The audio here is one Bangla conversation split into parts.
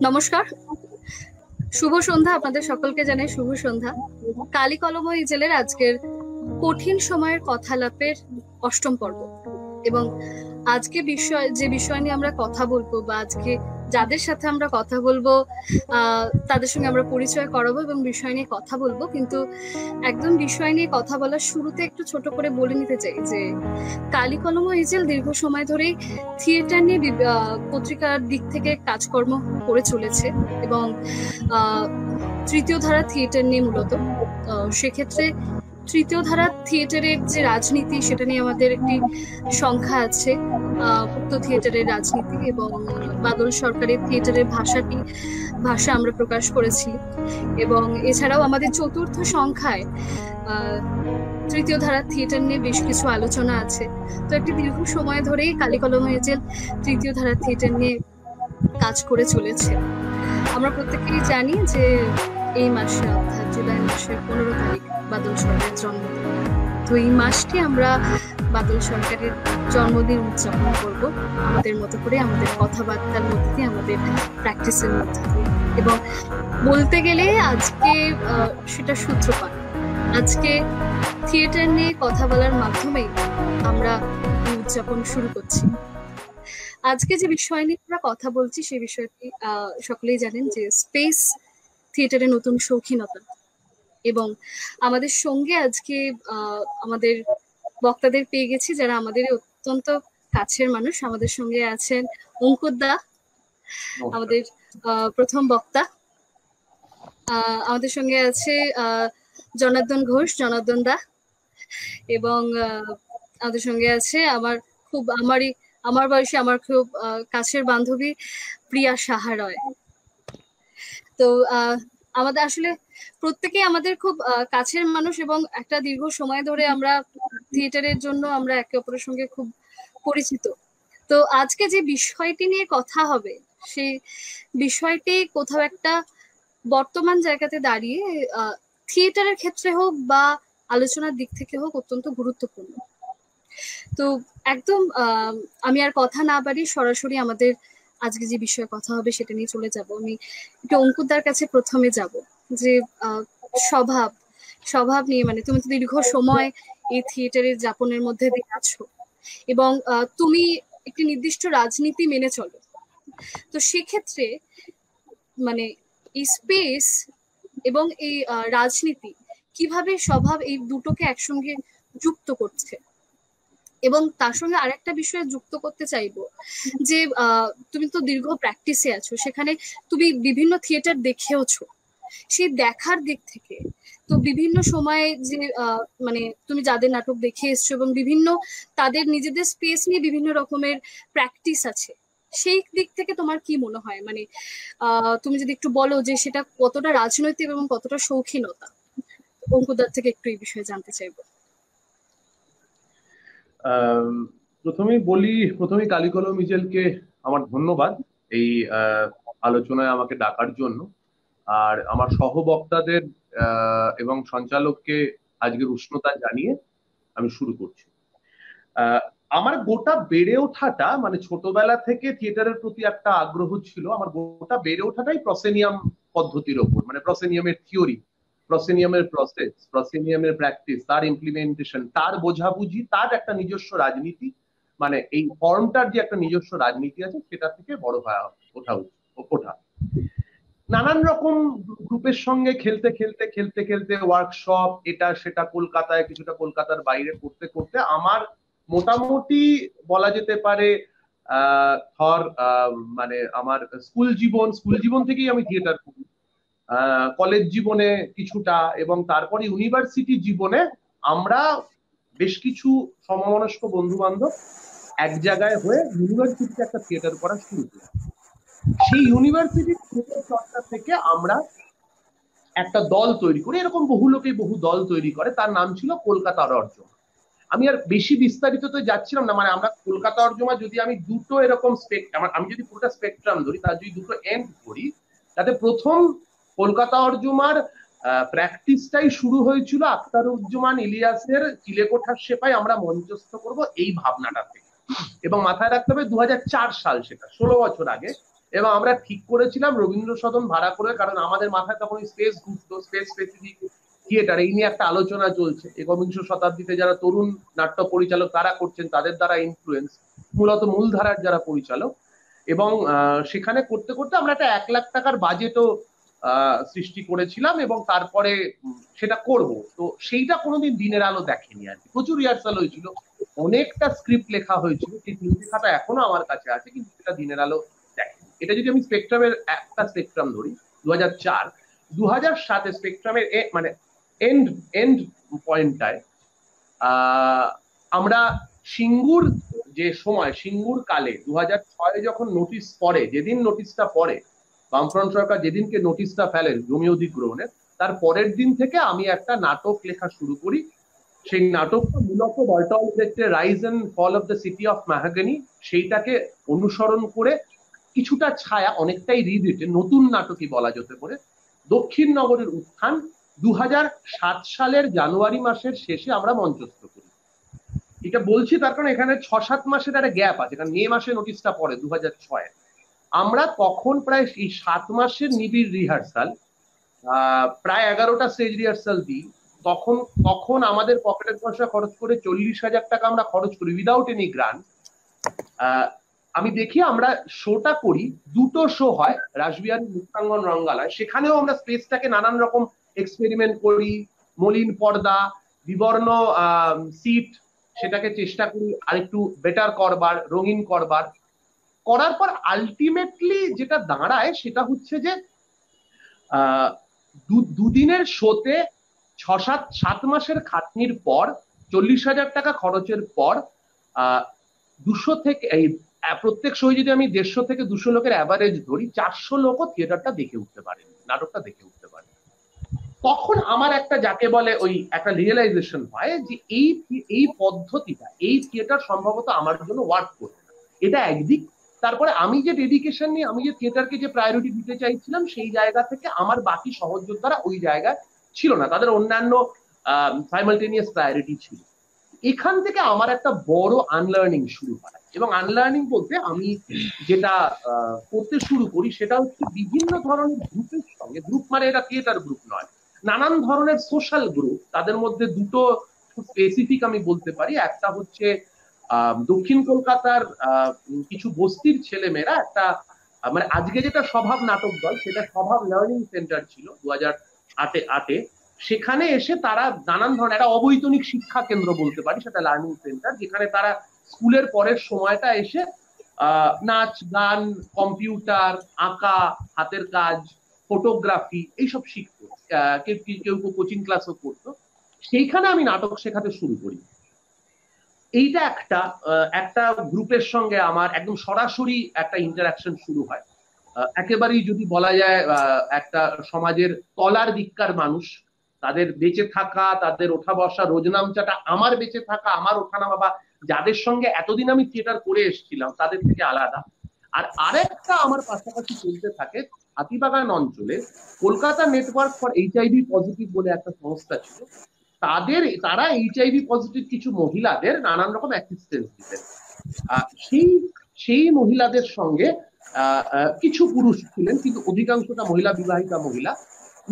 নমস্কার, শুভ সন্ধ্যা। আপনাদের সকলকে জানাই শুভ সন্ধ্যা। কালি কলম ইজেলের আজকের কঠিন সময়ের কথালাপের অষ্টম পর্ব। এবং আজকে যে বিষয় নিয়ে আমরা কথা বলবো, বা আজকে যাদের সাথে আমরা কথা বলবো তাদের সঙ্গে আমরা পরিচয় করাবো এবং বিষয় নিয়ে কথা বলবো। কিন্তু একদম বিষয় নিয়ে কথা বলার শুরুতে একটু ছোট করে বলে নিতে চাই যে কালি কলম ইজেল দীর্ঘ সময় ধরেই থিয়েটার নিয়ে পত্রিকার দিক থেকে কাজকর্ম করে চলেছে এবং তৃতীয় ধারা থিয়েটার নিয়ে মূলত। সেক্ষেত্রে তৃতীয় ধারা থিয়েটারের যে রাজনীতি, সেটা নিয়ে আমাদের একটি সংখ্যা আছে, উক্ত থিয়েটারের রাজনীতি এবং বাদল সরকারের থিয়েটারের ভাষা আমরা প্রকাশ করেছি। এবং এছাড়াও আমাদের চতুর্থ সংখ্যায় তৃতীয় ধারা থিয়েটার নিয়ে বেশ কিছু আলোচনা আছে। তো একটি দীর্ঘ সময় ধরেই কালি কলম ইজেল তৃতীয় ধারা থিয়েটার নিয়ে কাজ করে চলেছে। আমরা প্রত্যেকেই জানি যে এই মাসে অর্থাৎ জুলাই মাসের 15 তারিখ বাদল সরকারের জন্মদিন। তো এই মাসটি আমরা বাদল সরকারের জন্মদিন উদযাপন করব আমাদের মতো করে, আমাদের কথাবার্তার মধ্যে দিয়ে, আমাদের প্র্যাকটিসের মধ্যে দিয়ে। এবং বলতে গেলে আজকে সেটা সূত্রপাত। আজকে থিয়েটার নিয়ে কথা বলার মাধ্যমেই আমরা উদযাপন শুরু করছি। আজকে যে বিষয় নিয়ে আমরা কথা বলছি সেই বিষয়টি সকলেই জানেন যে স্পেস থিয়েটারের নতুন শৌখিনতা। এবং আমাদের সঙ্গে আজকে আমাদের বক্তাদের পেয়ে গেছি যারা আমাদের অত্যন্ত কাছের মানুষ। আমাদের সঙ্গে আছেন অঙ্কুর দা, আমাদের প্রথম বক্তা। আমাদের সঙ্গে আছে জনার্দন ঘোষ, জনার্দন দা। এবং আমাদের সঙ্গে আছে আমার বয়সী, আমার খুব কাছের বান্ধবী প্রিয়া সাহা রয়। তো আমাদের আসলে প্রত্যেকেই আমাদের খুব কাছের মানুষ এবং একটা দীর্ঘ সময় ধরে আমরা থিয়েটারের জন্য আমরা একে অপরের সঙ্গে খুব পরিচিত। তো আজকে যে বিষয়টি নিয়ে কথা হবে সেই বিষয়টি কোথাও একটা বর্তমান জায়গাতে দাঁড়িয়ে থিয়েটারের ক্ষেত্রে হোক বা আলোচনার দিক থেকে হোক অত্যন্ত গুরুত্বপূর্ণ। তো একদম আমি আর কথা না বাড়িয়ে সরাসরি আমাদের আজকে যে বিষয়ে কথা হবে সেটা নিয়ে চলে যাব। আমি একটু অঙ্কুরদার কাছে প্রথমে যাব যে স্বভাব নিয়ে, মানে তুমি তো দীর্ঘ সময় এই থিয়েটারের যাপনের মধ্যে দিয়ে আছো এবং তুমি একটি নির্দিষ্ট রাজনীতি মেনে চলো। তো সেক্ষেত্রে মানে এই স্পেস এবং এই রাজনীতি কিভাবে স্বভাব এই দুটোকে একসঙ্গে যুক্ত করছে। এবং তার সঙ্গে আরেকটা বিষয় যুক্ত করতে চাইবো যে তুমি তো দীর্ঘ প্র্যাকটিসে আছো, সেখানে তুমি বিভিন্ন থিয়েটার দেখেওছো। সেই দেখার দিক থেকে তো বিভিন্ন সময়ে যে মানে তুমি যাদের নাটক দেখে এসছো এবং বিভিন্ন তাদের নিজেদের স্পেস নিয়ে বিভিন্ন রকমের প্র্যাকটিস আছে, সেই দিক থেকে তোমার কি মনে হয়? মানে তুমি যদি একটু বলো যে সেটা কতটা রাজনৈতিক এবং কতটা শৌখিনতা। অঙ্কুদার থেকে একটু এই বিষয়ে জানতে চাইবো। প্রথমেই কালি কলম ইজেলকে আমার ধন্যবাদ এই আলোচনায় আমাকে ডাকার জন্য। আর আমার সহবক্তাদের এবং সঞ্চালককে আজকের উষ্ণতা জানিয়ে আমি শুরু করছি। আমার গোটা বেড়ে ওঠাটা, মানে ছোটবেলা থেকে থিয়েটারের প্রতি একটা আগ্রহ ছিল। আমার গোটা বেড়ে ওঠাটাই প্রসেনিয়াম পদ্ধতির ওপর, মানে প্রসেনিয়ামের থিওরি, প্রসেনিয়ামের প্রসেস, প্রসেনিয়ামের প্র্যাকটিস, তার ইমপ্লিমেন্টেশন, তার বোঝাবুঝি, তার একটা নিজস্ব রাজনীতি, মানে এই ফর্মটার যে একটা নিজস্ব রাজনীতি আছে সেটা থেকে বড় হয়ে ওঠা। নানান রকম গ্রুপের সঙ্গে খেলতে খেলতে খেলতে খেলতে ওয়ার্কশপ, এটা সেটা, কলকাতায় কিছুটা, কলকাতার বাইরে করতে করতে আমার মোটামুটি বলা যেতে পারে মানে আমার স্কুল জীবন থেকেই আমি থিয়েটার করি। কলেজ জীবনে কিছুটা, এবং তারপরে ইউনিভার্সিটি জীবনে আমরা বেশ কিছু সমমনস্ক বন্ধু বান্ধব এক জায়গায় হয়ে ইউনিভার্সিটিতে একটা থিয়েটার করা শুরু করি। সেই ইউনিভার্সিটির থিয়েটার চর্চা থেকে আমরা একটা দল তৈরি করি। এরকম বহু লোকেই বহু দল তৈরি করে, তার নাম ছিল কলকাতা অর্জমা। আমি আর বেশি বিস্তারিত তো যাচ্ছিলাম না। মানে আমরা কলকাতা অর্জমা যদি আমি দুটো এরকম আমি যদি পুরোটা স্পেকট্রাম ধরি, তার যদি দুটো এন্ড ধরি, তাতে প্রথম কলকাতা অর্জমার প্র্যাকটিসটাই শুরু হয়েছিল আখতারুজ্জামান ইলিয়াসের চিলেকোঠার সেপাই আমরা মঞ্চস্থ করব এই ভাবনাটা থেকে। এবং মাথায় রাখতে হবে 2004 সাল, সেটা 16 বছর আগে। এবং আমরা ঠিক করেছিলাম রবীন্দ্র সদন ভাড়া করে, কারণ আমাদের মাথায় তখন স্পেস ঘুরতো, স্পেস স্পেসিফিক থিয়েটার, এই নিয়ে একটা আলোচনা চলছে। একবিংশ শতাব্দীতে যারা তরুণ নাট্য পরিচালক তারা করছেন, তাদের দ্বারা ইনফ্লুয়েন্স, মূলত মূলধারার যারা পরিচালক। এবং সেখানে করতে করতে আমরা একটা 1 লাখ টাকার বাজেটও সৃষ্টি করেছিলাম, এবং তারপরে সেটা করব। তো সেইটা কোনোদিন দিনের আলো দেখেনি আর কি। প্রচুর রিহার্সাল হয়েছিল, অনেকটা স্ক্রিপ্ট লেখা হয়েছিল, সেই লেখাটা এখনো আমার কাছে আছে, কিন্তু সেটা দিনের আলো দেখেনি। এটা যদি আমি স্পেকট্রামের একটা স্পেকট্রাম ধরি, 2004 2007 স্পেকট্রামের মানে এন্ড এন্ড পয়েন্টটায় আমরা সিঙ্গুর যে সময়, সিঙ্গুর কালে 2006 যখন নোটিশ পড়ে, যেদিন নোটিশটা পড়ে, বামফ্রন্ট সরকার যেদিনকে নোটিশটা ফেলেন জমি অধিগ্রহণের, তার পরের দিন থেকে আমি একটা নাটক লেখা শুরু করি। সেই নাটকটা মূলত বার্টল ব্রেক্টের rise and fall of the city of Mahagonny, সেইটাকে অনুসরণ করে কিছুটা ছায়া, অনেকটাই রিডিটেড নতুন নাটকই বলা যেতে পারে, দক্ষিণ নগরের উত্থান 2007 সালের জানুয়ারি মাসের শেষে আমরা মঞ্চস্থ করি। এটা বলছি তার কারণ এখানে 6-7 মাসের একটা গ্যাপ আছে, কারণ মে মাসে নোটিশটা পড়ে 2006। আমরা তখন প্রায় এই 7 মাসের নিবিড় রিহার্সাল, প্রায় 11টা স্টেজ রিহার্সাল দিই। তখন তখন আমাদের পকেটের পয়সা খরচ করে 40,000 টাকা আমরা খরচ করি উইদাউট এনি গ্রান্ট। আমি দেখি আমরা শোটা করি, 2টো শো হয়, রাসবিহারী মুক্তাঙ্গন রঙ্গালয়। সেখানেও আমরা স্পেসটাকে নানান রকম এক্সপেরিমেন্ট করি, মলিন পর্দা, বিবর্ণ সিট, সেটাকে চেষ্টা করি আরেকটু বেটার করবার, রঙিন করবার। করার পর আলটিমেটলি যেটা দাঁড়ায় সেটা হচ্ছে যে দুদিনের শোতে 6-7 মাসের খাটনির পর, 40,000 টাকা খরচের পর, 200 থেকে এই প্রত্যেক শো যদি আমি 150 থেকে 200 লোকের অ্যাভারেজ ধরি, 400 লোকও থিয়েটারটা দেখে উঠতে পারে, নাটকটা দেখে উঠতে পারে। তখন আমার একটা, যাকে বলে ওই একটা রিয়েলাইজেশন হয় যে এই পদ্ধতিটা, এই থিয়েটার সম্ভবত আমার জন্য ওয়ার্ক করবে না। এটা একদিক। তারপরে আমি যে ডেডিকেশন নিয়ে আমি যে থিয়েটারকে যে প্রায়োরিটি দিতে চাইছিলাম, সেই জায়গা থেকে আমার বাকি সহযোদ্ধারা ওই জায়গায় ছিল না, তাদের অন্যান্য সাইমালটেনিয়াস প্রায়োরিটি ছিল। এখান থেকে আমার একটা বড় আনলার্নিং শুরু হয়। এবং আনলার্নিং বলতে আমি যেটা করতে শুরু করি সেটা হচ্ছে বিভিন্ন ধরনের গ্রুপের সঙ্গে, গ্রুপ মানে এটা থিয়েটার গ্রুপ নয়, নানান ধরনের সোশ্যাল গ্রুপ। তাদের মধ্যে দুটো স্পেসিফিক আমি বলতে পারি। একটা হচ্ছে দক্ষিণ কলকাতার কিছু বস্তির ছেলেমেয়েরা, একটা মানে আজকে যেটা স্বভাব নাটক দল, সেটা স্বভাব লার্নিং সেন্টার ছিল 2008-এ। সেখানে এসে তারা নানান ধরনের একটা অবৈতনিক শিক্ষা কেন্দ্র বলতে পারি, সেটা লার্নিং সেন্টার, যেখানে তারা স্কুলের পরের সময়টা এসে নাচ, গান, কম্পিউটার, আঁকা, হাতের কাজ, ফটোগ্রাফি এইসব শিখতো। কেউ কেউ কোচিং ক্লাসও করতো। সেইখানে আমি নাটক শেখাতে শুরু করি। এইটা একটা গ্রুপের সঙ্গে আমার একদম সরাসরি একটা ইন্টারাকশন শুরু হয়। একেবারেই যদি বলা যায় একটা সমাজের তলার দিককার মানুষ, তাদের বেঁচে থাকা, তাদের ওঠা বসা, রোজনামচাটা, আমার বেঁচে থাকা, আমার ওঠানামা, বা যাদের সঙ্গে এতদিন আমি থিয়েটার করে এসেছিলাম তাদের থেকে আলাদা। আর আরেকটা আমার পাশাপাশি চলতে থাকে হাতিবাগান অঞ্চলে Kolkata network for HIV positive বলে একটা সংস্থা ছিল। তারা এইচআইভি পজিটিভ কিছু মহিলাদের নানান রকম অ্যাসিস্ট্যান্স দিতেন। সেই মহিলাদের সঙ্গে কিছু পুরুষ ছিলেন, কিন্তু অধিকাংশটা মহিলা, বিবাহিতা মহিলা,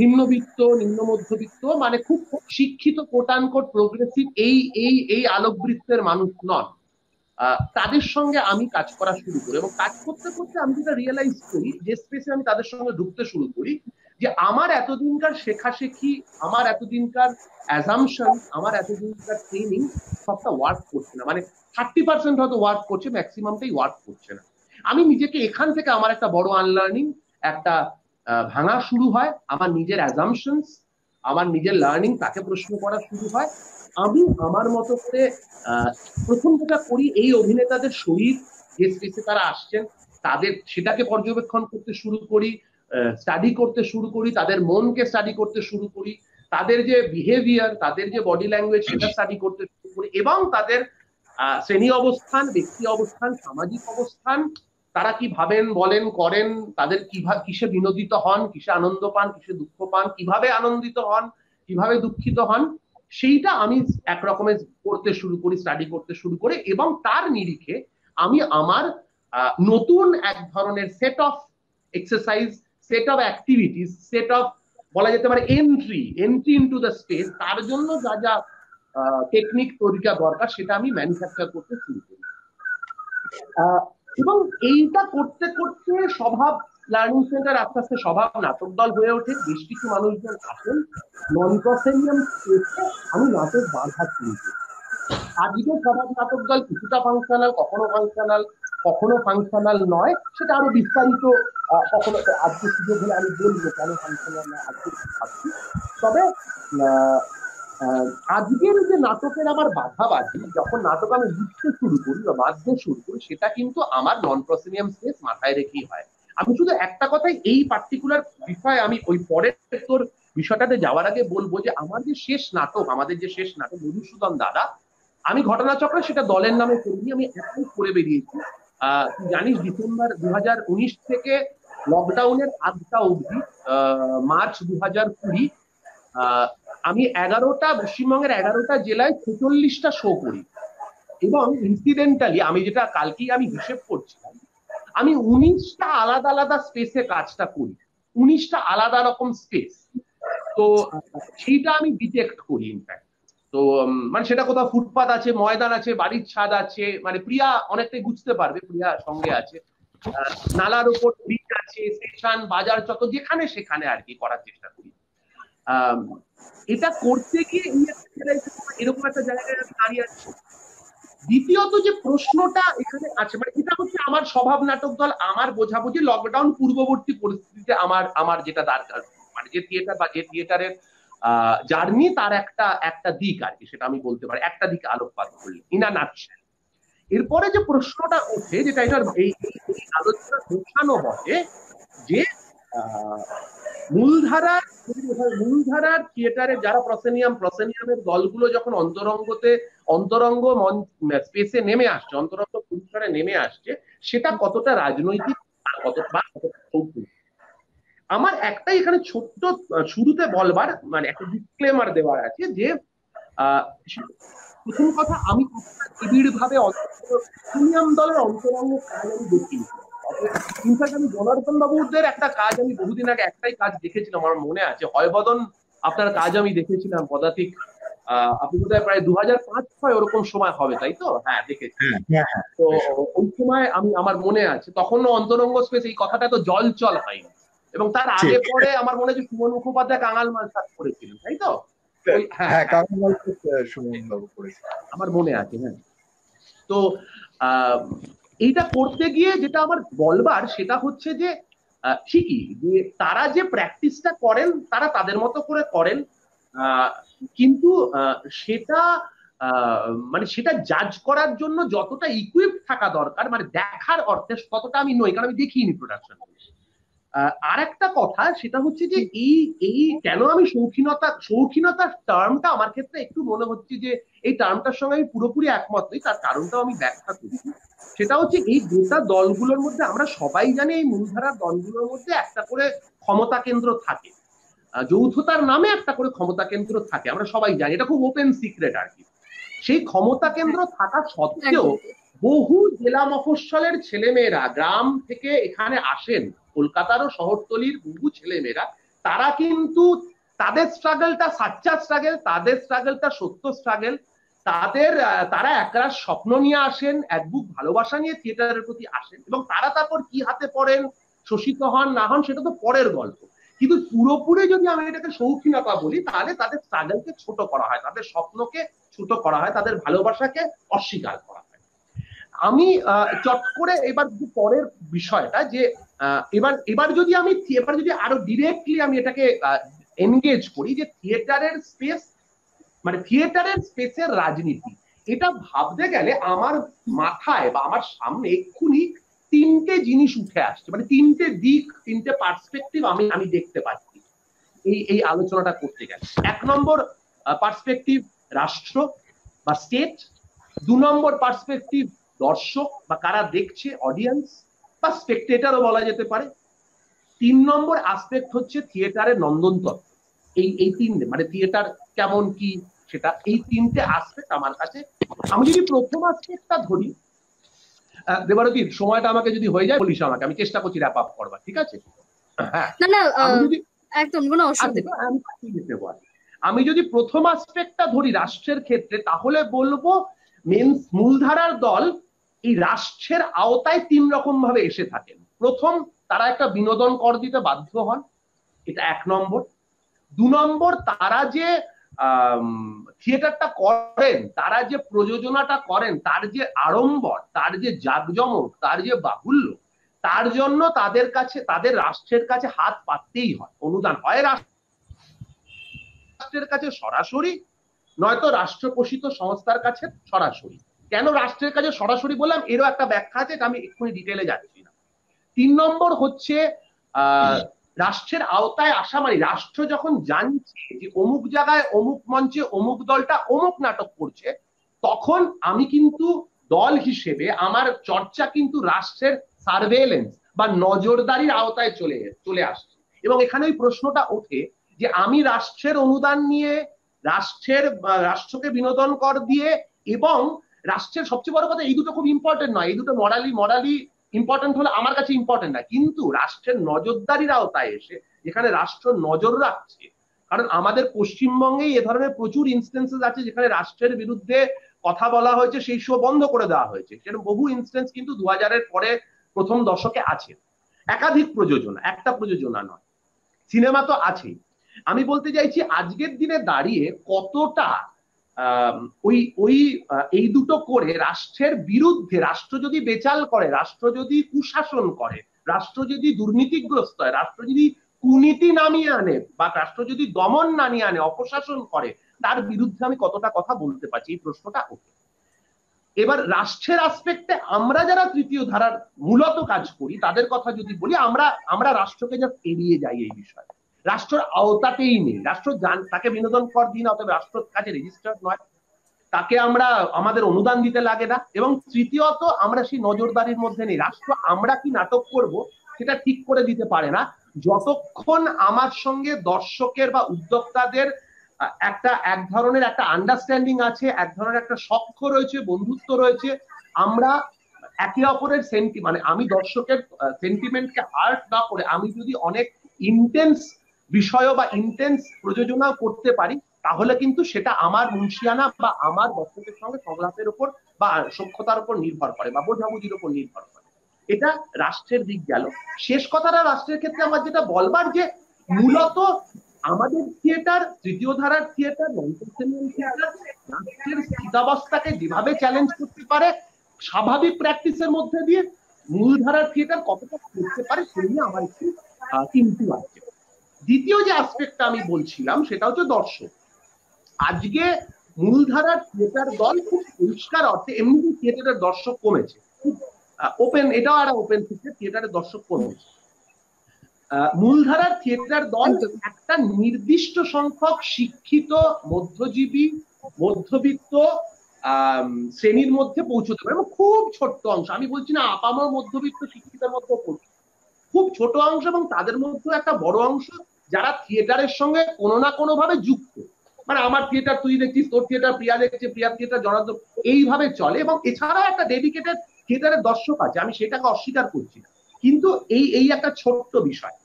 নিম্নবিত্ত, নিম্ন মধ্যবিত্ত, মানে খুব শিক্ষিত, কোট আনকোট প্রোগ্রেসিভ এই এই এই আলোকবৃত্তের মানুষ নন। তাদের সঙ্গে আমি কাজ করা শুরু করি, এবং কাজ করতে করতে আমি যেটা রিয়েলাইজ করি, যে স্পেসে আমি তাদের সঙ্গে ঢুকতে শুরু করি, যে আমার এতদিনকার শেখাশেখি, আমার এতদিনকার অ্যাজাম্পশন, আমার এতদিনকার ট্রেনিং সবটা ওয়ার্ক করছে না। মানে 30% হয়তো ওয়ার্ক করছে, ম্যাক্সিমামটাই ওয়ার্ক করছে না। আমি নিজেকে এখান থেকে আমার একটা বড় আনলার্নিং, একটা ভাঙা শুরু হয়। আমার নিজের অ্যাজাম্পশনস, আমার নিজের লার্নিং, তাকে প্রশ্ন করা শুরু হয়। আমি আমার মতো করে প্রথম যেটা করি, এই অভিনেতাদের শরীর, যে স্পেসে তারা আসছেন, তাদের সেটাকে পর্যবেক্ষণ করতে শুরু করি, স্টাডি করতে শুরু করি, তাদের মনকে স্টাডি করতে শুরু করি, তাদের যে বিহেভিয়ার, তাদের যে বডি ল্যাঙ্গুয়েজ, সেটা স্টাডি করতে শুরু করি, এবং তাদের শ্রেণী অবস্থান, ব্যক্তি অবস্থান, সামাজিক অবস্থান, তারা কি ভাবেন, বলেন, করেন, তাদের কিসে বিনোদিত হন, কিসে আনন্দ পান, কিসে দুঃখ পান, কিভাবে আনন্দিত হন, কিভাবে দুঃখিত হন, সেইটা আমি একরকমের করতে শুরু করি, স্টাডি করতে শুরু করি। এবং তার নিরিখে আমি আমার নতুন এক ধরনের set of exercise, set of activities, set of বলা যেতে পারে এন্ট্রি ইনটু দ্য স্পেস, তার জন্য যা যা টেকনিক তরিকা দরকার সেটা আমি ম্যানুফ্যাকচার করতে শুরু করি। এবং এইটা করতে করতে স্বভাব লার্নিং সেন্টার আস্তে আস্তে স্বভাব নাটক দল হয়ে ওঠে। বেশ কিছু মানুষজন আসেন, নন প্রসেনিয়াম স্পেসে আমি নাটক বাঁধা শুরু করি। আজকে স্বভাব নাটক দল কিছুটা ফাংশনাল, কখনো ফাংশনাল নয়, সেটা আরো বিস্তারিত কখনো আজকে সুযোগ হলে আমি বলবো কেন ফাংশনাল না আজকে ভাবছি। তবে আজকের যে নাটকের আমার বাঁধাবাঁধি, যখন নাটক আমি লিখতে শুরু করি বা বাঁধতে শুরু করি, সেটা কিন্তু আমার নন প্রসেনিয়াম স্পেস মাথায় রেখেই হয়। আমি শুধু একটা কথাই এই পার্টিকুলার বিষয়ে আমি ওই পরের তোর বিষয়টাতে যাওয়ার আগে বলবো যে আমাদের যে শেষ নাটক মধুসূদন দাদা, আমি ঘটনাচক্রে সেটা দলের নামে করিনি, আমি একাই করে বেরিয়েছি। তুই জানিস ডিসেম্বর 2019 থেকে লকডাউনের আগটা অবধি মার্চ 2020 আমি পশ্চিমবঙ্গের 11টা জেলায় 46টা শো করি। এবং ইনসিডেন্টালি আমি যেটা কালকেই আমি হিসেব করছিলাম, আমি 19টা আলাদা আলাদা স্পেসে কাজটা করি, 19টা আলাদা রকম স্পেস। তো সেইটা আমি ডিটেক্ট করি ইনফ্যাক্ট। তো মানে সেটা কোথাও ফুটপাথ আছে, ময়দান আছে, বাড়ির ছাদ আছে, মানে প্রিয়া অনেকটাই বুঝতে পারবে, প্রিয়া সঙ্গে আছে, নালার উপর ব্রিজ আছে, স্টেশন, বাজার, চত যেখানে সেখানে আর কি করার চেষ্টা করি। এটা করতে গিয়ে এরকম একটা জায়গায় আমি দাঁড়িয়ে আছি। দ্বিতীয়ত যে প্রশ্নটা এখানে আছে, মানে এটা হচ্ছে আমার স্বভাব নাটক দল, আমার বোঝাবুঝি লকডাউন পূর্ববর্তী পরিস্থিতিতে আমার যেটা দরকার, মানে যে থিয়েটার বা যে থিয়েটারের জার্নি, তার একটা দিক আর কি, সেটা আমি বলতে পারি, একটা দিকে আলোকপাত করলে ইনা নাটশেল। এরপরে যে প্রশ্নটা ওঠে, যেটা এটার এই আলোচনা বোঝানো বটে, যে মূলধারার থিয়েটারে যারা প্রসেনিয়ামের দলগুলো যখন অন্তরঙ্গ স্পেসে নেমে আসছে, অন্তরঙ্গ পরিসরে নেমে আসছে, সেটা কতটা রাজনৈতিক আর কতটা কৌশল। আমার একটাই এখানে ছোট্ট শুরুতে বলবার, মানে একটা ডিসক্লেমার দেওয়ার আছে, যে প্রথম কথা, আমি নিবিড় ভাবে প্রসেনিয়াম দলের অন্তরঙ্গ কাজ আমি দেখিনি। ইনফ্যাক্ট আমি জনার্দন বাবুদের একটা কাজ, আমি বহুদিন আগে একটাই কাজ দেখেছিলাম, আমার মনে আছে, হয়বদন আপনার কাজ আমি দেখেছিলাম পদাতিক, আপনি বোধহয় প্রায় 2005-06 ওরকম সময় হবে, তাই তো? হ্যাঁ, দেখেছি। তো ওই সময় আমার মনে আছে, তখনও অন্তরঙ্গ স্পেস এই কথাটা তো জল হয়নি, এবং তার আগে পরে আমার মনে হচ্ছে সুমন মুখোপাধ্যায় কাঙাল মালসাত করেছিলেন, তাই তো? হ্যাঁ, আমার মনে আছে। হ্যাঁ, তো এইটা করতে গিয়ে যেটা আমার বলবার, সেটা হচ্ছে যে ঠিকই যে তারা যে প্র্যাকটিসটা করেন, তারা তাদের মতো করে করেন, কিন্তু সেটা মানে সেটা জাজ করার জন্য যতটা ইকুইপ থাকা দরকার, মানে দেখার অর্থে ততটা আমি নই, কারণ আমি দেখিনি প্রোডাকশন। আর একটা কথা, সেটা হচ্ছে যে এই কেন আমি শৌখিনতার টার্মটা আমার ক্ষেত্রে একটু মনে হচ্ছে যে এই টার্মটার সঙ্গে আমি পুরোপুরি একমত নই, তার কারণটাও আমি ব্যাখ্যা করছি। সেটা হচ্ছে এই গোটা দলগুলোর মধ্যে আমরা সবাই জানি, এই মূলধারার দলগুলোর মধ্যে একটা করে ক্ষমতা কেন্দ্র থাকে, যৌথতার নামে একটা করে ক্ষমতা কেন্দ্র থাকে, আমরা সবাই জানি, এটা খুব ওপেন সিক্রেট আর কি। সেই ক্ষমতা কেন্দ্র থাকা সত্ত্বেও বহু জেলা মফস্বলের ছেলেমেয়েরা গ্রাম থেকে এখানে আসেন, কলকাতারও শহরতলির বহু ছেলেমেয়েরা, তারা কিন্তু তাদের স্ট্রাগলটা সাচ্চা স্ট্রাগল, তাদের স্ট্রাগলটা সত্য স্ট্রাগল, তারা একরাশ স্বপ্ন নিয়ে আসেন, এক বুক ভালোবাসা নিয়ে থিয়েটারের প্রতি আসেন, এবং তারা তারপর কি হাতে পড়েন, শোষিত হন না হন, সেটা তো পরের গল্প। কিন্তু পুরোপুরি যদি আমি এটাকে শৌখিনতা বলি, তাহলে তাদের স্ট্রাগলকে ছোট করা হয়, তাদের স্বপ্নকে ছোট করা হয়, তাদের ভালোবাসাকে অস্বীকার করা হয়। আমি চট করে এবার পরের বিষয়টা, যে এবার যদি আরো ডিরেক্টলি আমি এটাকে এনগেজ করি, যে থিয়েটারের স্পেস, মানে থিয়েটারের স্পেসের রাজনীতি, এটা ভাবতে গেলে আমার মাথায় বা আমার সামনে এক্ষুনি তিনটে জিনিস উঠে আসছে, মানে তিনটে দিক, তিনটে পার্সপেক্টিভ আমি দেখতে পাচ্ছি এই আলোচনাটা করতে গেলে। 1 নম্বর পার্সপেক্টিভ রাষ্ট্র বা স্টেট, 2 নম্বর পার্সপেক্টিভ দর্শক বা কারা দেখছে, অডিয়েন্স বা স্পেকটেটরও বলা যেতে পারে, 3 নম্বর আসপেক্ট হচ্ছে থিয়েটারের নন্দনতত্ত্ব। এই তিনটে, মানে থিয়েটার কেমন কি, সেটা, এই তিনটে আসপেক্ট আমার কাছে। আমি যদি প্রথম আসপেক্টটা ধরি, দেবারতী, সময়টা আমাকে যদি হয়ে যায় বলিস আমাকে, আমি চেষ্টা করছি র্যাপ আপ করবার, ঠিক আছে? হ্যাঁ, না না, আমি যদি একদম কোনো অসুবিধা নেই। আমি পাঠিয়ে দিতে পারি। আমি যদি প্রথম আসপেক্টটা ধরি রাষ্ট্রের ক্ষেত্রে, তাহলে বলবো মূলধারার দল এই রাষ্ট্রের আওতায় তিন রকম ভাবে এসে থাকেন। প্রথম, তারা একটা বিনোদন কর দিতে বাধ্য হন, এটা 1 নম্বর। 2 নম্বর, তারা যে থিয়েটারটা করেন, তারা যে প্রযোজনাটা করেন, তার যে আড়ম্বর, তার যে জাঁকজমক, তার যে বাহুল্য, তার জন্য তাদের কাছে, তাদের রাষ্ট্রের কাছে হাত পাততেই হয়। অনুদান হয় রাষ্ট্রের কাছে সরাসরি, নয়তো রাষ্ট্রপোষিত সংস্থার কাছে সরাসরি। কেন রাষ্ট্রের কাছে সরাসরি বললাম, এরও একটা ব্যাখ্যা আছে, আমি এক্ষুনি ডিটেলে যাচ্ছি না। 3 নম্বর হচ্ছে রাষ্ট্রের আওতায় আসা মানে রাষ্ট্র যখন জানছে যে অমুক জায়গায় অমুক মঞ্চে অমুক দলটা অমুক নাটক করছে, তখন আমি কিন্তু দল হিসেবে আমার চর্চা কিন্তু রাষ্ট্রের সার্ভেলেন্স বা নজরদারির আওতায় চলে আসছে। এবং এখানে ওই প্রশ্নটা ওঠে যে আমি রাষ্ট্রের অনুদান নিয়ে, রাষ্ট্রকে বিনোদন কর দিয়ে, এবং রাষ্ট্রের সবচেয়ে বড় কথা, এই দুটো খুব ইম্পর্টেন্ট নয়, এই দুটো মরালি ইম্পর্টেন্ট হলে আমার কাছে ইম্পর্টেন্ট না, কিন্তু রাষ্ট্রের নজরদারির আওতায় এসে যেখানে রাষ্ট্র নজর রাখছে। কারণ আমাদের পশ্চিমবঙ্গেই এ ধরনের প্রচুর ইনস্টেন্সেস আছে যেখানে রাষ্ট্রের বিরুদ্ধে কথা বলা হয়েছে, সেই শো বন্ধ করে দেওয়া হয়েছে। সেরকম বহু ইনস্টেন্স কিন্তু 2000-এর পরে প্রথম দশকে আছে। একাধিক প্রযোজনা, একটা প্রযোজনা নয়, সিনেমা তো আছেই। আমি বলতে চাইছি আজকের দিনে দাঁড়িয়ে কতটা ওই ওই এই দুটো করে রাষ্ট্রের বিরুদ্ধে, রাষ্ট্র যদি বেচাল করে, রাষ্ট্র যদি কুশাসন করে, রাষ্ট্র যদি দুর্নীতিগ্রস্ত হয়, রাষ্ট্র যদি কুনীতি নামিয়ে আনে, বা রাষ্ট্র যদি দমন নামিয়ে আনে, অপশাসন করে, তার বিরুদ্ধে আমি কতটা কথা বলতে পারছি, এই প্রশ্নটা ওঠে। এবার রাষ্ট্রের আসপেক্টে আমরা যারা তৃতীয় ধারার মূলত কাজ করি তাদের কথা যদি বলি, আমরা রাষ্ট্রকে যা এড়িয়ে যাই এই বিষয়ে, রাষ্ট্রের আওতাতেই নেই। রাষ্ট্র তাকে বিনোদন কর দিই না, অথবা রাষ্ট্র কাছে রেজিস্টার্ড নয়, তাকে আমরা আমাদের অনুদান দিতে লাগে না, এবং তৃতীয়ত আমরা সেই নজরদারির মধ্যে নেই। রাষ্ট্র আমরা কি নাটক করব সেটা ঠিক করে দিতে পারে না, যতক্ষণ আমার সঙ্গে দর্শকের বা উদ্যোক্তাদের এক ধরনের একটা আন্ডারস্ট্যান্ডিং আছে, এক ধরনের একটা সখ্য রয়েছে, বন্ধুত্ব রয়েছে। আমরা একে অপরের মানে আমি দর্শকের সেন্টিমেন্টকে হার্ট না করে, আমি যদি অনেক ইন্টেন্স বিষয় বা ইন্টেন্স প্রযোজনা করতে পারি, তাহলে কিন্তু সেটা আমার মুন্সিয়ানা বা আমার দর্শকের সঙ্গে সংলাপের উপর বা সক্ষতার উপর নির্ভর করে, বা বোঝাবুঝির উপর নির্ভর করে। এটা রাষ্ট্রের দিক গেল। শেষ কথাটা রাষ্ট্রের ক্ষেত্রে আমার যেটা বলবার, যে মূলত আমাদের থিয়েটার, তৃতীয় ধারার থিয়েটার, থিয়েটার রাষ্ট্রের স্থিতাবস্থাকে যেভাবে চ্যালেঞ্জ করতে পারে স্বাভাবিক প্র্যাকটিসের মধ্যে দিয়ে, মূলধারার থিয়েটার কতটা করতে পারে সেই নিয়ে আমার একটু কিন্তু আছে। দ্বিতীয় যে অ্যাসপেক্টটা আমি বলছিলাম সেটা হচ্ছে দর্শক। আজকে মূলধারার থিয়েটার দল খুব পরিষ্কার অর্থে, এমনি থিয়েটারের দর্শক কমেছে, ওপেন, এটাও একটা ওপেন সিক্রেট, থিয়েটারের দর্শক কমেছে। মূলধারার থিয়েটার দল একটা নির্দিষ্ট সংখ্যক শিক্ষিত, মধ্যজীবী, মধ্যবিত্ত শ্রেণীর মধ্যে পৌঁছতে পারে, এবং খুব ছোট্ট অংশ, আমি বলছি না আপামর মধ্যবিত্ত শিক্ষিতের মধ্যে পৌঁছে, খুব ছোট অংশ, এবং তাদের মধ্যে একটা বড় অংশ যারা থিয়েটারের সঙ্গে কোনো না কোনো ভাবে যুক্ত। মানে আমার থিয়েটার তুই দেখছিস, তোর থিয়েটার প্রিয়া দেখছে, প্রিয়া থিয়েটার জনার্দন, এইভাবে চলে। এবং এছাড়াও একটা ডেডিকেটেড থিয়েটারের দর্শক আছে, আমি সেটাকে অস্বীকার করছি না, কিন্তু এই একটা ছোট্ট বিষয়।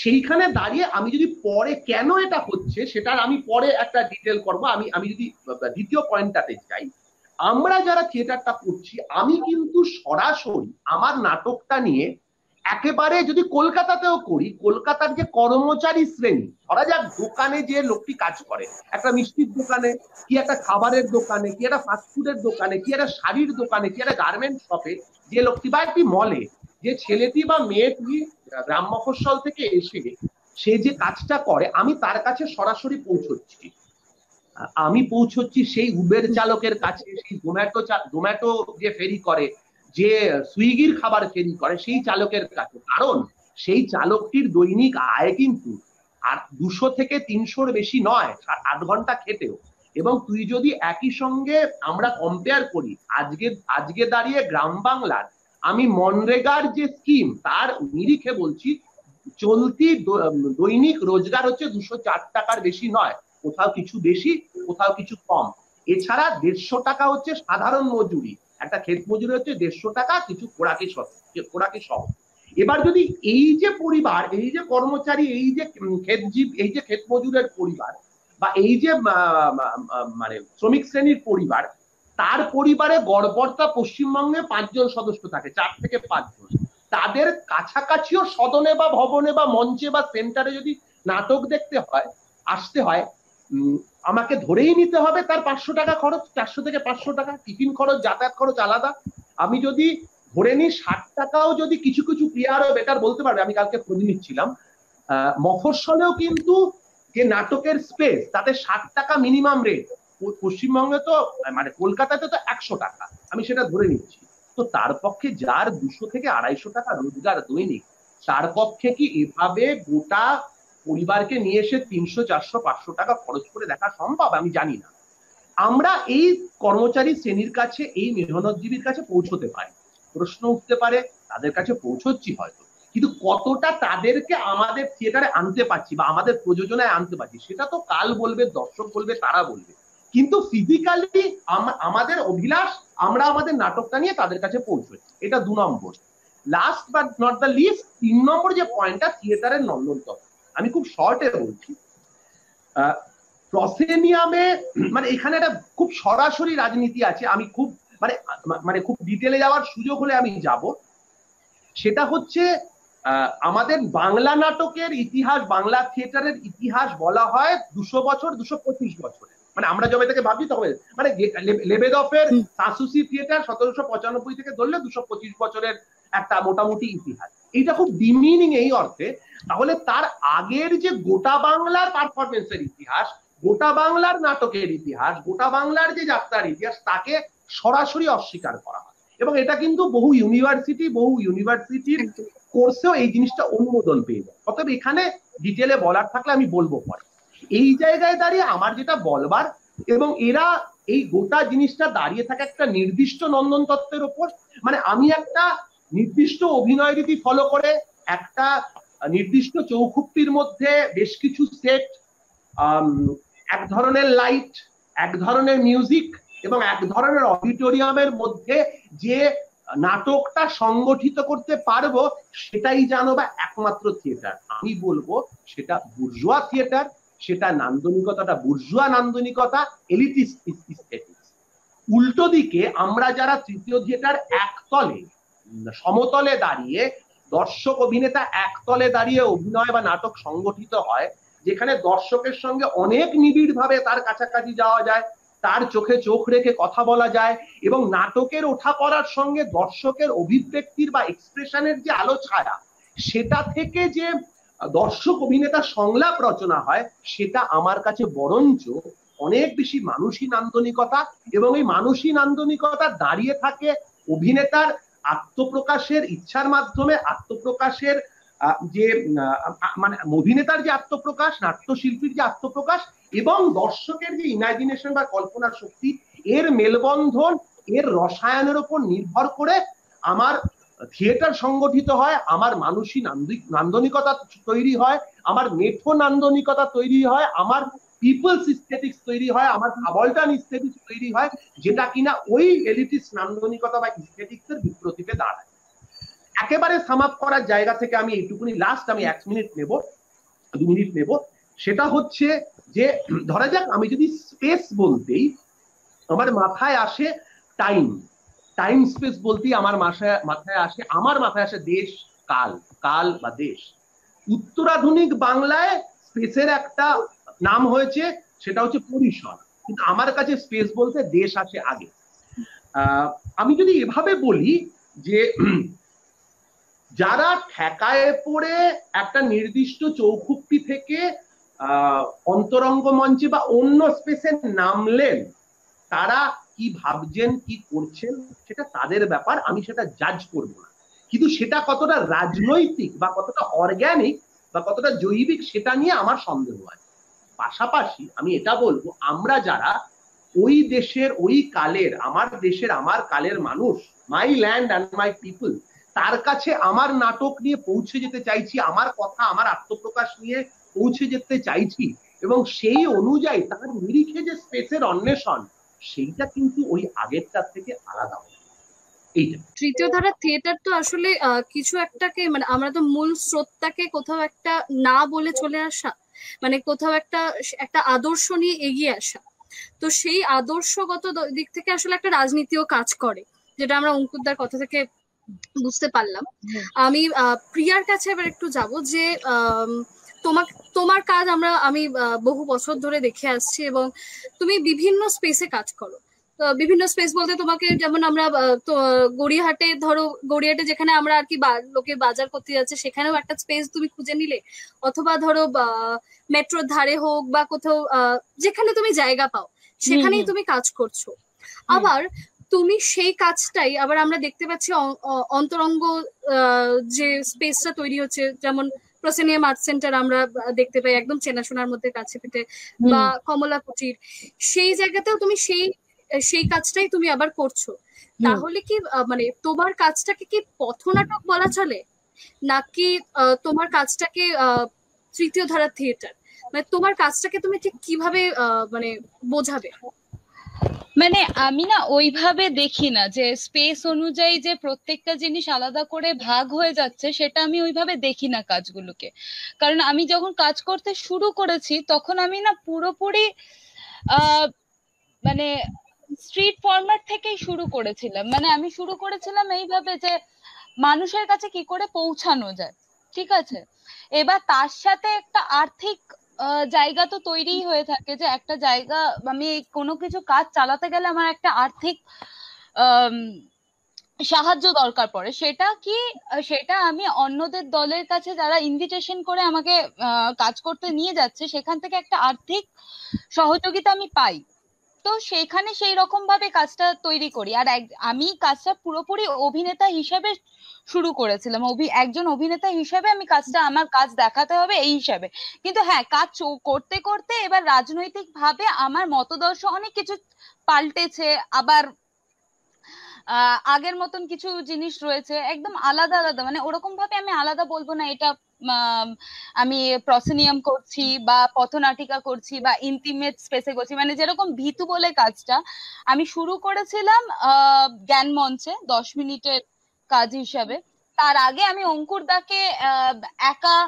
সেইখানে দাঁড়িয়ে আমি যদি পরে কেন এটা হচ্ছে সেটার আমি পরে একটা ডিটেল করবো। আমি যদি দ্বিতীয় পয়েন্টটাতে যাই, আমরা যারা থিয়েটারটা করছি, আমি কিন্তু সরাসরি আমার নাটকটা নিয়ে একেবারে, যদি কলকাতাতেও করি, কলকাতার যে কর্মচারী শ্রেণী, ধরা যাক দোকানে যে লোকটি কাজ করে, একটা মিষ্টির দোকানে, কি একটা খাবারের দোকানে, কি একটা ফাস্টফুডের দোকানে, কি একটা শাড়ির দোকানে, কি একটা গার্মেন্ট শপে যে লোকটি, বা একটি মলে যে ছেলেটি বা মেয়েটি গ্রাম মফস্বল থেকে এসে সে যে কাজটা করে, আমি তার কাছে সরাসরি পৌঁছচ্ছি। আমি পৌঁছচ্ছি সেই উবের চালকের কাছে, সেই জোম্যাটো যে ফেরি করে, যে সুইগির খাবার ফেরি করে, সেই চালকের কাছে। কারণ সেই চালকটির দৈনিক আয় কিন্তু আর 200 থেকে 300-র বেশি নয়, 8 ঘন্টা খেটেও। এবং তুই যদি একই সঙ্গে আমরা কম্পেয়ার করি, আজকে দাঁড়িয়ে গ্রাম বাংলার, আমি মনরেগার যে স্কিম তার নিরিখে বলছি, চলতি দৈনিক রোজগার হচ্ছে 204 টাকার বেশি নয়, কোথাও কিছু বেশি, কোথাও কিছু কম। এছাড়া 150 টাকা হচ্ছে সাধারণ মজুরি, একটা ক্ষেত মজুরি হচ্ছে 150 টাকা, কিছু খোরাকি সহ। এবার যদি এই যে পরিবার, এই যে কর্মচারী, এই যে ক্ষেতজীব, এই যে ক্ষেত মজুরের পরিবার, বা এই যে মানে শ্রমিক শ্রেণীর পরিবার, তার পরিবারে গড়পড়তা পশ্চিমবঙ্গে 5 জন সদস্য থাকে, 4 থেকে 5 জন, তাদের কাছাকাছিও সদনে বা ভবনে বা মঞ্চে বা সেন্টারে যদি নাটক দেখতে হয়, আসতে হয়, আমাকে ধরেই নিতে হবে তার 500 টাকা খরচ, 400 থেকে 500 টাকা টিফিন খরচ, যাতায়াত খরচ আলাদা। আমি যদি ধরে নিই 60 টাকাও, যদি কিছু কিছু প্লেয়ারও বেটার বলতে পারবে, আমি কালকে খোঁজ নিচ্ছিলাম, মফস্বলেও কিন্তু যে নাটকের স্পেস, তাতে 60 টাকা মিনিমাম রেট। পশ্চিমবঙ্গে তো মানে কলকাতাতে তো 100 টাকা, আমি সেটা ধরে নিচ্ছি। তো তার পক্ষে যার 200 থেকে 250 টাকা রোজগার দৈনিক, তার পক্ষে কি এভাবে গোটা পরিবারকে নিয়ে এসে 300, 400, 500 টাকা খরচ করে দেখা সম্ভব? আমি জানি না। আমরা এই কর্মচারী শ্রেণীর কাছে, এই মেহনতজীবীর কাছে পৌঁছতে পারি, প্রশ্ন উঠতে পারে, তাদের কাছে পৌঁছচ্ছি হয়তো, কিন্তু কতটা তাদেরকে আমাদের থিয়েটারে আনতে পারছি বা আমাদের প্রযোজনায় আনতে পারছি, সেটা তো কাল বলবে, দর্শক বলবে, তারা বলবে। কিন্তু ফিজিক্যালি আমাদের অভিলাষ, আমরা আমাদের নাটকটা নিয়ে তাদের কাছে পৌঁছচ্ছি, এটা 2 নম্বর। Last but not the least, 3 নম্বর যে পয়েন্টটা, থিয়েটারের নন্দনতত্ত্ব। আমি খুব শর্টে বলছি। প্রসেনিয়ামে মানে এখানে একটা খুব সরাসরি রাজনীতি আছে, আমি খুব মানে খুব ডিটেলে যাওয়ার সুযোগ হলে আমি যাব। সেটা হচ্ছে আমাদের বাংলা নাটকের ইতিহাস, বাংলা থিয়েটারের ইতিহাস বলা হয় 200 বছর, 225 বছরে। মানে আমরা যবে থেকে ভাবছি তবে, মানে লেবেদফের সাসুসি থিয়েটার 1795 থেকে ধরলে 225 বছরের একটা মোটামুটি ইতিহাস। এইটা খুব ডিমিনিং এই অর্থে, তাহলে তার আগের যে গোটা বাংলার পারফরমেন্সের ইতিহাস, গোটা বাংলার নাটকের ইতিহাস, গোটা বাংলার যে যাত্রার ইতিহাস, তাকে সরাসরি অস্বীকার করা হয়। এবং এটা কিন্তু বহু ইউনিভার্সিটির কোর্সেও এই জিনিসটা অনুমোদন পেয়ে যায়। অতএব এখানে ডিটেলে বলার থাকলে আমি বলবো পরে। এই জায়গায় দাঁড়িয়ে আমার যেটা বলবার, এবং এরা এই গোটা জিনিসটা দাঁড়িয়ে থাকে একটা নির্দিষ্ট নন্দন তত্ত্বের উপর, মানে আমি একটা নির্দিষ্ট অভিনয় রীতি ফলো করে একটা নির্দিষ্ট চৌখুপ্পির মধ্যে বেশ কিছু সেট, এক ধরনের লাইট, এক ধরনের মিউজিক এবং এক ধরনের অডিটোরিয়ামের মধ্যে যে নাটকটা সংগঠিত করতে পারবো, সেটাই জানো বা একমাত্র থিয়েটার। আমি বলবো সেটা বুর্জোয়া থিয়েটার, সেটা নান্দনিকতাটা বুর্জোয়া নান্দনিকতা, এলিটিস্ট এস্থেটিক্স। উল্টো দিকে আমরা যারা তৃতীয় থিয়েটার, একতলে সমতলে দাঁড়িয়ে, দর্শক অভিনেতা একতলে দাঁড়িয়ে অভিনয় বা নাটক সংগঠিত হয়, যেখানে দর্শকের সঙ্গে অনেক নিবিড় ভাবে তার কাছাকাছি যাওয়া যায়, তার চোখে চোখ রেখে কথা বলা যায়, এবং নাটকের ওঠা পড়ার সঙ্গে দর্শকের অভিব্যক্তির বা এক্সপ্রেশনের যে আলো ছায়া, সেটা থেকে যে দর্শক অভিনেতা সংলাপ রচনা হয়, সেটা আমার কাছে বরঞ্চ অনেক বেশি মানসী নান্দনিকতা। এবং এই মানসী নান্দনিকতা দাঁড়িয়ে থাকে অভিনেতার আত্মপ্রকাশের ইচ্ছার মাধ্যমে, আত্মপ্রকাশের যে মানে অভিনেতার যে আত্মপ্রকাশ, নাট্যশিল্পীর যে আত্মপ্রকাশ, এবং দর্শকের যে ইমাজিনেশন বা কল্পনা শক্তি, এর মেলবন্ধন, এর রসায়নের উপর নির্ভর করে আমার থিয়েটার সংগঠিত হয়, আমার মানসী নান্দনিকতা তৈরি হয়, আমার মেঠো নান্দনিকতা তৈরি হয়, আমার পিপলস ইস্থেটিক্স তৈরি হয়, আমার সাবলটান ইস্থেটিক্স তৈরি হয়, যেটা কিনা ওই এলিটিস্ট নান্দনিকতা বা ইস্থেটিক্স এর বিপ্রতীপে দাঁড়ায়। একেবারে সাম আপ করার জায়গা থেকে আমি এইটুকুনি, লাস্ট আমি 1 মিনিট নেব, 2 মিনিট নেব। সেটা হচ্ছে যে ধরা যাক আমি যদি স্পেস বলতেই আমার মাথায় আসে টাইম, টাইম স্পেস বলতেই আমার মাথায় আসে দেশ, কাল, কাল বা দেশ। উত্তরাধুনিক বাংলায় স্পেসের একটা নাম হয়েছে, সেটা হচ্ছে পরিসর, কিন্তু আমার কাছে স্পেস বলতে দেশ আসে আগে। আমি যদি এভাবে বলি যে যারা ঠেকায় পড়ে একটা নির্দিষ্ট চৌখুপ্পি থেকে অন্তরঙ্গ মঞ্চে বা অন্য স্পেসে নামলেন, তারা কি ভাবছেন, কি করছেন, সেটা তাদের ব্যাপার, আমি সেটা জাজ করব না। কিন্তু সেটা কতটা রাজনৈতিক বা কতটা অর্গানিক বা কতটা জৈবিক, সেটা নিয়ে আমার সন্দেহ আছে। পাশাপাশি আমি এটা বলবো, আমরা যারা ওই দেশের, ওই কালের, আমার দেশের, আমার কালের মানুষ, মাই ল্যান্ড অ্যান্ড মাই পিপল, তার কাছে আমার নাটক নিয়ে পৌঁছে যেতে চাইছি, আমার কথা, আমার আত্মপ্রকাশ নিয়ে পৌঁছে যেতে চাইছি, এবং সেই অনুযায়ী তার নিরিখে যে স্পেসের অন্বেষণ, সেইটা কিন্তু ওই আগেরটার থেকে আলাদা। এইটা। তৃতীয় ধারা থিয়েটার তো আসলে কিছু একটাকে, মানে আমরা তো মূল স্রোতটাকে কোথাও একটা না বলে চলে আসা, মানে কোথাও একটা একটা আদর্শ নিয়ে এগিয়ে আসা। তো সেই আদর্শগত দিক থেকে আসলে একটা রাজনীতিও কাজ করে, যেটা আমরা অঙ্কুরদার কথা থেকে বুঝতে পারলাম। আমি প্রিয়ার কাছে এবার একটু যাব যে তোমার তোমার কাজ আমি বহু বছর ধরে দেখে আসছি, এবং তুমি বিভিন্ন স্পেসে কাজ করো। বিভিন্ন স্পেস বলতে তোমাকে যেমন আমরা তো গড়িয়াহাটে ধরো, গড়িয়াহাটে যেখানে আমরা আর কি লোকে বাজার করতে যাচ্ছে সেখানেও একটা স্পেস তুমি খুঁজে নিলে, অথবা ধরো মেট্রোর ধারে হোক বা কোথাও যেখানে তুমি জায়গা পাও সেখানেই তুমি কাজ করছো। আবার তুমি সেই কাজটাই আবার আমরা দেখতে পাচ্ছি অন্তরঙ্গ যে স্পেসটা তৈরি হচ্ছে, যেমন প্রসেনিয়াম আর্ট সেন্টার আমরা দেখতে পাই একদম চেনাশোনার মধ্যে কাছে পিঠে, বা কমলা কুটির, সেই জায়গাতেও তুমি সেই সেই কাজটাই তুমি আবার করছো। তাহলে কি মানে তোমার কাজটাকে কি পথনাটক বলা চলে, নাকি তোমার কাজটাকে তৃতীয় ধারার থিয়েটার, মানে তোমার কাজটাকে তুমি ঠিক কিভাবে মানে বোঝাবে? মানে আমি না ওইভাবে দেখি না যে স্পেস অনুযায়ী যে প্রত্যেকটা জিনিস আলাদা করে ভাগ হয়ে যাচ্ছে, সেটা আমি ওইভাবে দেখি না কাজগুলোকে। কারণ আমি যখন কাজ করতে শুরু করেছি তখন আমি না পুরোপুরি মানে স্ট্রিট ফরম্যাট থেকেই শুরু করেছিলাম। মানে আমি শুরু করেছিলাম এইভাবে যে মানুষের কাছে কি করে পৌঁছানো যায়, ঠিক আছে। এবার তার সাথে একটা আর্থিক জায়গা তো তৈরি হয়ে থাকে, যে একটা জায়গা আমি কোনো কিছু কাজ চালাতে গেলে আমার একটা আর্থিক সাহায্য দরকার পড়ে। সেটা কি, সেটা আমি অন্যদের দলের কাছে যারা ইনভিটেশন করে আমাকে কাজ করতে নিয়ে যাচ্ছে সেখান থেকে একটা আর্থিক সহযোগিতা আমি পাই। তো সেইখানে সেই রকম ভাবে কাজটা তৈরি করি। আর আমি কাজটা পুরোপুরি অভিনেতা হিসেবে শুরু করেছিলাম, একজন অভিনেতা হিসেবে আমি কাজটা, আমার কাজ দেখাতে হবে এই হিসাবে। কিন্তু হ্যাঁ, কাজ করতে করতে এবার রাজনৈতিক ভাবে আমার মতদর্শ অনেক কিছু পাল্টেছে। আবার আগের মতন কিছু জিনিস রয়েছে একদম আলাদা আলাদা, মানে ওরকম ভাবে আমি আলাদা বলবো না এটা আমি প্রসেনিয়াম করছি বা পথনাটিকা করছি বা ইন্টিমেট স্পেসে করছি। মানে যেরকম ভীতু বলে কাজটা আমি শুরু করেছিলাম জ্ঞান মঞ্চে 10 মিনিটের কাজ হিসাবে। তার আগে আমি অঙ্কুর দাকে একা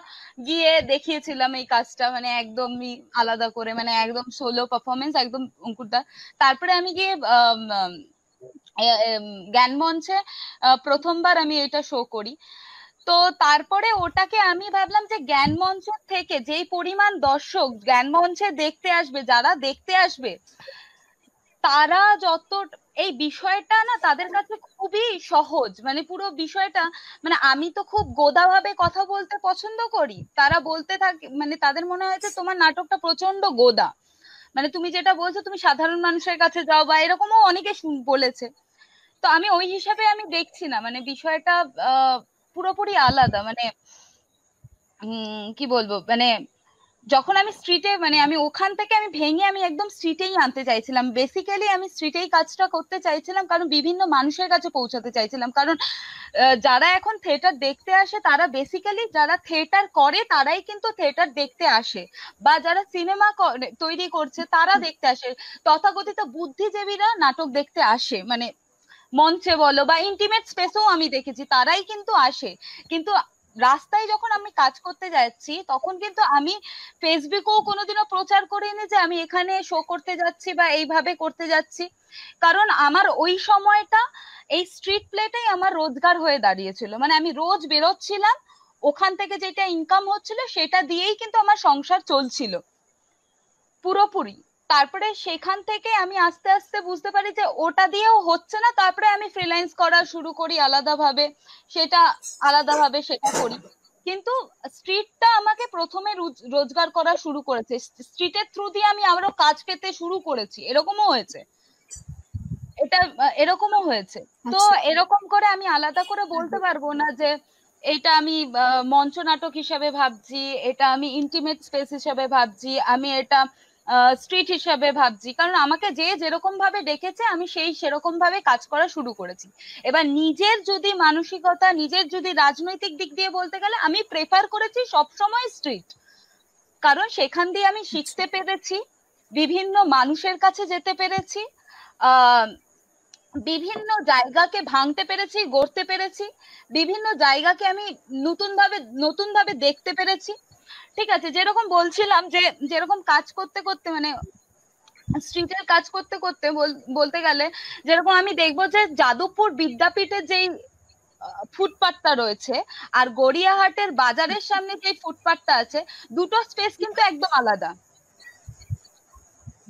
গিয়ে দেখিয়েছিলাম এই কাজটা, মানে একদমই আলাদা করে, মানে একদম সোলো পারফরমেন্স একদম অঙ্কুর দা। তারপরে আমি গিয়ে জ্ঞান মঞ্চে প্রথমবার আমি এটা শো করি। তো তারপরে ওটাকে আমি ভাবলাম যে জ্ঞান মঞ্চের থেকে যেই পরিমাণ দর্শক জ্ঞান মঞ্চে দেখতে আসবে, যারা দেখতে আসবে তারা যত, এই বিষয়টা না তাদের কাছে খুবই সহজ, মানে পুরো বিষয়টা, মানে আমি তো খুব গোদা ভাবে কথা বলতে পছন্দ করি, তারা বলতে থাকে, মানে তাদের মনে হয়েছে তোমার নাটকটা প্রচন্ড গোদা, মানে তুমি যেটা বলছো তুমি সাধারণ মানুষের কাছে যাও, বা এরকমও অনেকে বলেছে। তো আমি ওই হিসাবে আমি দেখছি না, মানে বিষয়টা পুরোপুরি আলাদা। মানে কি বলবো, মানে যখন আমি স্ট্রিটে, মানে আমি ওখান থেকে আমি ভেঙে আমি একদম স্ট্রিটেই আনতে চাইছিলাম। বেসিক্যালি আমি স্ট্রিটেই কাজটা করতে চাইছিলাম, কারণ বিভিন্ন মানুষের কাছে পৌঁছাতে চাইছিলাম। কারণ যারা এখন থিয়েটার দেখতে আসে তারা বেসিক্যালি যারা থিয়েটার করে তারাই কিন্তু থিয়েটার দেখতে আসে, বা যারা সিনেমা তৈরি করছে তারা দেখতে আসে। তথাকথিত বুদ্ধিজীবীরা নাটক দেখতে আসে, মানে মঞ্চে বলো বা ইন্টিমেট স্পেসেও আমি দেখেছি তারাই কিন্তু আসে। কিন্তু রাস্তায় যখন আমি কাজ করতে যাচ্ছি তখন কিন্তু আমি ফেসবুকেও কোনোদিনও প্রচার করিনি যে আমি এখানে শো করতে যাচ্ছি বা এইভাবে করতে যাচ্ছি। কারণ আমার ওই সময়টা এই স্ট্রিট প্লেটাই আমার রোজগার হয়ে দাঁড়িয়েছিল, মানে আমি রোজ বেরোচ্ছিলাম, ওখান থেকে যেটা ইনকাম হচ্ছিল সেটা দিয়েই কিন্তু আমার সংসার চলছিল পুরোপুরি। তারপরে সেখান থেকে আমি আস্তে আস্তে বুঝতে পারি যে ওটা দিয়েও হচ্ছে না, তারপরে আমি ফ্রিল্যান্স করা শুরু করি আলাদাভাবে, সেটা আলাদাভাবে সেটা করি। কিন্তু স্ট্রিটটা আমাকে প্রথমে রোজগার করা শুরু করেছে, স্ট্রিটের থ্রু দিয়ে আমি আরো কাজ পেতে শুরু করেছি, এরকমও হয়েছে, এটা এরকমও হয়েছে। তো এরকম করে আমি আলাদা করে বলতে পারবো না যে এটা আমি মঞ্চ নাটক হিসেবে ভাবছি, এটা আমি ইন্টিমেট স্পেস হিসেবে ভাবছি, আমি এটা স্ট্রিট হিসাবে ভাবছি। কারণ আমাকে যে যেরকম ভাবে ডেকেছে আমি সেই সেরকম ভাবে কাজ করা শুরু করেছি। এবার নিজের যদি মানসিকতা, নিজের যদি রাজনৈতিক দিক দিয়ে বলতে গেলে আমি প্রেফার করেছি সবসময় স্ট্রিট, কারণ সেখান দিয়ে আমি শিখতে পেরেছি, বিভিন্ন মানুষের কাছে যেতে পেরেছি, আহ বিভিন্ন জায়গাকে ভাঙতে পেরেছি, গড়তে পেরেছি, বিভিন্ন জায়গাকে আমি নতুন ভাবে দেখতে পেরেছি। ঠিক আছে, যেরকম বলছিলাম যে যেরকম কাজ করতে করতে মানে স্ট্রিটের কাজ করতে করতে বলতে গেলে যেরকম আমি দেখবো যে যাদবপুর বিদ্যাপীঠের যেই ফুটপাথটা রয়েছে আর গড়িয়াহাটের বাজারের সামনে যে ফুটপাথটা আছে, দুটো স্পেস কিন্তু একদম আলাদা,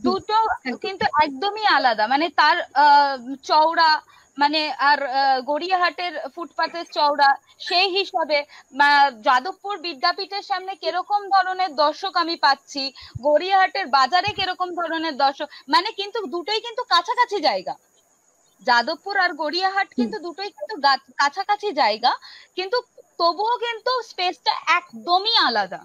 দুটো কিন্তু একদমই আলাদা। মানে তার চওড়া মানে আর গড়িয়াহাটের ফুটপাতের চওড়া সেই হিসাবে যাদবপুর বিদ্যাপীঠের সামনে কিরকম ধরনের দর্শক আমি পাচ্ছি, গড়িয়াহাটের বাজারে কিরকম ধরনের দর্শক, মানে কিন্তু দুটোই কিন্তু কাছাকাছি জায়গা। যাদবপুর আর গড়িয়াহাট কিন্তু দুটোই কিন্তু কাছাকাছি জায়গা, কিন্তু তবুও কিন্তু স্পেসটা একদমই আলাদা,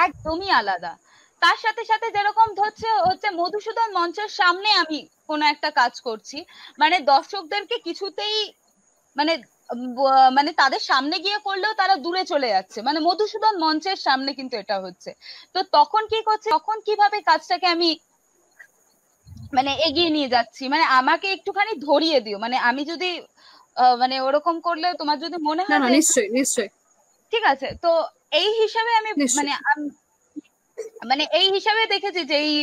একদমই আলাদা। তার সাথে সাথে যেরকম হচ্ছে মধুসূদন মঞ্চের সামনে আমি কোনো একটা কাজ করছি, মানে দর্শকদেরকে কিছুতেই মানে মানে তাদের সামনে গিয়ে করলেও তারা দূরে চলে যাচ্ছে, মানে মধুসূদন মঞ্চের সামনে কিন্তু এটা হচ্ছে। তো তখন কি করছে, তখন কিভাবে কাজটাকে আমি মানে এগিয়ে নিয়ে যাচ্ছি, মানে আমাকে একটুখানি ধরিয়ে দিও, মানে আমি যদি মানে ওরকম করলে তোমার যদি মনে হয় নিশ্চয়ই নিশ্চয়ই ঠিক আছে। তো এই হিসাবে আমি মানে এই হিসাবে দেখেছি যে এই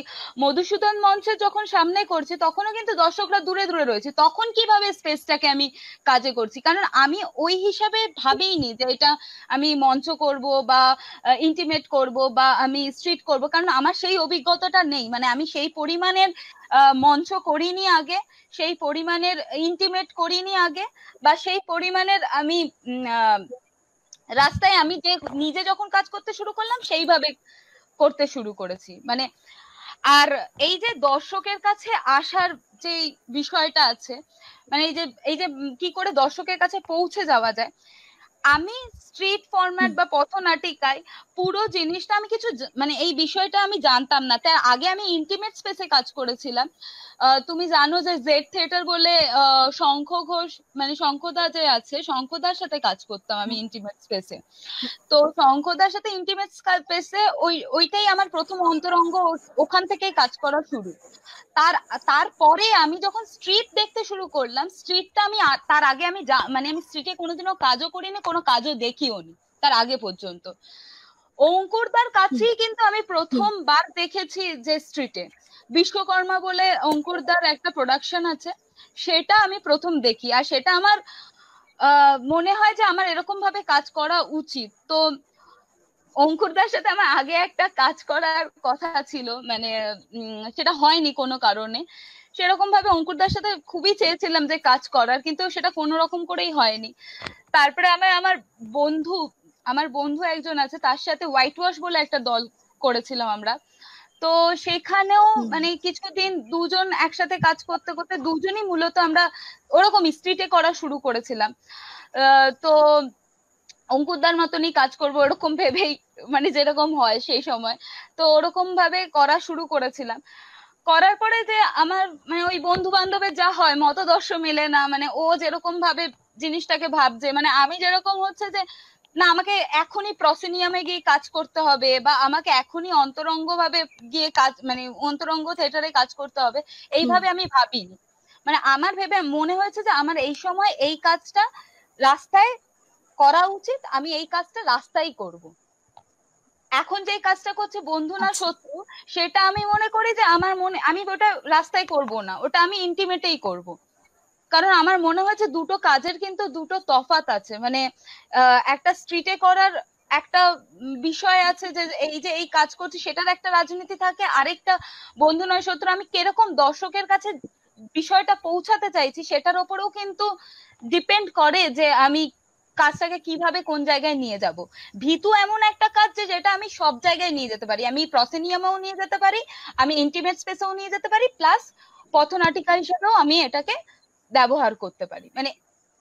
মধুসূদন মঞ্চে যখন সামনে করছি তখনও কিন্তু দর্শকরা দূরে দূরে রয়েছে, তখন কিভাবে স্পেসটাকে আমি কাজে করছি, কারণ আমি ওই হিসাবে ভাবিনি যে এটা আমি মঞ্চ করব বা ইন্টিমেট করব বা আমি স্ট্রিট করব, কারণ আমার সেই অভিজ্ঞতাটা নেই, মানে আমি সেই পরিমাণের মঞ্চ করিনি আগে, সেই পরিমাণের ইন্টিমেট করিনি আগে, বা সেই পরিমাণের আমি রাস্তায় আমি যে নিজে যখন কাজ করতে শুরু করলাম সেইভাবে করতে শুরু করেছি। মানে আর এই যে দর্শকের কাছে আসার যে বিষয়টা আছে, মানে এই যে কি করে দর্শকের কাছে পৌঁছে যাওয়া যায়, আমি স্ট্রিট ফরম্যাট বা পথনাটিকায় পুরো জিনিসটা আমি কিছু মানে এই বিষয়টা আমি জানতাম না, তার আগে আমি ইন্টিমেট স্পেসে কাজ করেছিলাম। তুমি জানো যে জেড থিয়েটার বলে শঙ্খ ঘোষ মানে শঙ্খদা যে আছে, শঙ্খদার সাথে কাজ করতাম আমি ইন্টিমেট স্পেসে। তো শঙ্খদার সাথে ইন্টিমেট স্পেসে ওইটাই আমার প্রথম অন্তরঙ্গ, ওখান থেকেই কাজ করা শুরু। তারপরে আমি যখন স্ট্রিট দেখতে শুরু করলাম, স্ট্রিটটা আমি তার আগে আমি মানে আমি স্ট্রিটে কোনোদিনও কাজও করিনি, কোনো কাজও দেখিও নি তার আগে পর্যন্ত। অঙ্কুরদার কাছেই কিন্তু আমি প্রথমবার দেখেছি যে স্ট্রিটে বিশ্বকর্মা বলে অঙ্কুরদার একটা প্রোডাকশন আছে, সেটা আমি প্রথম দেখি, আর সেটা আমার মনে হয় যে আমার এরকম ভাবে কাজ করা উচিত। তো অঙ্কুরদার সাথে আমার আগে একটা কাজ করার কথা ছিল, মানে সেটা হয়নি কোনো কারণে, সেরকম ভাবে অঙ্কুরদার সাথে খুবই চেয়েছিলাম যে কাজ করার, কিন্তু সেটা কোনো রকম করেই হয়নি। তারপরে আমার বন্ধু একজন আছে, তার সাথে হোয়াইট ওয়াশ বলে একটা দল করেছিলাম আমরা। তো সেখানেও মানে কিছুদিন দুজন একসাথে কাজ করতে করতে দুজনই মূলত আমরা ওরকম স্ট্রিটে করা শুরু করেছিলাম। তো অঙ্কুরদার মতনই কাজ করবো ওরকম ভেবেই, মানে যেরকম হয় সেই সময়, তো ওরকম ভাবে করা শুরু করেছিলাম। করার পরে যে আমার মানে ওই বন্ধু বান্ধবের যা হয় মতদর্শ মেলে না, মানে ও যেরকম ভাবে জিনিসটাকে ভাবছে, মানে আমি যেরকম হচ্ছে যে না আমাকে এখনই প্রসিনিয়ামে গিয়ে কাজ করতে হবে বা আমাকে এখনই অন্তরঙ্গ ভাবে গিয়ে কাজ মানে অন্তরঙ্গ থিয়েটারে কাজ করতে হবে, এইভাবে আমি ভাবিনি। মানে আমার ভেবে মনে হয়েছে যে আমার এই সময় এই কাজটা রাস্তায় করা উচিত, আমি এই কাজটা রাস্তায় করব। এখন যে কাজটা করছে বন্ধু না শত্রু, সেটা আমি মনে করি যে আমি ওটা রাস্তায় করব না, ওটা আমি ইন্টিমেটেই করব। কারণ আমার মনে হয়েছে দুটো কাজের কিন্তু দুটো তফাৎ আছে, মানে একটা স্ট্রিটে করার একটা বিষয় আছে যে এই কাজ করছি সেটার একটা রাজনীতি থাকে, আরেকটা বন্ধু নয় শত্রু আমি কিরকম দর্শকের কাছে বিষয়টা পৌঁছাতে চাইছি সেটার উপরেও কিন্তু ডিপেন্ড করে যে আমি কাজটাকে কিভাবে কোন জায়গায় নিয়ে যাব। ভীতু এমন একটা কাজ যে যেটা আমি সব জায়গায় নিয়ে যেতে পারি, আমি প্রসেনিয়ামেও নিয়ে যেতে পারি, আমি ইন্টিমেট স্পেসেও নিয়ে যেতে পারি, প্লাস পথনাটিকা হিসেবেও আমি এটাকে ব্যবহার করতে পারি, মানে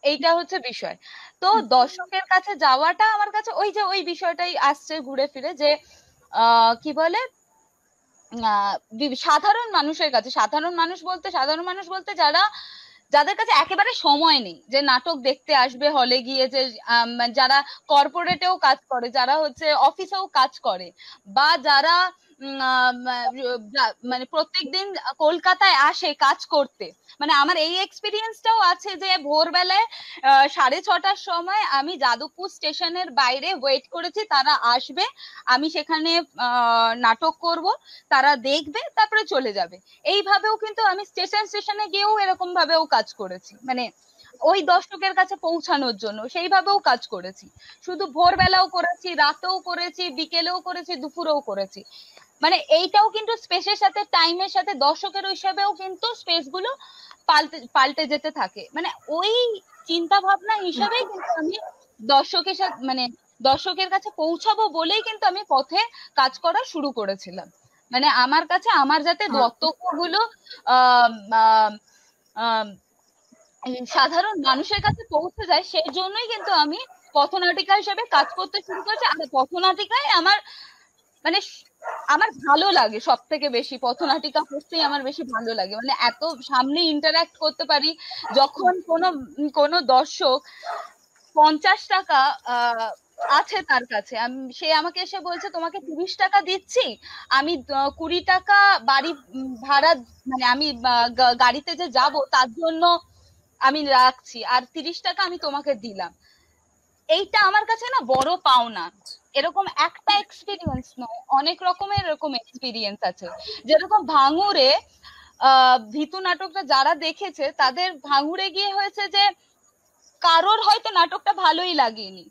এইটা হচ্ছে বিষয়। তো দর্শকের কাছে যাওয়াটা আমার কাছে ওই বিষয়টাই আসছে ঘুরে ফিরে যে কি বলে সাধারণ মানুষের কাছে, সাধারণ মানুষ বলতে যাদের কাছে একেবারে সময় নেই যে নাটক দেখতে আসবে হলে গিয়ে, যে যারা কর্পোরেটেও কাজ করে, যারা হচ্ছে অফিসেও কাজ করে, বা যারা মানে প্রত্যেকদিন কলকাতায় আসে কাজ করতে, মানে আমার এই এক্সপিরিয়েন্সটাও আছে যে ভোরবেলায় 6:30টার সময় আমি যাদবপুর স্টেশনের বাইরে ওয়েট করেছি, তারা আসবে, আমি সেখানে নাটক করব, তারা দেখবে, তারপরে চলে যাবে। এইভাবেও কিন্তু আমি স্টেশনে গিয়েও এরকম ভাবেও কাজ করেছি, মানে ওই দর্শকের কাছে পৌঁছানোর জন্য সেইভাবেও কাজ করেছি। শুধু ভোরবেলাও করেছি, রাতেও করেছি, বিকেলেও করেছি, দুপুরেও করেছি। মানে এইটাও কিন্তু স্পেসের সাথে, টাইমের সাথে, দর্শকের হিসাবেও কিন্তু স্পেস গুলো পাল্টে যেতে থাকে। মানে ওই চিন্তা ভাবনা হিসাবেই কিন্তু আমি দর্শকের সাথে, মানে দর্শকের কাছে পৌঁছাবো বলেই কিন্তু আমি পথে কাজ করা শুরু করেছিলাম। মানে আমার কাছে আমার যাতে বক্তব্যগুলো সাধারণ মানুষের কাছে পৌঁছে যায়, সেই জন্যই কিন্তু আমি পথনাটিকা হিসেবে কাজ করতে শুরু করেছি। আর পথনাটিকায় আমার মানে আমার ভালো লাগে, সব থেকে বেশি পথনাটিকা করতেই আমার বেশি ভালো লাগে। মানে এত সামনে ইন্টারঅ্যাক্ট করতে পারি, যখন কোনো দর্শক 50 টাকা আছে তার কাছে, সে আমাকে এসে বলছে তোমাকে 30 টাকা দিচ্ছি, আমি 20 টাকা বাড়ি ভাড়া, মানে আমি গাড়িতে যে যাব তার জন্য আমি রাখছি, আর 30 টাকা আমি তোমাকে দিলাম। এইটা আমার কাছে না বড় পাওনা। এরকম একটা এক্সপিরিয়েন্স নয়, অনেক রকমের এরকম এক্সপিরিয়েন্স আছে। যেরকম ভাঙুরে ভীতু নাটকটা যারা দেখেছে তাদের ভাঙুরে গিয়ে হয়েছে যে কারোর হয়তো নাটকটা ভালোই লাগেনি,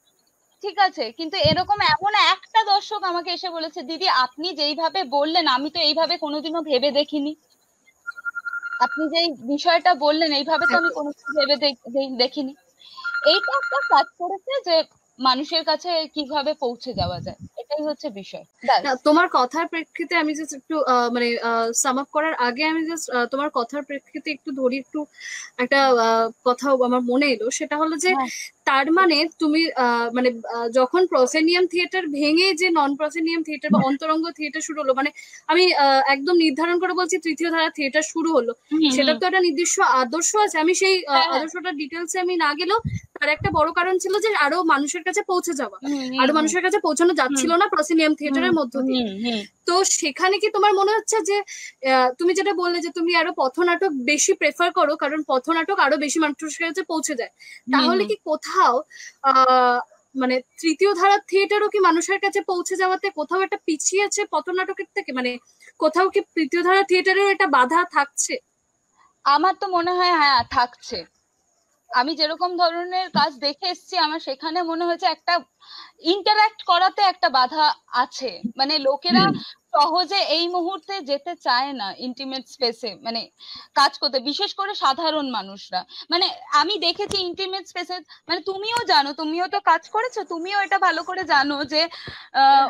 ঠিক আছে, কিন্তু এরকম এমন একটা দর্শক আমাকে এসে বলেছে দিদি আপনি যেইভাবে বললেন আমি তো এইভাবে কোনোদিনও ভেবে দেখিনি, আপনি যে বিষয়টা বললেন এইভাবে তো আমি কোনোদিন ভেবে দেখিনি। এইটা একটা কাজ করেছে যে মানুষের কাছে কিভাবে পৌঁছে যাওয়া যায়, এটাই হচ্ছে বিষয়। তোমার কথার প্রেক্ষিতে আমি জাস্ট একটু মানে সাম আপ করার আগে আমি জাস্ট তোমার কথার প্রেক্ষিতে একটু ধরি, একটু একটা কথা আমার মনে এলো, সেটা হলো যে তার মানে তুমি মানে যখন প্রসেনিয়াম থিয়েটার ভেঙে যে নন প্রসেনিয়াম থিয়েটার বা অন্তরঙ্গ থিয়েটার শুরু হলো, মানে আমি একদম নির্ধারণ করে বলছি তৃতীয় ধারা থিয়েটার শুরু হলো, সেটা তো একটা নির্দিষ্ট আদর্শ আছে। আমি সেই আদর্শটা ডিটেলসে আমি না গেলেও তার একটা বড় কারণ ছিল যে আরো মানুষের কাছে পৌঁছে যাওয়া, আরো মানুষের কাছে পৌঁছানো যাচ্ছিল না প্রসেনিয়াম থিয়েটারের মধ্য দিয়ে। তো সেখানে কি তোমার মনে হচ্ছে যে তুমি যেটা বললে যে তুমি আরো পথনাটক বেশি প্রেফার করো কারণ পথনাটক আরো বেশি মানুষের কাছে পৌঁছে যায়, তাহলে কি কোথাও মানে তৃতীয় ধারার থিয়েটারও কি মানুষের কাছে পৌঁছে যাওয়াতে কোথাও একটা পিছিয়ে আছে পথনাটকের থেকে? মানে কোথাও কি তৃতীয় ধারার থিয়েটারেও একটা বাধা থাকছে? আমার তো মনে হয় হ্যাঁ থাকছে। আমি যেরকম ধরনের কাজ দেখে এসেছি আমার সেখানে মনে হয়েছে একটা ইন্টারঅ্যাক্ট করাতে একটা বাধা আছে। মানে লোকেরা সহজে এই মুহূর্তে যেতে চায় না ইন্টিমেট স্পেসে, মানে কাজ করতে, বিশেষ করে সাধারণ মানুষরা। মানে আমি দেখেছি ইন্টিমেট স্পেসে, মানে তুমিও জানো, তুমিও তো কাজ করেছো, তুমিও এটা ভালো করে জানো যে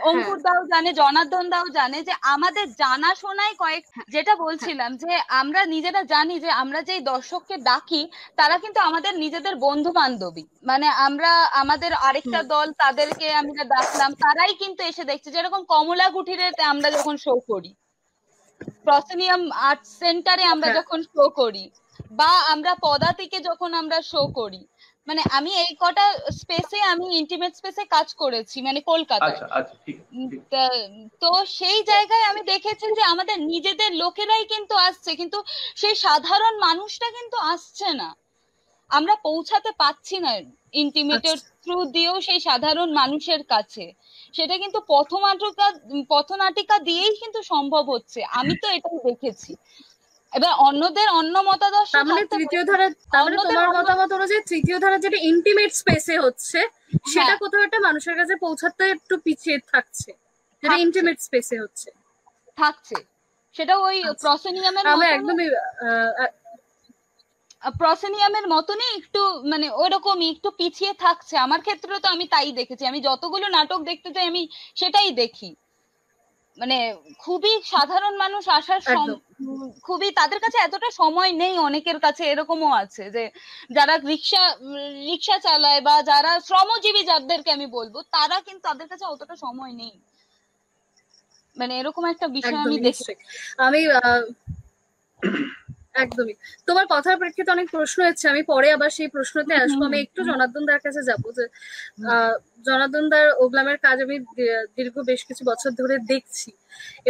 অঙ্কুর দাও জানে, জনার্দন দাও জানে যে আমাদের জানাশোনায় যেটা বলছিলাম যে আমরা নিজেরা জানি যে আমরা যেই দর্শককে ডাকি তারা কিন্তু আমাদের নিজেদের বন্ধু বান্ধবী। মানে আমরা আমাদের আরেকটা দল তাদেরকে আমরা ডাকলাম, তারাই কিন্তু এসে দেখছে। যেরকম কমলা কুঠিরে আমরা যখন শো করি, প্রসেনিয়াম আর্ট সেন্টারে আমরা যখন শো করি, বা আমরা পদাতিকে যখন আমরা শো করি, মানে আমি এই কটা স্পেসে আমি ইন্টিমেট স্পেসে কাজ করেছি, মানে কলকাতায়। তো সেই জায়গায় আমি দেখেছি যে আমাদের নিজেদের লোকেরাই কিন্তু আসছে, কিন্তু সেই সাধারণ মানুষটা কিন্তু আসছে না, আমরা পৌঁছাতে পারছি না ইন্টিমেটের থ্রু দিয়েও সেই সাধারণ মানুষের কাছে। সেটা কিন্তু পথনাটিকা দিয়েই কিন্তু সম্ভব হচ্ছে, আমি তো এটাই দেখেছি। এবার অন্যদের অন্য মতাদর্শ, মানে তৃতীয় ধারা, তাহলে তোমার মতামত অনুযায়ী তৃতীয় ধারা যেটা ইন্টিমেট স্পেসে হচ্ছে সেটা কোথাও একটা মানুষের কাছে পৌঁছাতে একটু পিছিয়ে থাকছে, যেটা ইন্টিমেট স্পেসে হচ্ছে থাকছে, সেটা ওই প্রসেনিয়ামের প্রসেনিয়ামের মতনই একটু, মানে ওইরকমই একটু পিছিয়ে থাকছে। আমার ক্ষেত্রে তো আমি তাই দেখেছি, আমি যতগুলো নাটক দেখতে যাই আমি সেটাই দেখি। মানে খুবই সাধারণ মানুষ আসার খুবই, তাদের কাছে এতটা সময় নেই, অনেকের কাছে এরকমও আছে যে যারা রিক্সা চালায় বা যারা শ্রমজীবী যাদেরকে আমি বলবো, তারা কিন্তু তাদের কাছে অতটা সময় নেই। মানে এরকম একটা বিষয় আমি দেখি। আমি একদমই। তোমার কথার প্রেক্ষিতে অনেক প্রশ্ন হচ্ছে, আমি পরে আবার সেই প্রশ্নতে আসবো। আমি একটু জনার্দন দার কাছে যাবো যে জনার্দন দার ওগলামের কাজ আমি দীর্ঘ বেশ কিছু বছর ধরে দেখছি,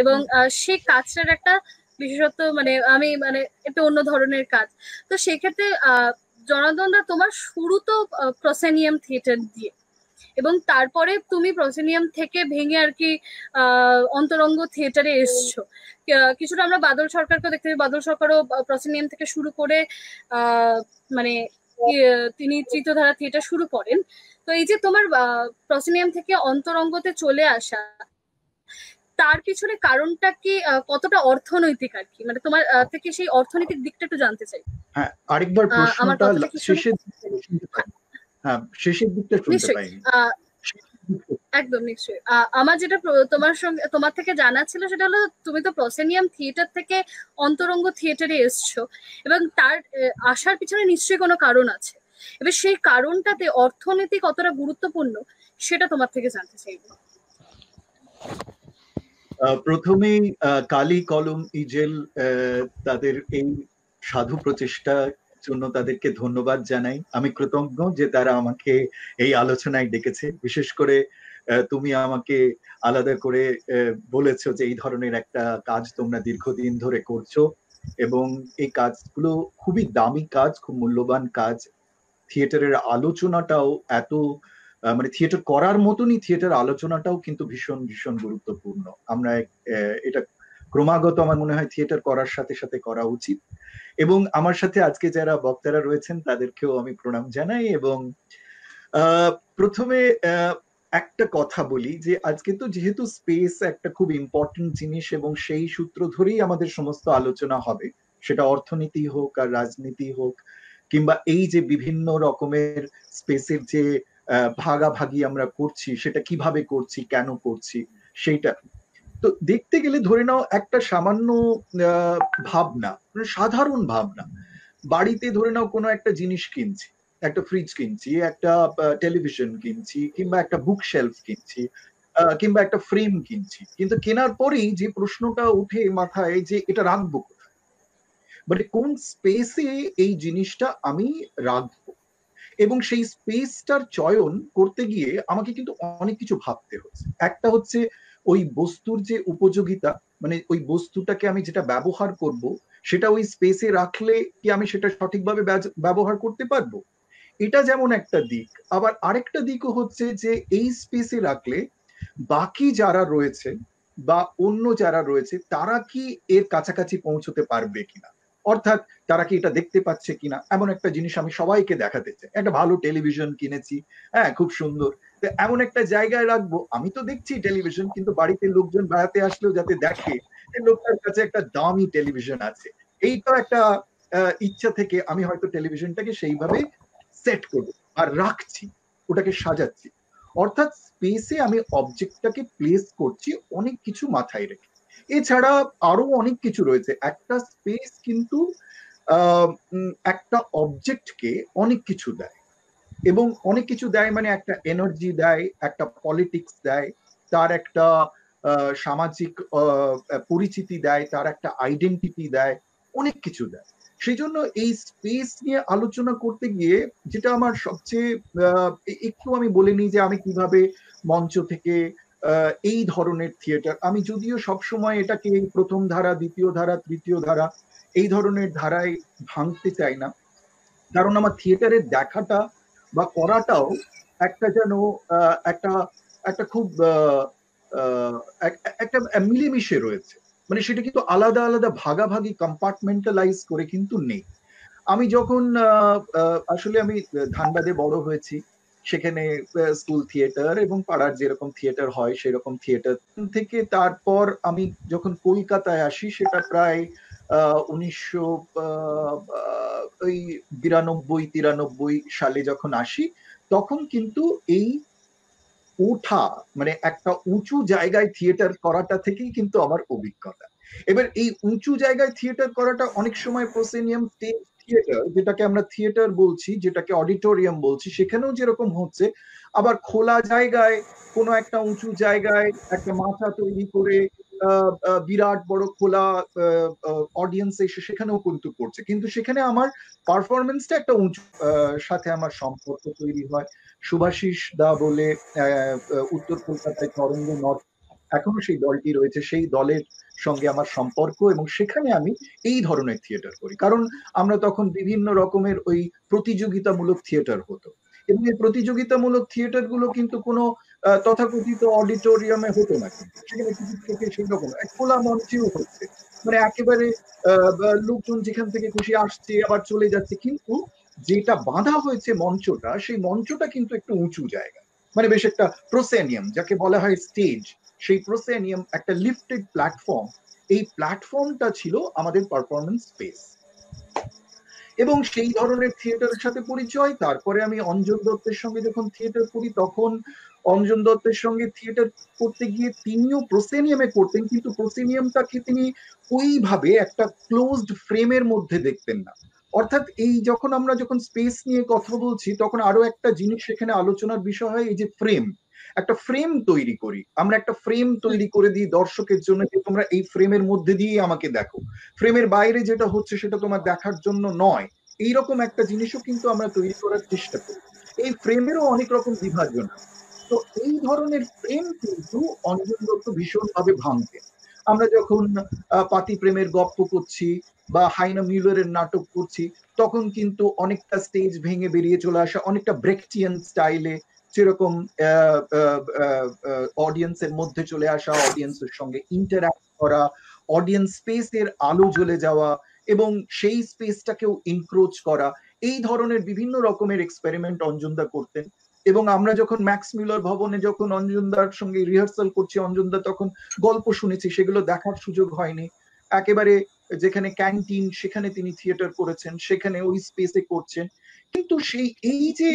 এবং সেই কাজটার একটা বিশেষত্ব মানে আমি মানে একটু অন্য ধরনের কাজ। তো সেক্ষেত্রে জনার্দন দা, তোমার শুরু তো প্রসেনিয়াম থিয়েটার দিয়ে, এবং তারপরে তুমি প্রসেনিয়াম থেকে ভেঙে আর কি অন্তরঙ্গ থিয়েটারে এসছো। কিছুটা আমরা বাদল সরকারকেও দেখতে পাই, বাদল সরকারও প্রসেনিয়াম থেকে শুরু করে মানে তিনি তৃতীয় ধারা থিয়েটার শুরু করেন। তো এই যে তোমার প্রসেনিয়াম থেকে অন্তরঙ্গতে চলে আসা, তার পিছনে কারণটা কি, কতটা অর্থনৈতিক আর কি, মানে তোমার থেকে সেই অর্থনৈতিক দিকটা একটু জানতে চাই। হ্যাঁ, আরেকবার প্রশ্নটা শেষের দিকটা শুনতে পাই। হ্যাঁ, শেষের দিকটা শুনতে পাইনি। একদম নিশ্চয়ই। আমার যেটা তোমার থেকে জানা ছিল সেটা হলো, তুমি তো প্রসেনিয়াম থিয়েটার থেকে অন্তরঙ্গ থিয়েটারে এসছো, এবং তার আসার পিছনে নিশ্চয়ই কোনো কারণ আছে। এবার সেই কারণটাতে অর্থনীতি কতটা গুরুত্বপূর্ণ সেটা তোমার থেকে জানতে চাইব। প্রথমেই কালি কলম ইজেল তাদের এই সাধু প্রচেষ্টার জন্য তাদেরকে ধন্যবাদ জানাই। আমি কৃতজ্ঞ যে তারা আমাকে এই আলোচনায় ডেকেছে। বিশেষ করে তুমি আমাকে আলাদা করে বলেছো যে এই ধরনের একটা কাজ তোমরা দীর্ঘদিন ধরে করছো, এবং এই কাজগুলো খুবই দামি কাজ, খুব মূল্যবান কাজ। থিয়েটারের আলোচনাটাও এত মানে থিয়েটার করার মতনই থিয়েটার আলোচনাটাও কিন্তু ভীষণ ভীষণ গুরুত্বপূর্ণ। আমরা এটা ক্রমাগত আমার মনে হয় থিয়েটার করার সাথে সাথে করা উচিত। এবং আমার সাথে আজকে যারা বক্তারা রয়েছেন তাদেরকেও আমি প্রণাম জানাই। এবং প্রথমে একটা কথা বলি যে আজকে তো যেহেতু স্পেস একটা খুব ইম্পর্টেন্ট জিনিস, এবং সেই সূত্র ধরেই আমাদের সমস্ত আলোচনা হবে, সেটা অর্থনীতি হোক আর রাজনীতি হোক, কিংবা এই যে বিভিন্ন রকমের স্পেসের যে ভাগাভাগি আমরা করছি সেটা কিভাবে করছি, কেন করছি, সেইটা তো দেখতে গেলে ধরে নাও একটা সামান্য ভাবনা, সাধারণ ভাবনা, বাড়িতে ধরে নাও কোনো একটা জিনিস কিনছি, একটা ফ্রিজ কিনছি, একটা টেলিভিশন কিনছি, কিংবা একটা বুক শেলফ কিনছি, কিংবা একটা ফ্রেম কিনছি, কিন্তু কেনার পরেই যে প্রশ্নটা উঠে মাথায় যে এটা রাখবো কোথায়, মানে কোন স্পেসে এই জিনিসটা আমি রাখবো। এবং সেই স্পেসটার চয়ন করতে গিয়ে আমাকে কিন্তু অনেক কিছু ভাবতে হচ্ছে। একটা হচ্ছে ওই বস্তুর যে উপযোগিতা, মানে ওই বস্তুটাকে আমি যেটা ব্যবহার করব সেটা ওই স্পেসে রাখলে কি আমি সেটা সঠিকভাবে ব্যবহার করতে পারবো, এটা যেমন একটা দিক। আবার আরেকটা দিকও হচ্ছে যে এই স্পেসে রাখলে বাকি যারা রয়েছে বা অন্য যারা রয়েছে তারা কি এর কাছাকাছি পৌঁছতে পারবে কিনা, অর্থাৎ তারা কি এটা দেখতে পাচ্ছে কিনা। এমন একটা জিনিস আমি সবাইকে দেখাতে চাই। একটা ভালো টেলিভিশন কিনেছি, হ্যাঁ খুব সুন্দর, এমন একটা জায়গায় রাখবো, আমি তো দেখছি টেলিভিশন, কিন্তু বাড়িতে লোকজন বেড়াতে আসলেও যাতে দেখে লোকটার কাছে একটা দামি টেলিভিশন আছে। এই তো একটা ইচ্ছা থেকে আমি হয়তো টেলিভিশনটাকে সেইভাবে সেট করবো আর রাখছি, ওটাকে সাজাচ্ছি। অর্থাৎ স্পেসে আমি অবজেক্টটাকে প্লেস করছি অনেক কিছু মাথায় রেখে। এছাড়া আরো অনেক কিছু রয়েছে। একটা স্পেস কিন্তু একটা অবজেক্টকে অনেক কিছু দেয়, এবং অনেক কিছু দেয় মানে একটা এনার্জি দেয়, একটা পলিটিক্স দেয়, তার একটা সামাজিক পরিচিতি দেয়, তার একটা আইডেন্টিটি দেয়, অনেক কিছু দেয়। সেই জন্য এই স্পেস নিয়ে আলোচনা করতে গিয়ে যেটা আমার সবচেয়ে একটু আমি বলে নিই যে আমি কিভাবে মঞ্চ থেকে এই ধরনের থিয়েটার, আমি যদিও সবসময় এটাকে প্রথম ধারা, দ্বিতীয় ধারা, তৃতীয় ধারা এই ধরনের ধারায় ভাঙতে চাই না, কারণ আমার থিয়েটারের দেখাটা বা করাটাও একটা যেন একটা একটা খুব একটা মিলেমিশে রয়েছে, মানে সেটা কিন্তু আলাদা আলাদা ভাগাভাগি কম্পার্টমেন্টালাইজ করে কিন্তু নেই। আমি যখন আসলে আমি ধানবাদে বড় হয়েছি, সেখানে স্কুল থিয়েটার এবং পাড়ার যেরকম থিয়েটার হয় সেরকম থিয়েটার থেকে, তারপর আমি যখন কলকাতায় আসি সেটা প্রায় 1992-93 সালে যখন আসি, তখন কিন্তু এই ওঠা মানে একটা উঁচু জায়গায় থিয়েটার করাটা থেকেই কিন্তু আমার অভিজ্ঞতা। এবার এই উঁচু জায়গায় থিয়েটার করাটা অনেক সময় প্রসেনিয়াম স্টেজ থিয়েটার, যেটাকে আমরা থিয়েটার বলছি, যেটাকে অডিটোরিয়াম বলছি, সেখানেও যেরকম হচ্ছে, আবার খোলা জায়গায় কোনো একটা উঁচু জায়গায় একটা মাথা তৈরি করে বিরাট বড় খোলা অডিয়েন্স এসে সেখানেও কিন্তু করছে, কিন্তু সেখানে আমার পারফরমেন্সটা একটা উঁচু সাথে আমার সম্পর্ক তৈরি হয়। শুভাশিস দা বলে উত্তর কলকাতায় তরঙ্গ নর্থ, এখনো সেই দলটি রয়েছে, সেই দলের সঙ্গে আমার সম্পর্ক, এবং সেখানে আমি এই ধরনের থিয়েটার করি। কারণ আমরা তখন বিভিন্ন রকমের ওই প্রতিযোগিতামূলক থিয়েটার হতো, এবং এই প্রতিযোগিতামূলক থিয়েটার গুলো কিন্তু কোনো তথাকথিত অডিটোরিয়ামে হতো না, কিন্তু সেখানে টিকিট থেকে সেই রকম এক খোলা মঞ্চেও হচ্ছে, মানে একেবারে লোকজন যেখান থেকে খুশি আসছে আবার চলে যাচ্ছে, কিন্তু যেটা বাঁধা হয়েছে মঞ্চটা, সেই মঞ্চটা কিন্তু একটু উঁচু জায়গা, মানে বেশ একটা প্রোসেনিয়াম যাকে বলা হয় স্টেজ, সেই প্রোসেনিয়াম একটা লিফটেড প্ল্যাটফর্ম, এই প্ল্যাটফর্মটা ছিল আমাদের পারফরমেন্স স্পেস। এবং সেই ধরনের থিয়েটারের সাথে পরিচয়, তারপরে আমি অঞ্জন দত্তের সঙ্গে যখন থিয়েটার করি, তখন অঞ্জন দত্তের সঙ্গে থিয়েটার করতে গিয়ে তিনিও প্রোসেনিয়ামে করতেন, কিন্তু প্রোসেনিয়ামটাকে তিনি ওইভাবে একটা ক্লোজড ফ্রেমের মধ্যে দেখতেন না। অর্থাৎ এই যখন স্পেস নিয়ে কথা বলছি, তখন আরো একটা জিনিস সেখানে আলোচনার বিষয় হয়, এই যে ফ্রেম, একটা ফ্রেম তৈরি করি আমরা, একটা ফ্রেম তৈরি করে দিই দর্শকের জন্য, যে তোমরা এই ফ্রেমের মধ্যে দিয়ে আমাকে দেখো, ফ্রেমের বাইরে যেটা হচ্ছে সেটা তোমার দেখার জন্য নয়, এইরকম একটা জিনিসও কিন্তু আমরা তৈরি করার চেষ্টা করি। এই ফ্রেমেরও অনেক রকম বিভাজন আছে। তো এই ধরনের ফ্রেম কিন্তু অঞ্জন দত্ত ভীষণভাবে ভাঙতেন। আমরা যখন পাতি প্রেমের গপ্প করছি বা হাইনা মিউলারের নাটক করছি, তখন কিন্তু অনেকটা স্টেজ ভেঙে বেরিয়ে চলে আসা, অনেকটা ব্রেকটিয়ান স্টাইলে, যেরকম অডিয়েন্সের মধ্যে চলে আসা, অডিয়েন্সের সঙ্গে ইন্টারঅ্যাক্ট করা, অডিয়েন্স স্পেসের আলো জ্বলে যাওয়া এবং সেই স্পেসটাকেও ইনক্রোচ করা, এই ধরনের বিভিন্ন রকমের এক্সপেরিমেন্ট অঞ্জনদা করতেন। এবং আমরা যখন ম্যাক্স মিলার ভবনে যখন অঞ্জনদার সঙ্গে রিহার্সাল করছি, অঞ্জনদা তখন গল্প শুনেছি, সেগুলো দেখার সুযোগ হয়নি। একেবারে যেখানে ক্যান্টিন, সেখানে তিনি থিয়েটার করেছেন, সেখানে ওই স্পেসে করছেন। কিন্তু সেই এই যে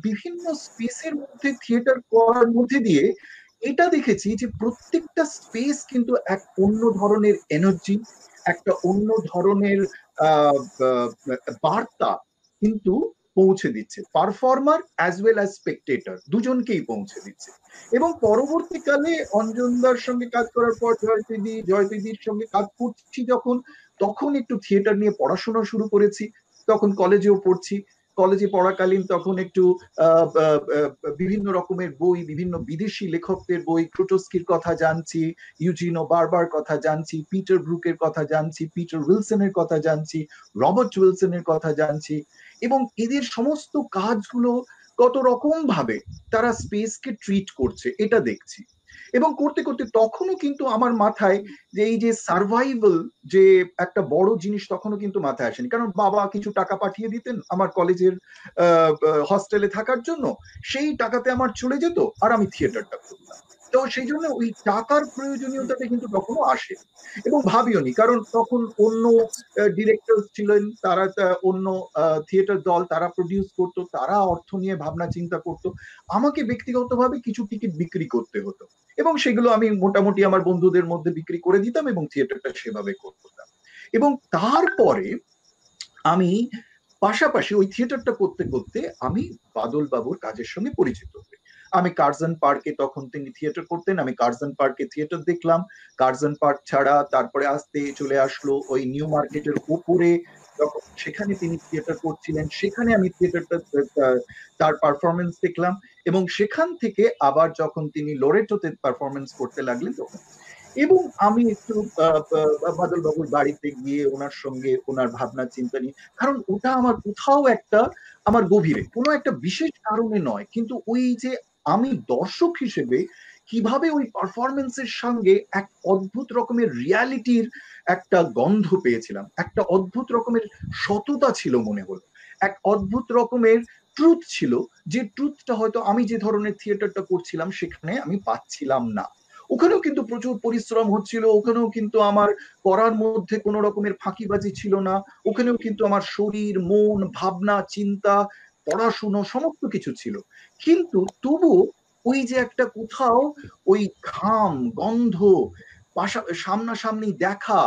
বিভিন্ন স্পেসের মধ্যে থিয়েটার করার মধ্যে দিয়ে এটা দেখেছি যে প্রত্যেকটা স্পেস কিন্তু এক অন্য ধরনের এনার্জি, একটা অন্য ধরনের বার্তা কিন্তু পৌঁছে দিচ্ছে, performer as well as Spectator দুজনকেই পৌঁছে দিচ্ছে। এবং পরবর্তীকালে অঞ্জনদার সঙ্গে কাজ করার পর জয়তিদির সঙ্গে কাজ করছি যখন, তখন একটু থিয়েটার নিয়ে পড়াশোনা শুরু করেছি, তখন কলেজেও পড়ছি। কলেজে পড়াকালীন তখন একটু বিভিন্ন রকমের বই, বিভিন্ন বিদেশি লেখকদের বই, ক্রুটোস্কির কথা জানছি, ইউজিনো বারবার কথা জানছি, পিটার ব্রুকের কথা জানছি, পিটার উইলসনের কথা জানছি, রবার্ট উইলসনের কথা জানছি, এবং এদের সমস্ত কাজগুলো কত রকম ভাবে তারা স্পেসকে ট্রিট করছে এটা দেখছি। এবং করতে করতে তখনও কিন্তু আমার মাথায় যে এই যে সার্ভাইভাল যে একটা বড় জিনিস তখনও কিন্তু মাথায় আসেনি, কারণ বাবা কিছু টাকা পাঠিয়ে দিতেন আমার কলেজের হস্টেলে থাকার জন্য, সেই টাকাতে আমার চলে যেত আর আমি থিয়েটারটা করতাম। তো সেই জন্য ওই টাকার প্রয়োজনীয়তাটা কিন্তু তখনো আসে, এবং ভাবিওনি, কারণ তখন অন্য ডিরেক্টর ছিলেন, তারা অন্য থিয়েটার দল তারা প্রডিউস করতো, তারা অর্থ নিয়ে ভাবনা চিন্তা করতো, আমাকে ব্যক্তিগতভাবে কিছু টিকিট বিক্রি করতে হতো, এবং সেগুলো আমি মোটামুটি আমার বন্ধুদের মধ্যে বিক্রি করে দিতাম এবং থিয়েটারটা সেভাবে করতাম। এবং তারপরে আমি পাশাপাশি ওই থিয়েটারটা করতে করতে আমি বাদল বাবুর কাজের সঙ্গে পরিচিত হই। আমি কার্জন পার্কে, তখন তিনি থিয়েটার করতেন, আমি কার্জন পার্কে থিয়েটার দেখলাম। কার্জন পার্ক ছাড়া তারপরে আসতে চলে আসলো ওই নিউ মার্কেটের ওপরে, যখন সেখানে তিনি থিয়েটার করছিলেন, সেখানে আমি থিয়েটারটা তার পারফরমেন্স দেখলাম। এবং সেখান থেকে আবার যখন তিনি লোরেটোতে পারফরমেন্স করতে লাগলেন তখন, এবং আমি একটু বাদল বাবুর বাড়িতে গিয়ে ওনার সঙ্গে ওনার ভাবনা চিন্তা নিয়ে, কারণ ওটা আমার কোথাও একটা আমার গভীরে কোনো একটা বিশেষ কারণে নয়, কিন্তু ওই যে আমি দর্শক হিসেবে কিভাবে ওই পারফরমেন্সের সঙ্গে এক অদ্ভুত রকমের রিয়ালিটির একটা গন্ধ পেয়েছিলাম, একটা অদ্ভুত রকমের সততা ছিল মনে হলো, এক অদ্ভুত রকমের ট্রুথ ছিল, যে ট্রুথটা হয়তো আমি যে ধরনের থিয়েটারটা করছিলাম সেখানে আমি পাচ্ছিলাম না। ওখানেও কিন্তু প্রচুর পরিশ্রম হচ্ছিল, ওখানেও কিন্তু আমার করার মধ্যে কোনো রকমের ফাঁকিবাজি ছিল না, ওখানেও কিন্তু আমার শরীর, মন, ভাবনা, চিন্তা, পড়াশুনো সমস্ত কিছু ছিল, কিন্তু তবু ওই যে একটা কোথাও ওই ঘাম, গন্ধ, সামনাসামনি দেখা,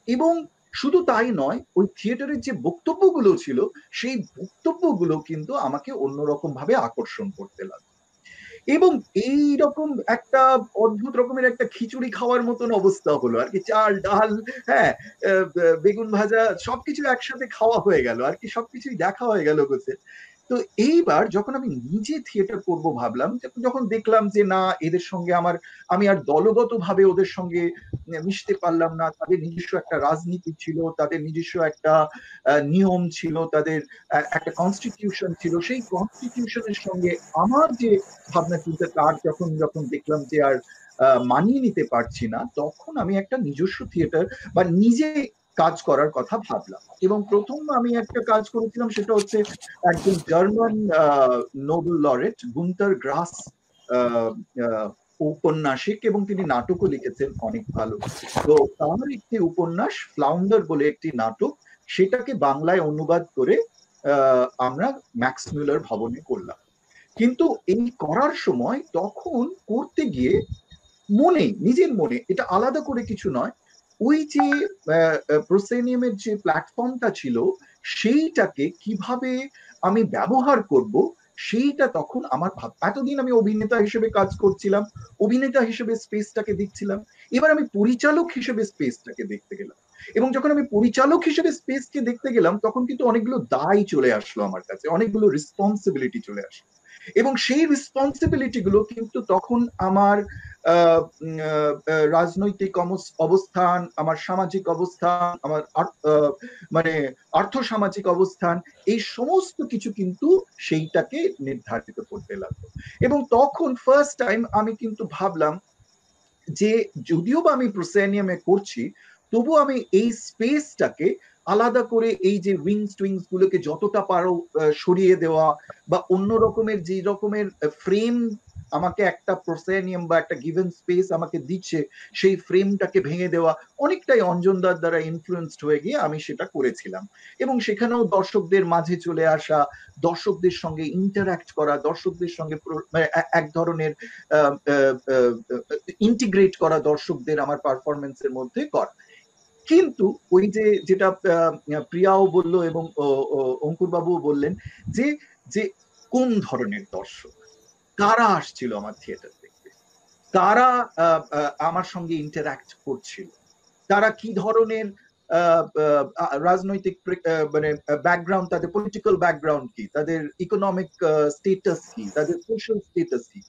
এবং শুধু তাই নয়, ওই থিয়েটারের যে বক্তব্যগুলো ছিল সেই বক্তব্যগুলো কিন্তু আমাকে অন্যরকম ভাবে আকর্ষণ করতে লাগলো। এবং এই রকম একটা অদ্ভুত রকমের একটা খিচুড়ি খাওয়ার মতন অবস্থা হলো আর কি, চাল ডাল, হ্যাঁ, বেগুন ভাজা সবকিছু একসাথে খাওয়া হয়ে গেল আর কি, সবকিছুই দেখা হয়ে গেল গোছে। তো এইবার যখন আমি নিজে থিয়েটার করব ভাবলাম, যখন দেখলাম যে না, এদের সঙ্গে আমি আর দলগত ভাবে ওদের সঙ্গে মিশতে পারলাম না, তাদের নিজস্ব একটা রাজনীতি ছিল, তাদের নিজস্ব একটা নিয়ম ছিল, তাদের একটা কনস্টিটিউশন ছিল, সেই কনস্টিটিউশনের সঙ্গে আমার যে ভাবনা চিন্তা, তার যখন যখন দেখলাম যে আর মানিয়ে নিতে পারছি না, তখন আমি একটা নিজস্ব থিয়েটার বা নিজে কাজ করার কথা ভাবলাম। এবং প্রথম আমি একটা কাজ করেছিলাম, সেটা হচ্ছে একজন জার্মান নোবেল লরেট গুন্টার গ্রাস ঔপন্যাসিক, এবং তিনি নাটকও লিখেছেন অনেক ভালো। তো তার একটি উপন্যাস ফ্লাউন্ডার বলে একটি নাটক, সেটাকে বাংলায় অনুবাদ করে আমরা ম্যাক্স মিলার ভবনে করলাম। কিন্তু এই করার সময় তখন করতে গিয়ে নিজের মনে, এটা আলাদা করে কিছু নয়, ওই যে প্রোসেনিয়ামের যে প্ল্যাটফর্মটা ছিল সেইটাকে কিভাবে আমি ব্যবহার করব, সেইটা তখন আমার এতদিন আমি অভিনেতা হিসেবে কাজ করছিলাম, অভিনেতা হিসেবে স্পেসটাকে দেখছিলাম, এবার আমি পরিচালক হিসেবে স্পেসটাকে দেখতে গেলাম। এবং যখন আমি পরিচালক হিসেবে স্পেসকে দেখতে গেলাম, তখন কিন্তু অনেকগুলো দায় চলে আসলো আমার কাছে, অনেকগুলো রেসপন্সিবিলিটি চলে আসলো। এবং সেই রেসপন্সিবিলিটি গুলো কিন্তু তখন আমার রাজনৈতিক অবস্থান, আমার সামাজিক অবস্থান, আমার মানে আর্থসামাজিক অবস্থান, এই সমস্ত কিছু কিন্তু সেইটাকে নির্ধারিত করতে লাগলো। এবং তখন ফার্স্ট টাইম আমি কিন্তু ভাবলাম যে যদিও বা আমি প্রোসেনিয়ামে করছি, তবু আমি এই স্পেসটাকে আলাদা করে এই যে উইংস গুলোকে যতটা পারো সরিয়ে দেওয়া, বা অন্য রকমের যে রকমের ফ্রেম আমাকে একটা প্রোসেনিয়াম বা একটা গিভেন স্পেস আমাকে দিচ্ছে, সেই ফ্রেমটাকে ভেঙে দেওয়া, অনেকটাই অঞ্জনদার দ্বারা ইনফ্লুয়েন্সড হয়ে গিয়ে আমি সেটা করেছিলাম। এবং সেখানেও দর্শকদের মাঝে চলে আসা, দর্শকদের সঙ্গে ইন্টারঅ্যাক্ট করা, দর্শকদের সঙ্গে এক ধরনের ইন্টিগ্রেট করা দর্শকদের আমার পারফরমেন্সের মধ্যে করা। কিন্তু ওই যে যেটা প্রিয়াও বললো এবং অঙ্কুর বাবুও বললেন, যে যে কোন ধরনের দর্শক, কারা আসছিল আমার থিয়েটার দেখতে, কারা আমার সঙ্গে ইন্টারঅ্যাক্ট করছিল, তারা কি ধরনের রাজনৈতিক মানে ব্যাকগ্রাউন্ড, তাদের পলিটিক্যাল ব্যাকগ্রাউন্ড কি, তাদের ইকোনমিক স্টেটাস কি, তাদের সোশ্যাল স্টেটাস কি।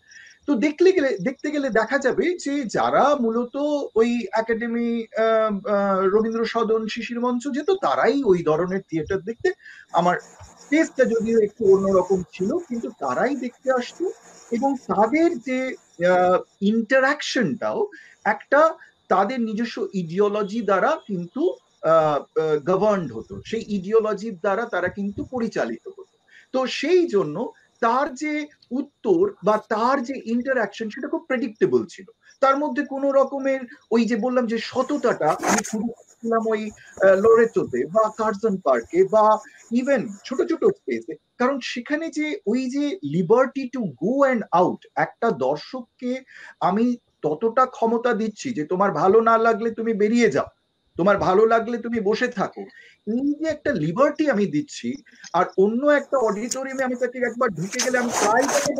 তো দেখতে গেলে দেখা যাবে যে যারা মূলত ওই একাডেমি, রবীন্দ্র সদন, শিশির মঞ্চ যেত, তারাই ওই ধরনের থিয়েটার দেখতে, আমার টেস্টটা যদিও একটু অন্যরকম ছিল, কিন্তু তারাই দেখতে আসতো। এবং তাদের যে ইন্টারাকশনটাও একটা তাদের নিজস্ব ইডিওলজি দ্বারা কিন্তু গভর্নড হতো, সেই ইডিওলজির দ্বারা তারা কিন্তু পরিচালিত হতো। তো সেই জন্য তার যে উত্তর বা তার যে ইন্টারাকশন, সেটা খুব প্রেডিক্টেবল ছিল। তার মধ্যে কোনো রকমের ওই যে বললাম যে সততাটা আমি খুঁজে পাচ্ছিলাম ওই লোরেটোতে বা কার্জন পার্কে বা ইভেন ছোট ছোট স্পেসে। কারণ সেখানে যে ওই যে liberty to go and out, একটা দর্শককে আমি ততটা ক্ষমতা দিচ্ছি যে তোমার ভালো না লাগলে তুমি বেরিয়ে যাও, তোমার ভালো লাগলে তুমি বসে থাকো, এই যে একটা লিবার্টি আমি দিচ্ছি। আর অন্য একটা অডিটোরিয়ামে আমি তাকে একবার ঢুকে গেলে আমি প্রায় তাকে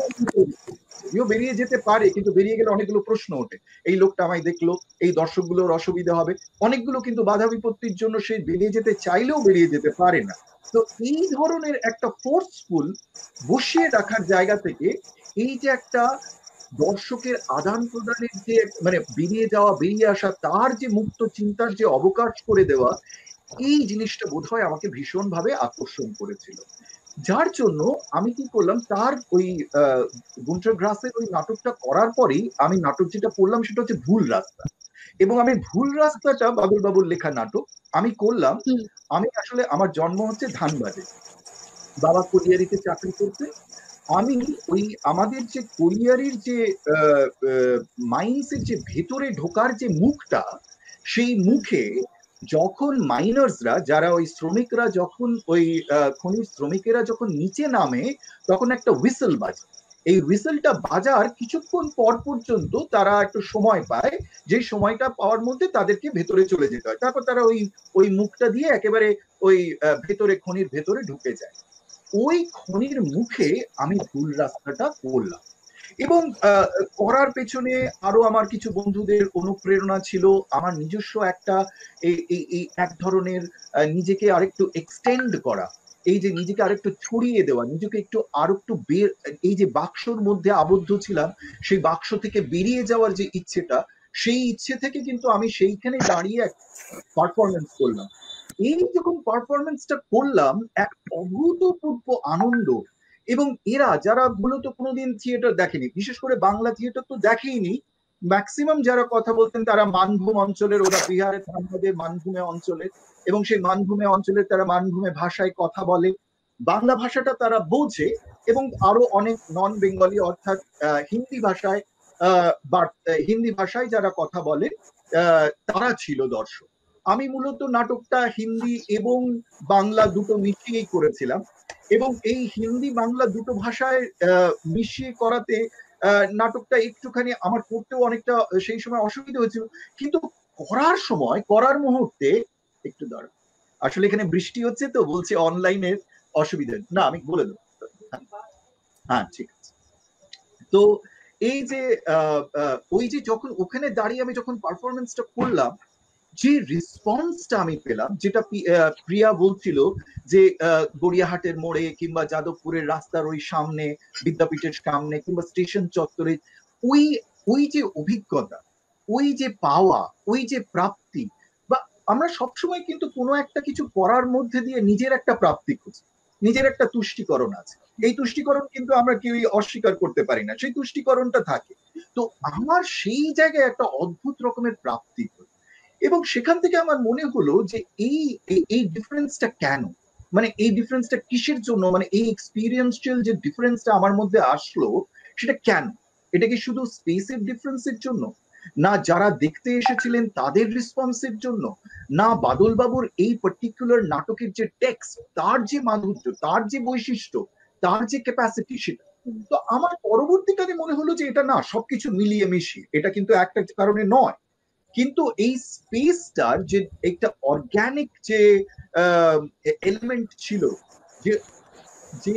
বেরিয়ে যেতে পারে, কিন্তু বেরিয়ে গেলে অনেকগুলো প্রশ্ন ওঠে, এই লোকটা আমায় দেখলো, এই দর্শকগুলোর অসুবিধা হবে, অনেকগুলো কিন্তু বাধা বিপত্তির জন্য সে বেরিয়ে যেতে চাইলেও বেরিয়ে যেতে পারে না। তো এই ধরনের একটা ফোর্সফুল বসিয়ে রাখার জায়গা থেকে এই যে একটা দর্শকের আদান প্রদানের যে মানে বেরিয়ে যাওয়া বেরিয়ে আসা, তার যে মুক্ত চিন্তার যে অবকাশ করে দেওয়া, এই জিনিসটা বোধহয় আমাকে ভীষণভাবে আকর্ষণ করেছিল। যার জন্য আমি কি করলাম, তার ওই গুন্টার গ্রাসের ওই নাটকটা করার পরেই আমি নাটক যেটা পড়লাম সেটা হচ্ছে ভুল রাস্তা। এবং আমি ভুল রাস্তাটা, বাবুল বাবুর লেখা নাটক আমি করলাম। আমি আসলে, আমার জন্ম হচ্ছে ধানবাদে, বাবা কোলিয়ারিতে চাকরি করতে। আমি ওই আমাদের যে কোলিয়ারির যে মাইন্সের যে ভেতরে ঢোকার যে মুখটা, সেই মুখে যখন মাইনার্সরা, যারা ওই শ্রমিকরা, যখন ওই খনির শ্রমিকেরা যখন নিচে নামে, তখন একটা হুইসেল বাজে। এই হুইসেলটা বাজার কিছুক্ষণ পর পর্যন্ত তারা একটু সময় পায়, যে সময়টা পাওয়ার মধ্যে তাদেরকে ভেতরে চলে যেতে হয়, তারপর তারা ওই ওই মুখটা দিয়ে একেবারে ওই ভেতরে, খনির ভেতরে ঢুকে যায়। ওই খনির মুখে আমি ভুল রাস্তাটা করলাম। এবং করার পেছনে আরো আমার কিছু বন্ধুদের অনুপ্রেরণা ছিল, আমার নিজস্ব একটা এই এক ধরনের নিজেকে আরেকটু এক্সটেন্ড করা, এই যে নিজেকে আরেকটু ছড়িয়ে দেওয়া, নিজেকে একটু আর একটু বের, এই যে বাক্সর মধ্যে আবদ্ধ ছিলাম সেই বাক্স থেকে বেরিয়ে যাওয়ার যে ইচ্ছেটা, সেই ইচ্ছে থেকে কিন্তু আমি সেইখানে দাঁড়িয়ে পারফরমেন্স করলাম। এই যখন পারফরমেন্সটা করলাম, এক অভূতপূর্ব আনন্দ। এবং এরা যারা মূলত কোনোদিন থিয়েটার দেখেনি, বিশেষ করে বাংলা থিয়েটার তো দেখেইনি, ম্যাক্সিমাম যারা কথা বলতেন তারা মানভূম অঞ্চলের, ওরা বিহারে ধানবাদে মানভূমে অঞ্চলের, এবং সেই মানভূমে অঞ্চলের তারা মানভূমে ভাষায় কথা বলে, বাংলা ভাষাটা তারা বোঝে, এবং আরো অনেক নন বেঙ্গলি অর্থাৎ হিন্দি ভাষায় হিন্দি ভাষায় যারা কথা বলে তারা ছিল দর্শক। আমি মূলত নাটকটা হিন্দি এবং বাংলা দুটো মিশিয়েই করেছিলাম, এবং এই হিন্দি বাংলা দুটো ভাষায় মিশিয়ে করাতে নাটকটা একটুখানি আমার করতেও অনেকটা সেই সময় অসুবিধা হয়েছিল, কিন্তু করার মুহূর্তে একটু দাঁড়া, আসলে এখানে বৃষ্টি হচ্ছে তো বলছে অনলাইনের অসুবিধা, না আমি বলে দেবো, হ্যাঁ ঠিক আছে। তো এই যে ওই যে যখন ওখানে দাঁড়িয়ে আমি যখন পারফরমেন্সটা করলাম, যে রেসপন্সটা আমি পেলাম, যেটা প্রিয়া বলছিল যে গড়িয়াহাটের মোড়ে কিংবা যাদবপুরের রাস্তার ওই সামনে, বিদ্যাপীঠের সামনে কিংবা স্টেশন চত্বরে, ওই ওই যে অভিজ্ঞতা, ওই যে পাওয়া, ওই যে প্রাপ্তি, বা আমরা সবসময় কিন্তু কোনো একটা কিছু করার মধ্যে দিয়ে নিজের একটা প্রাপ্তি খুঁজি, নিজের একটা তুষ্টিকরণ আছে, এই তুষ্টিকরণ কিন্তু আমরা কেউই অস্বীকার করতে পারি না, সেই তুষ্টিকরণটা থাকে। তো আমার সেই জায়গায় একটা অদ্ভুত রকমের প্রাপ্তি হলো, এবং সেখান থেকে আমার মনে হলো যে এই ডিফারেন্সটা কেন, মানে এই ডিফারেন্সটা কিসের জন্য, মানে এই এক্সপিরিয়েন্সিয়াল যে ডিফারেন্সটা আমার মধ্যে আসলো সেটা কেন? এটা কি শুধু স্পেসের ডিফারেন্সের জন্য, না যারা দেখতে এসেছিলেন তাদের রেসপন্সের জন্য, না বাদল বাবুর এই পার্টিকুলার নাটকের যে টেক্সট, তার যে মাধুর্য, তার যে বৈশিষ্ট্য, তার যে ক্যাপাসিটি, সেটা? তো আমার পরবর্তীকালে মনে হলো যে এটা না, সবকিছু মিলিয়ে মিশিয়ে, এটা কিন্তু একটা কারণে নয়, কিন্তু এই স্পেসটার যে একটা অর্গানিক যে এলিমেন্ট ছিল, যে যে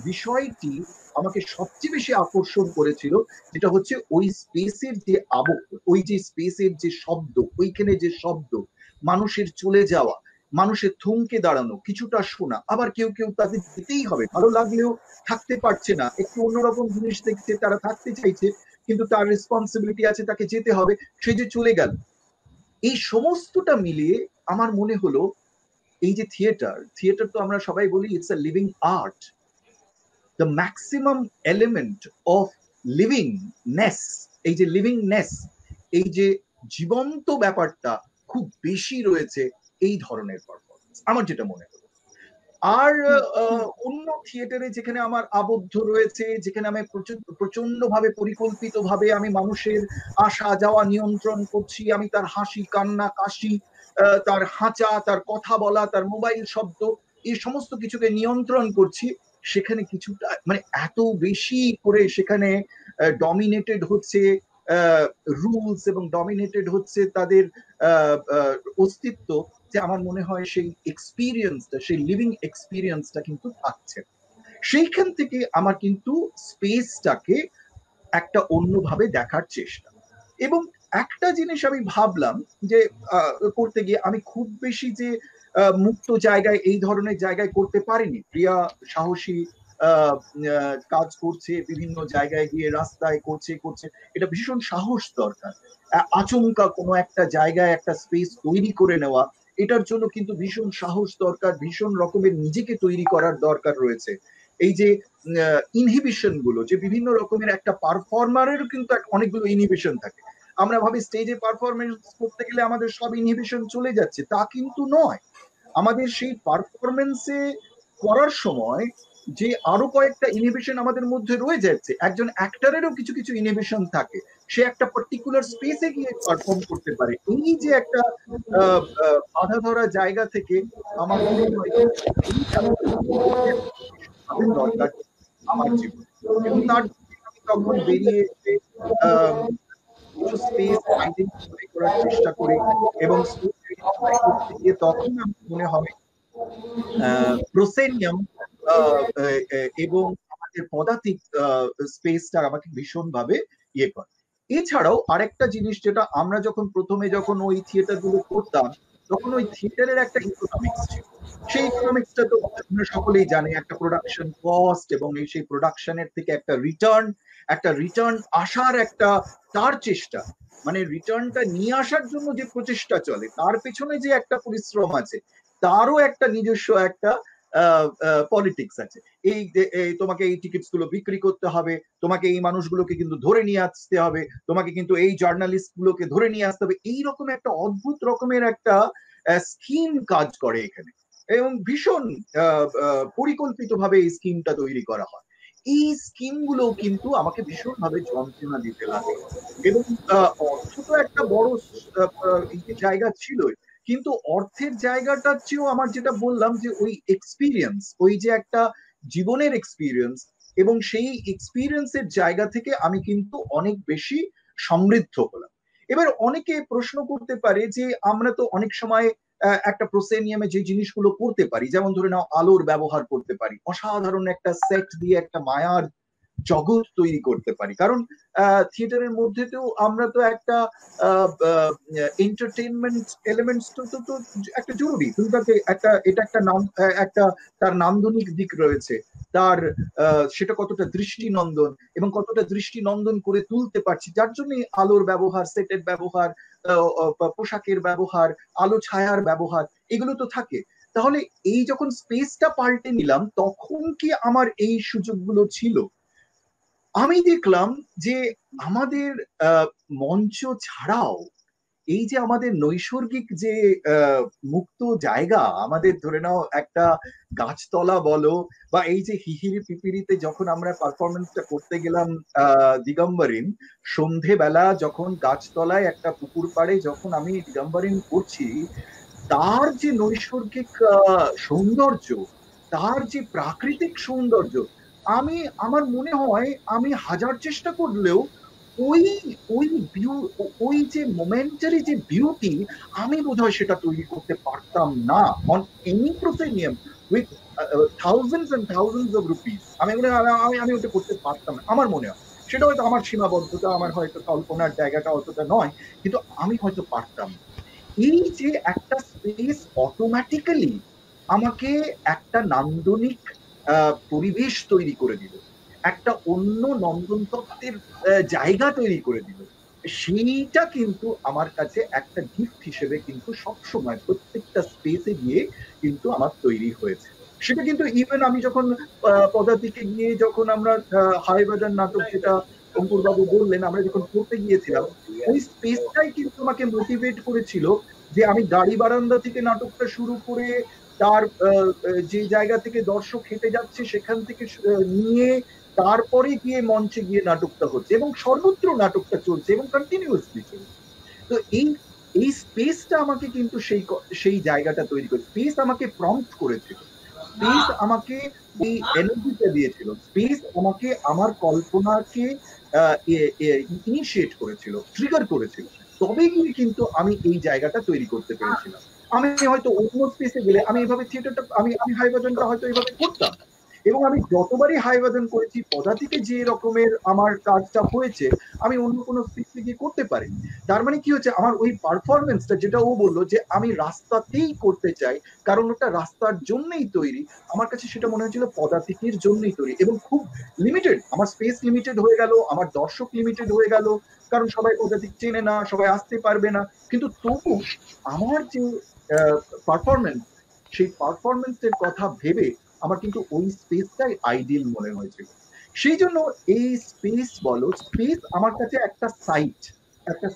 বিষয়টি আমাকে সবচেয়ে বেশি আকর্ষণ করেছিল, যেটা হচ্ছে ওই স্পেসের যে আবহ, ওই যে স্পেসের যে শব্দ, ওইখানে যে শব্দ, মানুষের চলে যাওয়া, মানুষের থমকে দাঁড়ানো, কিছুটা শোনা, আবার কেউ কেউ তাদের যেতেই হবে, ভালো লাগলেও থাকতে পারছে না, একটু অন্যরকম জিনিস দেখছে, তারা থাকতে চাইছে কিন্তু তার রেসপন্সিবিলিটি আছে, তাকে যেতে হবে, সে যে চলে গেল। এই সমস্তটা মিলিয়ে আমার মনে হলো এই যে থিয়েটার তো আমরা সবাই বলি it's a living art, the maximum element of livingness, এই যে লিভিংনেস, এই যে জীবন্ত ব্যাপারটা খুব বেশি রয়েছে এই ধরনের পারফরমেন্স, আমার যেটা মনে হলো। আর অন্য থিয়েটারে যেখানে আমার আবদ্ধ রয়েছে, যেখানে আমি প্রচন্ড ভাবে পরিকল্পিত ভাবে আমি মানুষের আসা যাওয়া নিয়ন্ত্রণ করছি, আমি তার হাসি কান্না কাশি, তার হাঁচা, তার কথা বলা, তার মোবাইল শব্দ, এই সমস্ত কিছুকে নিয়ন্ত্রণ করছি, সেখানে কিছুটা মানে এত বেশি করে সেখানে ডমিনেটেড হচ্ছে রুলস এবং ডমিনেটেড হচ্ছে তাদের অস্তিত্ব, যে আমার মনে হয় সেই এক্সপিরিয়েন্সটা, সেই লিভিং এক্সপিরিয়েন্সটা কিন্তু থাকছে। সেইখান থেকে আমার কিন্তু স্পেসটাকে একটা অন্যভাবে দেখার চেষ্টা, এবং একটা জিনিস আমি ভাবলাম যে করতে গিয়ে আমি খুব বেশি যে মুক্ত জায়গায়, এই ধরনের জায়গায় করতে পারিনি। প্রিয়া সাহসী কাজ করছে, বিভিন্ন জায়গায় গিয়ে রাস্তায় করছে, এটা ভীষণ সাহস দরকার, আচমকা কোনো একটা জায়গায় একটা স্পেস তৈরি করে নেওয়া, এটার জন্য কিন্তু ভীষণ সাহস দরকার, ভীষণ রকমের নিজেকে তৈরি করার দরকার রয়েছে। এই যে ইনহিবিশন গুলো, যে বিভিন্ন রকমের একটা পারফর্মারেরও কিন্তু অনেকগুলো ইনহিবিশন থাকে, আমরা ভাবি স্টেজে পারফরমেন্স করতে গেলে আমাদের সব ইনহিবিশন চলে যাচ্ছে, তা কিন্তু নয়। আমাদের সেই পারফরমেন্সে করার সময় যে আরো কয়েকটা ইনহিবিশন আমাদের মধ্যে রয়ে যাচ্ছে, একজন অ্যাক্টরেরও কিছু কিছু ইনহিবিশন থাকে, সে একটা পার্টিকুলার স্পেসে গিয়ে পারফর্ম করতে পারে। এই যে একটা বাধা ধরা জায়গা থেকে আমার মনে হয় দরকার আমার জীবনে, এবং তার আমি তখন বেরিয়ে এসে কিছু স্পেস আইডেন্টিফাই করার চেষ্টা করি, এবং তখন আমার মনে হয় প্রসেনিয়াম এবং আমাদের পদাতিক স্পেসটা আমাকে ভীষণভাবে ইয়ে করে। এছাড়াও আরেকটা জিনিস যেটা আমরা যখন ওই থিয়েটার গুলো করতাম, তখন ওই থিয়েটারের একটা ইকোনমিক্স ছিল। সেই ইকোনমিক্সটা তো আমরা সকলেই জানি, একটা প্রোডাকশন কস্ট এবং সেই প্রোডাকশনের থেকে একটা রিটার্ন আসার একটা তার চেষ্টা, মানে রিটার্নটা নিয়ে আসার জন্য যে প্রচেষ্টা চলে, তার পেছনে যে একটা পরিশ্রম আছে, তারও একটা নিজস্ব একটা পলিটিক্স আছে। তোমাকে এই টিকিটস গুলো বিক্রি করতে হবে, তোমাকে এই মানুষগুলোকে কিন্তু ধরে নিয়ে আসতে হবে, তোমাকে কিন্তু এই জার্নালিস্ট গুলোকে ধরে নিয়ে আসতে হবে। এইরকম একটা অদ্ভুত রকমের একটা স্কিম কাজ করে এখানে, এবং ভীষণ পরিকল্পিতভাবে এই স্কিমটা তৈরি করা হয়। এই স্কিম গুলো কিন্তু আমাকে ভীষণভাবে যন্ত্রণা দিতে লাগে, এবং অর্থ তো একটা বড় জায়গা ছিল, কিন্তু অর্থের জায়গাটার চেয়েও আমার যেটা বললাম যে ওই এক্সপিরিয়েন্স, ওই যে একটা জীবনের এক্সপিরিয়েন্স, এবং সেই এক্সপিরিয়েন্সের জায়গা থেকে আমি কিন্তু অনেক বেশি সমৃদ্ধ হলাম। এবার অনেকে প্রশ্ন করতে পারে যে আমরা তো অনেক সময় একটা প্রসেনিয়ামে যে জিনিসগুলো করতে পারি, যেমন ধরে নাও আলোর ব্যবহার করতে পারি, অসাধারণ একটা সেট দিয়ে একটা মায়ার জগৎ তৈরি করতে পারি, কারণ থিয়েটারের মধ্যে তো আমরা তো একটা এন্টারটেইনমেন্ট এলিমেন্টস তো একটা জরুরি। তুমি তাকে এটা একটা নাম, একটা তার নান্দনিক দিক রয়েছে, তার সেটা কতটা দৃষ্টিনন্দন এবং কতটা দৃষ্টিনন্দন করে তুলতে পারছি, যার জন্য আলোর ব্যবহার, সেটের ব্যবহার, পোশাকের ব্যবহার, আলো ছায়ার ব্যবহার, এগুলো তো থাকে। তাহলে এই যখন স্পেসটা পাল্টে নিলাম, তখন কি আমার এই সুযোগগুলো ছিল? আমি দেখলাম যে আমাদের মঞ্চ ছাড়াও এই যে আমাদের নৈসর্গিক যে মুক্ত জায়গা, আমাদের ধরে নাও একটা গাছতলা বলো, বা এই যে হিহিরি পিপিরিতে যখন আমরা পারফরমেন্সটা করতে গেলাম দিগম্বরিন, সন্ধেবেলা যখন গাছতলায় একটা পুকুর পাড়ে যখন আমি দিগম্বরিন করছি, তার যে নৈসর্গিক সৌন্দর্য, তার যে প্রাকৃতিক সৌন্দর্য, আমার মনে হয় আমি হাজার চেষ্টা করলেও ওই ওই ওই যে মোমেন্টারি যে বিউটি, আমি বোধহয় সেটা তৈরি করতে পারতাম না on any proscenium with thousands and thousands of rupees. আমি ওটা করতে পারতাম না, আমার মনে হয়। সেটা হয়তো আমার সীমাবদ্ধতা, আমার হয়তো কল্পনার জায়গাটা অতটা নয়, কিন্তু আমি হয়তো পারতাম। এই যে একটা স্পেস অটোমেটিক্যালি আমাকে একটা নান্দনিক পরিবেশ তৈরি করে দিল, একটা অন্য নন্দন তত্ত্বের জায়গা তৈরি করে দিল, সেইটা কিন্তু আমার কাছে একটা গিফট হিসেবে কিন্তু সবসময় প্রত্যেকটা স্পেসে গিয়ে কিন্তু আমার তৈরি হয়েছে। সেটা কিন্তু ইভেন আমি যখন পদাতিকে গিয়ে যখন আমরা হায়বাজার নাটক, যেটা অঙ্কুর বাবু বললেন, আমরা যখন করতে গিয়েছিলাম, ওই স্পেসটাই কিন্তু আমাকে মোটিভেট করেছিল যে আমি গাড়ি বারান্দা থেকে নাটকটা শুরু করে, তার যে জায়গা থেকে দর্শক হেঁটে যাচ্ছে সেখান থেকে নিয়ে তারপরে গিয়ে মঞ্চে গিয়ে নাটকটা হচ্ছে, এবং সর্বত্র নাটকটা চলছে এবং কন্টিনিউয়াসলি চলছে। তো এই স্পেসটা আমাকে কিন্তু সেই জায়গাটা তৈরি করে, স্পেস আমাকে প্রম্পট করেছিল, স্পেস আমাকে এই এনার্জিটা দিয়েছিল, স্পেস আমাকে আমার কল্পনাকে ইনিশিয়েট করেছিল, ট্রিগার করেছিল, তবে গিয়ে কিন্তু আমি এই জায়গাটা তৈরি করতে পেরেছিলাম। আমি হয়তো অন্য স্পেসে গেলে আমি এইভাবে থিয়েটারটা, আমি হাইবাদনটা হয়তো এইভাবে করতাম, এবং আমি যতবারই হাইবাদন করেছি, পদাতিকে যে রকমের আমার কাজটা হয়েছে আমি অন্য কোনো স্পেসে গিয়ে করতে পারি। তার মানে কি হচ্ছে, আমার ওই পারফরমেন্সটা, যেটা ও বললো যে আমি রাস্তাতেই করতে চাই কারণ ওটা রাস্তার জন্যই তৈরি, আমার কাছে সেটা মনে হয়েছিল পদাতিকের জন্যই তৈরি, এবং খুব লিমিটেড, আমার স্পেস লিমিটেড হয়ে গেল, আমার দর্শক লিমিটেড হয়ে গেল, কারণ সবাই পদাতিক চেনে না, সবাই আসতে পারবে না, কিন্তু তবু আমার যে পারফরমেন্স, সেই পারফরমেন্সের কথা ভেবে আমার কিন্তু ওই স্পেসটাই আইডিয়াল মনে হয়েছিল। সেই জন্য এই স্পেস বলো, স্পেস আমার কাছে একটা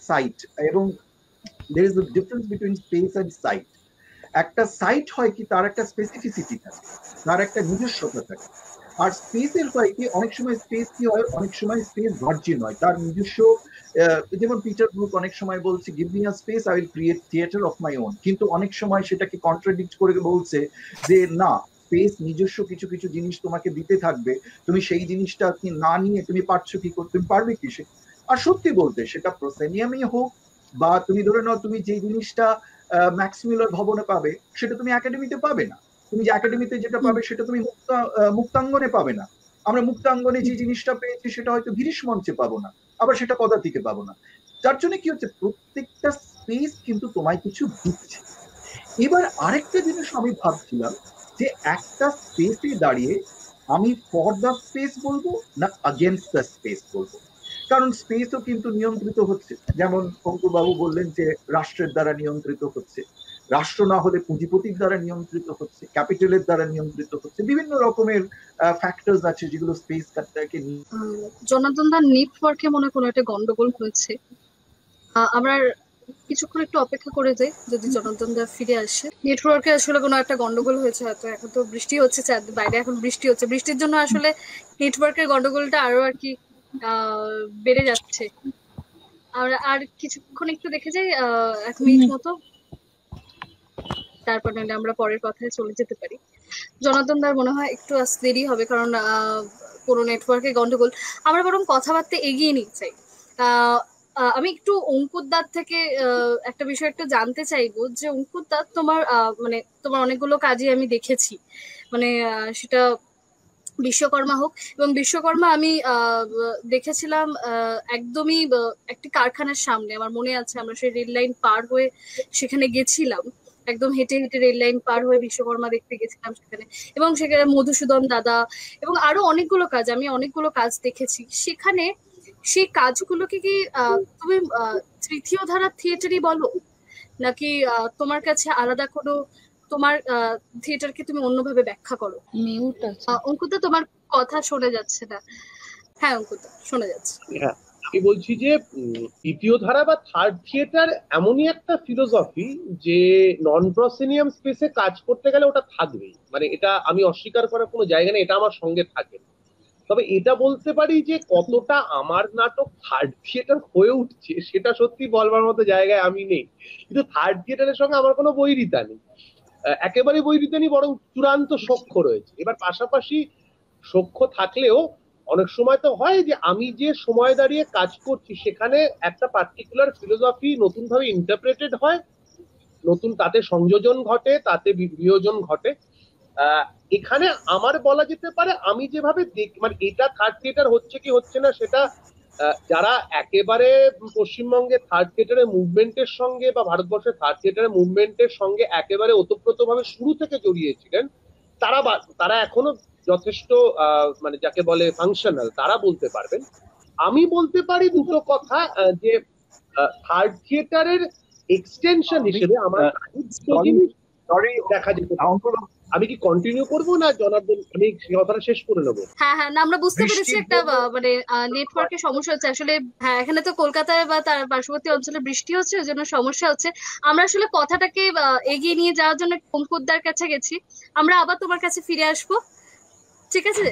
সাইট, এবং there is a difference between space and sight. একটা সাইট হয় কি, তার একটা স্পেসিফিসিটি থাকে, তার একটা নিজস্বতা থাকে। আর স্পেসের হয় কি, অনেক সময় স্পেস কি হয়, অনেক সময় স্পেস ভার্জিন হয়, তার নিজস্ব, যেমন পিটার ব্রুক অনেক সময় বলছে give me a space I will create theatre of my own, কিন্তু অনেক সময় সেটাকে কন্ট্রাডিক্ট করে বলছে যে না, স্পেস নিজস্ব কিছু কিছু জিনিস তোমাকে দিতে থাকবে, তুমি সেই জিনিসটা না নিয়ে তুমি পারছো কি করতে, তুমি পারবে কি সে। আর সত্যি বলতে, সেটা প্রসেনিয়ামই হোক, বা তুমি ধরে নাও তুমি যে জিনিসটা ম্যাক্স মিলার ভবনে পাবে, সেটা তুমি একাডেমিতে পাবে না, তুমি যে একাডেমিতে যেটা পাবে সেটা তুমি মুক্তাঙ্গনে পাবে না। আমরা মুক্তাঙ্গনে যে জিনিসটা পেয়েছি সেটা হয়তো গিরিশ মঞ্চে পাবো না, আবার সেটা পদাতিকে পাবো না। যার জন্য কি হচ্ছে, প্রত্যেকটা স্পেস কিন্তু তোমায় কিছু দিচ্ছে। এবার আরেকটা জিনিস আমি ভাবছিলাম যে একটা স্পেসে দাঁড়িয়ে আমি ফর দ্য স্পেস বলবো না আগেনস্ট দ্য স্পেস বলবো। কারণ স্পেসও কিন্তু নিয়ন্ত্রিত হচ্ছে, যেমন অঙ্কুর বাবু বললেন যে রাষ্ট্রের দ্বারা নিয়ন্ত্রিত হচ্ছে, রাষ্ট্র না হলে পুঁজিপতির দ্বারা নিয়ন্ত্রিত হচ্ছে, ক্যাপিটালের দ্বারা নিয়ন্ত্রিত হচ্ছে, বিভিন্ন রকমের ফ্যাক্টরস আছে যেগুলো স্পেস কাটটাকে। জনার্দন দা, নেটওয়ার্কে মনে কোনো একটা গন্ডগোল হয়েছে, আমরা কিছুক্ষণ একটু অপেক্ষা করে যাই যদি জনার্দন দা ফিরে আসে। নেটওয়ার্কে আসলে কোনো একটা গন্ডগোল হয়েছে হয়তো, এখন তো বৃষ্টি হচ্ছে, বাইরে এখন বৃষ্টি হচ্ছে, বৃষ্টির জন্য আসলে নেটওয়ার্কের গন্ডগোলটা আরো আর কি বেড়ে যাচ্ছে। আর কিছুক্ষণ একটু দেখে যাই, 1 মিনিট মতো, তারপর নাহলে আমরা পরের কথায় চলে যেতে পারি। জনার্দন দার মনে হয় একটু আসতে দেরি হবে, কারণ কোনো নেটওয়ার্কের গন্ডগোল। আমরা বরং কথাবার্তা এগিয়ে নিতে চাই। আমি একটু অঙ্কুর দার থেকে একটা বিষয় একটু জানতে চাইবো যে অঙ্কুর দা, তোমার মানে তোমার অনেকগুলো কাজই আমি দেখেছি, মানে সেটা বিশ্বকর্মা হোক, এবং বিশ্বকর্মা আমি দেখেছিলাম একদমই একটি কারখানার সামনে। আমার মনে আছে আমরা সেই রেল লাইন পার হয়ে সেখানে গেছিলাম, একদম হেঁটে হেঁটে রেল লাইন পার হয়ে বিশ্বকর্মা দেখতে গেছিলাম সেখানে, এবং সেখানে মধুসূদন দাদা এবং আরো অনেকগুলো কাজ, আমি অনেকগুলো কাজ দেখেছি সেখানে। সেই কাজগুলোকে কি তুমি তৃতীয় ধারার থিয়েটারই বলো, নাকি তোমার কাছে আলাদা কোনো তোমার থিয়েটারকে তুমি অন্যভাবে ব্যাখ্যা করো? মিউট আছে। অঙ্কুতা, তোমার কথা শোনা যাচ্ছে না। হ্যাঁ অঙ্কুতা, শোনা যাচ্ছে। হ্যাঁ, আমি বলছি যে তৃতীয় ধারা বা থার্ড থিয়েটার এমনই একটা ফিলোসফি যে নন প্রসেনিয়াম স্পেসে কাজ করতে গেলে ওটা থাকবেই, মানে এটা আমি অস্বীকার করার কোনো জায়গা নেই, এটা আমার সঙ্গে থাকে। তবে এটা বলতে পারি যে কতটা আমার নাটক থার্ড থিয়েটার হয়ে উঠছে সেটা সত্যি বলবার মতো জায়গায় আমি নেই। কিন্তু থার্ড থিয়েটারের সঙ্গে আমার কোনো বৈরিতা নেই, একেবারে বৈরিতা নেই, বরং চূড়ান্ত সখ্য রয়েছে। এবার পাশাপাশি সখ্য থাকলেও অনেক সময় তো হয় যে আমি যে সময় দাঁড়িয়ে কাজ করছি সেখানে একটা পার্টিকুলার ফিলোসফি নতুন ভাবে ইন্টারপ্রেটেড হয়, নতুন তাতে সংযোজন ঘটে, তাতে বিয়োজন ঘটে। এখানে আমার বলা যেতে পারে আমি যেভাবে মানে এটা থার্ড থিয়েটার হচ্ছে কি হচ্ছে না সেটা যারা একেবারে পশ্চিমবঙ্গে থার্ড থিয়েটারের মুভমেন্টের সঙ্গে বা ভারতবর্ষের থার্ড থিয়েটারের মুভমেন্টের সঙ্গে একেবারে ওতপ্রোতভাবে শুরু থেকে জড়িয়েছিলেন, তারা এখনো যথেষ্ট মানে যাকে বলে ফাংশনাল, তারা বলতে পারবেন। আমি বলতে পারি দুটো কথা, যে থার্ড থিয়েটারের এক্সটেনশন হিসেবে আমরা দেখা যেতে। আমি কি কন্টিনিউ করবো না জনার্দন, আমি কথাটা শেষ করে নেবো? হ্যাঁ হ্যাঁ, না আমরা বুঝতে পেরেছি একটা মানে নেটওয়ার্কের সমস্যা হচ্ছে আসলে। হ্যাঁ, এখানে তো কলকাতায় বা তার পার্শ্ববর্তী অঞ্চলে বৃষ্টি হচ্ছে, ওই জন্য সমস্যা হচ্ছে। আমরা আসলে কথাটাকে এগিয়ে নিয়ে যাওয়ার জন্য অঙ্কুরদার কাছে গেছি, আমরা আবার তোমার কাছে ফিরে আসবো, ঠিক আছে?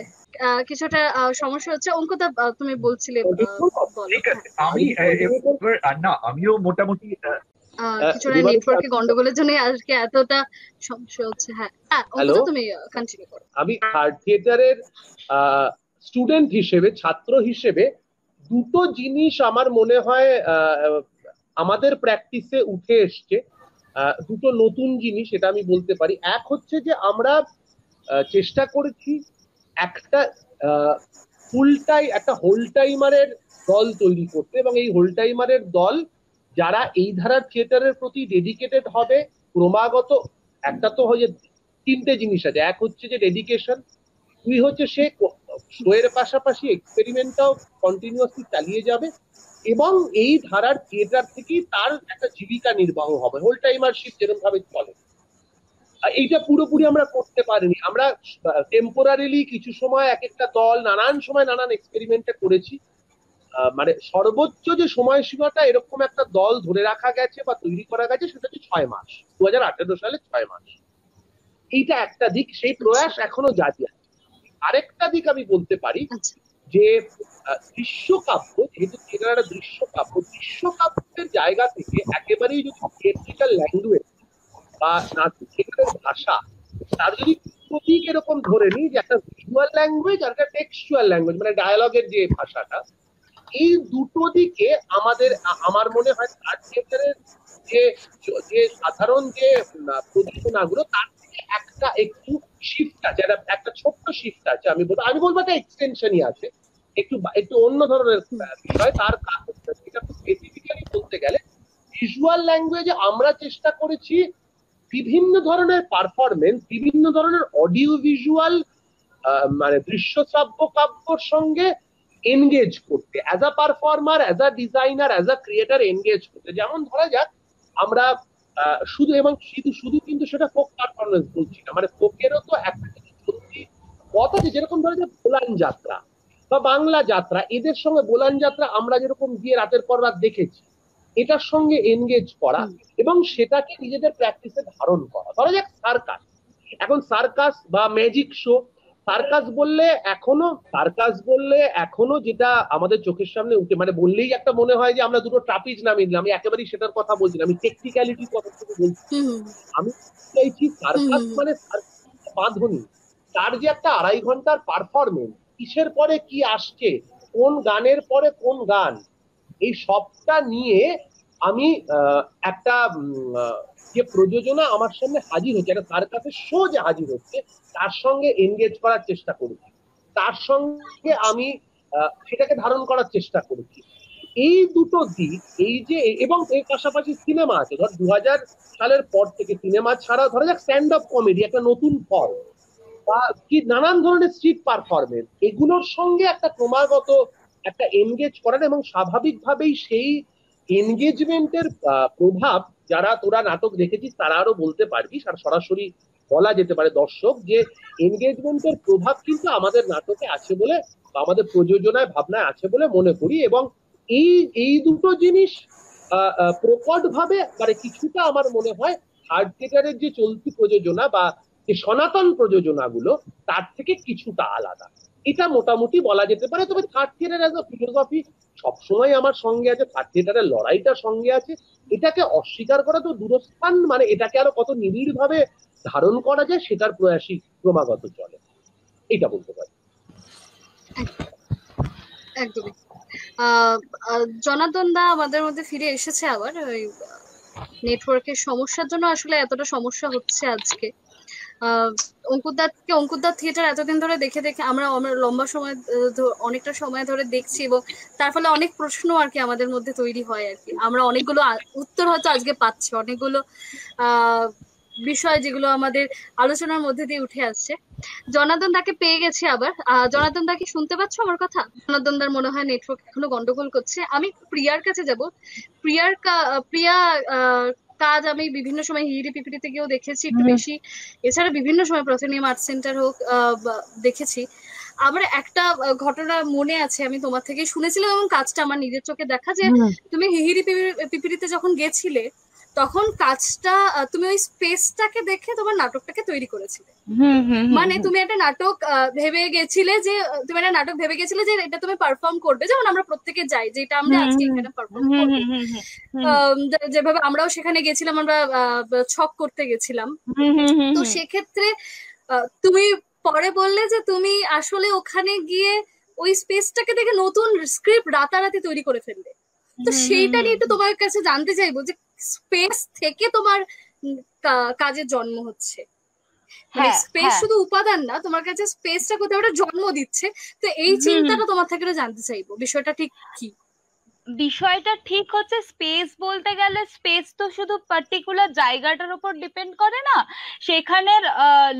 কিছুটা সমস্যা হচ্ছে। অঙ্কুদা, তুমি বলছিলে, আমিও মোটামুটি কিছুটা নেটওয়ার্কে গন্ডগোলের জন্য আজকে এতটা সমস্যা হচ্ছে। হ্যাঁ হ্যাঁ অঙ্কুদা, তুমি কন্টিনিউ করো। আমি থার্ড থিয়েটারের স্টুডেন্ট হিসেবে, ছাত্র হিসেবে দুটো জিনিস আমার মনে হয় আমাদের প্র্যাকটিসে উঠে এসছে, দুটো নতুন জিনিস এটা আমি বলতে পারি। এক হচ্ছে যে আমরা চেষ্টা করেছি একটা একটা হোল টাইমারের দল তৈরি করতে, এবং এই হোল টাইমারের দল যারা এই ধারার থিয়েটারের প্রতি ডেডিকেটেড হবে ক্রমাগত। একটা তো হয় যে তিনটে জিনিস আছে, এক হচ্ছে যে ডেডিকেশন, দুই হচ্ছে সে শোয়ের পাশাপাশি এক্সপেরিমেন্টটাও কন্টিনিউয়াসলি চালিয়ে যাবে, এবং এই ধারার থিয়েটার থেকেই তার একটা জীবিকা নির্বাহ হবে। হোল টাইমারশিপ যেরকম ভাবে চলে, এইটা পুরোপুরি আমরা করতে পারিনি। আমরা টেম্পোরারিলি কিছু সময় এক একটা দল নানান সময় নানান এক্সপেরিমেন্টে করেছি, মানে সর্বোচ্চ যে সময়সীমাটা এরকম একটা দল ধরে রাখা গেছে বা তৈরি করা গেছে সেটা হচ্ছে 6 মাস, 2018 সালে 6 মাস। এইটা একটা দিক, সেই প্রয়াস এখনো জারি আছে। আরেকটা দিক আমি বলতে পারি যে দৃশ্যকাব্য, যেহেতু থিয়েটার একটা দৃশ্যকাব্যের জায়গা থেকে একেবারেই যদি থিয়েট্রিক্যাল ল্যাঙ্গুয়েজ বা নাটকের ভাষা তার যদি প্রতীক এরকম ধরে নিই যে একটা ভিজুয়াল ল্যাঙ্গুয়েজ আর একটা টেক্সচুয়াল ল্যাঙ্গুয়েজ, মানে ডায়ালগের যে ভাষাটা, এই দুটো দিকে আমার মনে হয় থার্ড থিয়েটারের যে সাধারণ যে প্রযোজনাগুলো তার থেকে একটা একটু শিফট আছে, একটা ছোট্ট শিফট আছে, আমি বলবো একটা এক্সটেনশনই আছে, একটু অন্য ধরনের বিষয়। তার এটা স্পেসিফিক্যালি বলতে গেলে ভিজুয়াল ল্যাঙ্গুয়েজে আমরা চেষ্টা করেছি বিভিন্ন ধরনের পারফরমেন্স, বিভিন্ন ধরনের অডিও ভিজুয়াল মানে দৃশ্য শ্রাব্য কাব্যর সঙ্গে এনগেজ করতে, as a performer, as a designer, as a creator engage করতে। যেমন ধরা যাক আমরা শুধু এবং শুধু কিন্তু সেটা ফোক পারফরমেন্স বলছি না, মানে ফোকেরও তো একটা কিছু চলতি পথ আছে, যেরকম ধরা যাক বোলান যাত্রা বা বাংলা যাত্রা, এদের সঙ্গে বোলান যাত্রা আমরা যেরকম গিয়ে রাতের পর রাত দেখেছি, এটার সঙ্গে এনগেজ করা এবং সেটাকে নিজেদের প্র্যাকটিসে ধারণ করা। ধরা যাক সার্কাস, এখন সার্কাস বা ম্যাজিক শো, সার্কাস বললে এখনো যেটা আমাদের চোখের সামনে উঠে, মানে বললেই একটা মনে হয় যে আমরা দুটো ট্রাপিজ নামিয়ে দিলাম, আমি একেবারেই সেটার কথা বলছি না, আমি টেকনিক্যালিটির কথা থেকে বলছি। আমি চাইছি সার্কাস মানে বাঁধনি, তার যে একটা 2.5 ঘন্টার পারফরমেন্স, কিসের পরে কি আসছে, কোন গানের পরে কোন গান, এই সবটা নিয়ে আমি একটা যে প্রযোজনা আমার সামনে হাজির হচ্ছে, একটা সার্কাসের শো যে হাজির হচ্ছে, তার সঙ্গে এনগেজ করার চেষ্টা করেছি, তার সঙ্গে আমি সেটাকে ধারণ করার চেষ্টা করেছি। এই দুটো দিক, এই যে, এবং এর পাশাপাশি সিনেমা আছে, ধর 2000 সালের পর থেকে সিনেমা ছাড়া ধরা যাক স্ট্যান্ড আপ কমেডি একটা নতুন ফর্ম, বা কি নানান ধরনের স্ট্রিট পারফরমেন্স, এগুলোর সঙ্গে একটা ক্রমাগত একটা এনগেজ করার, এবং স্বাভাবিকভাবেই সেই এনগেজমেন্টের প্রভাব, যারা তোরা নাটক দেখেছিস তারা আরো বলতে পারবি, আর সরাসরি বলা যেতে পারে দর্শক, যে এনগেজমেন্টের প্রভাব কিন্তু আমাদের নাটকে আছে বলে, বা আমাদের প্রযোজনায় ভাবনায় আছে বলে মনে করি। এবং এই দুটো জিনিস প্রকট ভাবে মানে কিছুটা আমার মনে হয় থার্ড থিয়েটারের যে চলতি প্রযোজনা বা যে সনাতন প্রযোজনাগুলো তার থেকে কিছুটা আলাদা, এটা মোটামুটি বলা যেতে পারে। তবে third theatre as a philosophy সবসময় আমার সঙ্গে আছে, থার্ড থিয়েটারের লড়াইটা সঙ্গে আছে, এটাকে অস্বীকার করা তো দূরস্থান, মানে এটাকে আরো কত নিবিড় ভাবে ধারণ করা যায় সেটার প্রয়াসই ক্রমাগত চলে, এটা বলতে পারি। একদমই। জনার্দন দা আমাদের মধ্যে ফিরে এসেছে আবার, ওই নেটওয়ার্কের সমস্যার জন্য আসলে এতটা সমস্যা হচ্ছে আজকে। অঙ্কুরদা থিয়েটার এতদিন ধরে দেখে আমরা লম্বা সময় অনেকটা সময় ধরে দেখছি, এবং তার ফলে অনেক প্রশ্ন আর কি আমাদের মধ্যে তৈরি হয় আর কি। আমরা অনেকগুলো উত্তর হয়তো আজকে পাচ্ছি, অনেকগুলো বিষয় যেগুলো আমাদের আলোচনার মধ্যে দিয়ে উঠে আসছে। জনার্দন দাকে পেয়ে গেছি আবার। জনার্দন দা কি শুনতে পাচ্ছ আমার কথা? জনার্দন দার মনে হয় নেটওয়ার্ক এখনো গন্ডগোল করছে। আমি প্রিয়ার কাছে যাব। প্রিয়া কাজ আমি বিভিন্ন সময় হিড়ি পিপিটিতে গিয়েও দেখেছি একটু বেশি, এছাড়া বিভিন্ন সময় প্রথনিয়াম আর্ট সেন্টার হোক দেখেছি। আমার একটা ঘটনা মনে আছে, আমি তোমার থেকে শুনেছিলাম এবং কাজটা আমার নিজের চোখে দেখা, যে তুমি হিড়ি পিপিটিতে যখন গেছিলে তখন কাজটা তুমি ওই স্পেসটাকে দেখে তোমার নাটকটাকে তৈরি করেছিলে। মানে তুমি একটা নাটক ভেবে গেছিলে যে এটা তুমি পারফর্ম করবে, যেমন আমরা প্রত্যেকে যাই, যেটা আমরা আজকে এখানে পারফর্ম করবো, যেভাবে আমরাও সেখানে গেছিলাম, আমরা ছক করতে গেছিলাম। তো সেক্ষেত্রে তুমি পরে বললে যে তুমি আসলে ওখানে গিয়ে ওই স্পেসটাকে দেখে নতুন স্ক্রিপ্ট রাতারাতি তৈরি করে ফেললে। তো সেইটা নিয়ে একটু তোমার কাছে জানতে চাইবো, যে স্পেস থেকে তোমার কাজের জন্ম হচ্ছে, স্পেস শুধু উপাদান না, তোমার কাছে স্পেসটা কোথাও একটা জন্ম দিচ্ছে। তো এই চিন্তাটা তোমার থেকে জানতে চাইবো, বিষয়টা ঠিক কি? বিষয়টা ঠিক হচ্ছে, স্পেস বলতে গেলে স্পেস তো শুধু পার্টিকুলার জায়গাটার উপর ডিপেন্ড করে না, সেখানের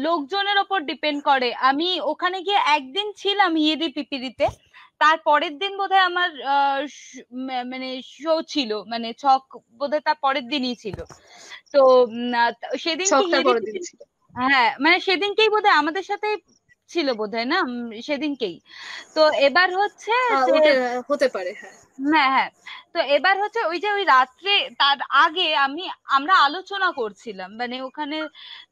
লোকজনের উপর ডিপেন্ড করে। আমি ওখানে গিয়ে একদিন ছিলাম হিয়েদি পিপিরিতে, তার পরের দিন বোধহয় আমার মানে শো ছিল, মানে ছক বোধহয় তার পরের দিনই ছিল। তো সেদিন হ্যাঁ, মানে সেদিনকেই বোধহয় আমাদের সাথে ছিল বোধহয়, না সেদিনকেই। তো এবার হচ্ছে হতে পারে, হ্যাঁ হ্যাঁ। তো এবার হচ্ছে ওই যে ওই রাত্রে তার আগে আমরা আলোচনা করছিলাম, মানে ওখানে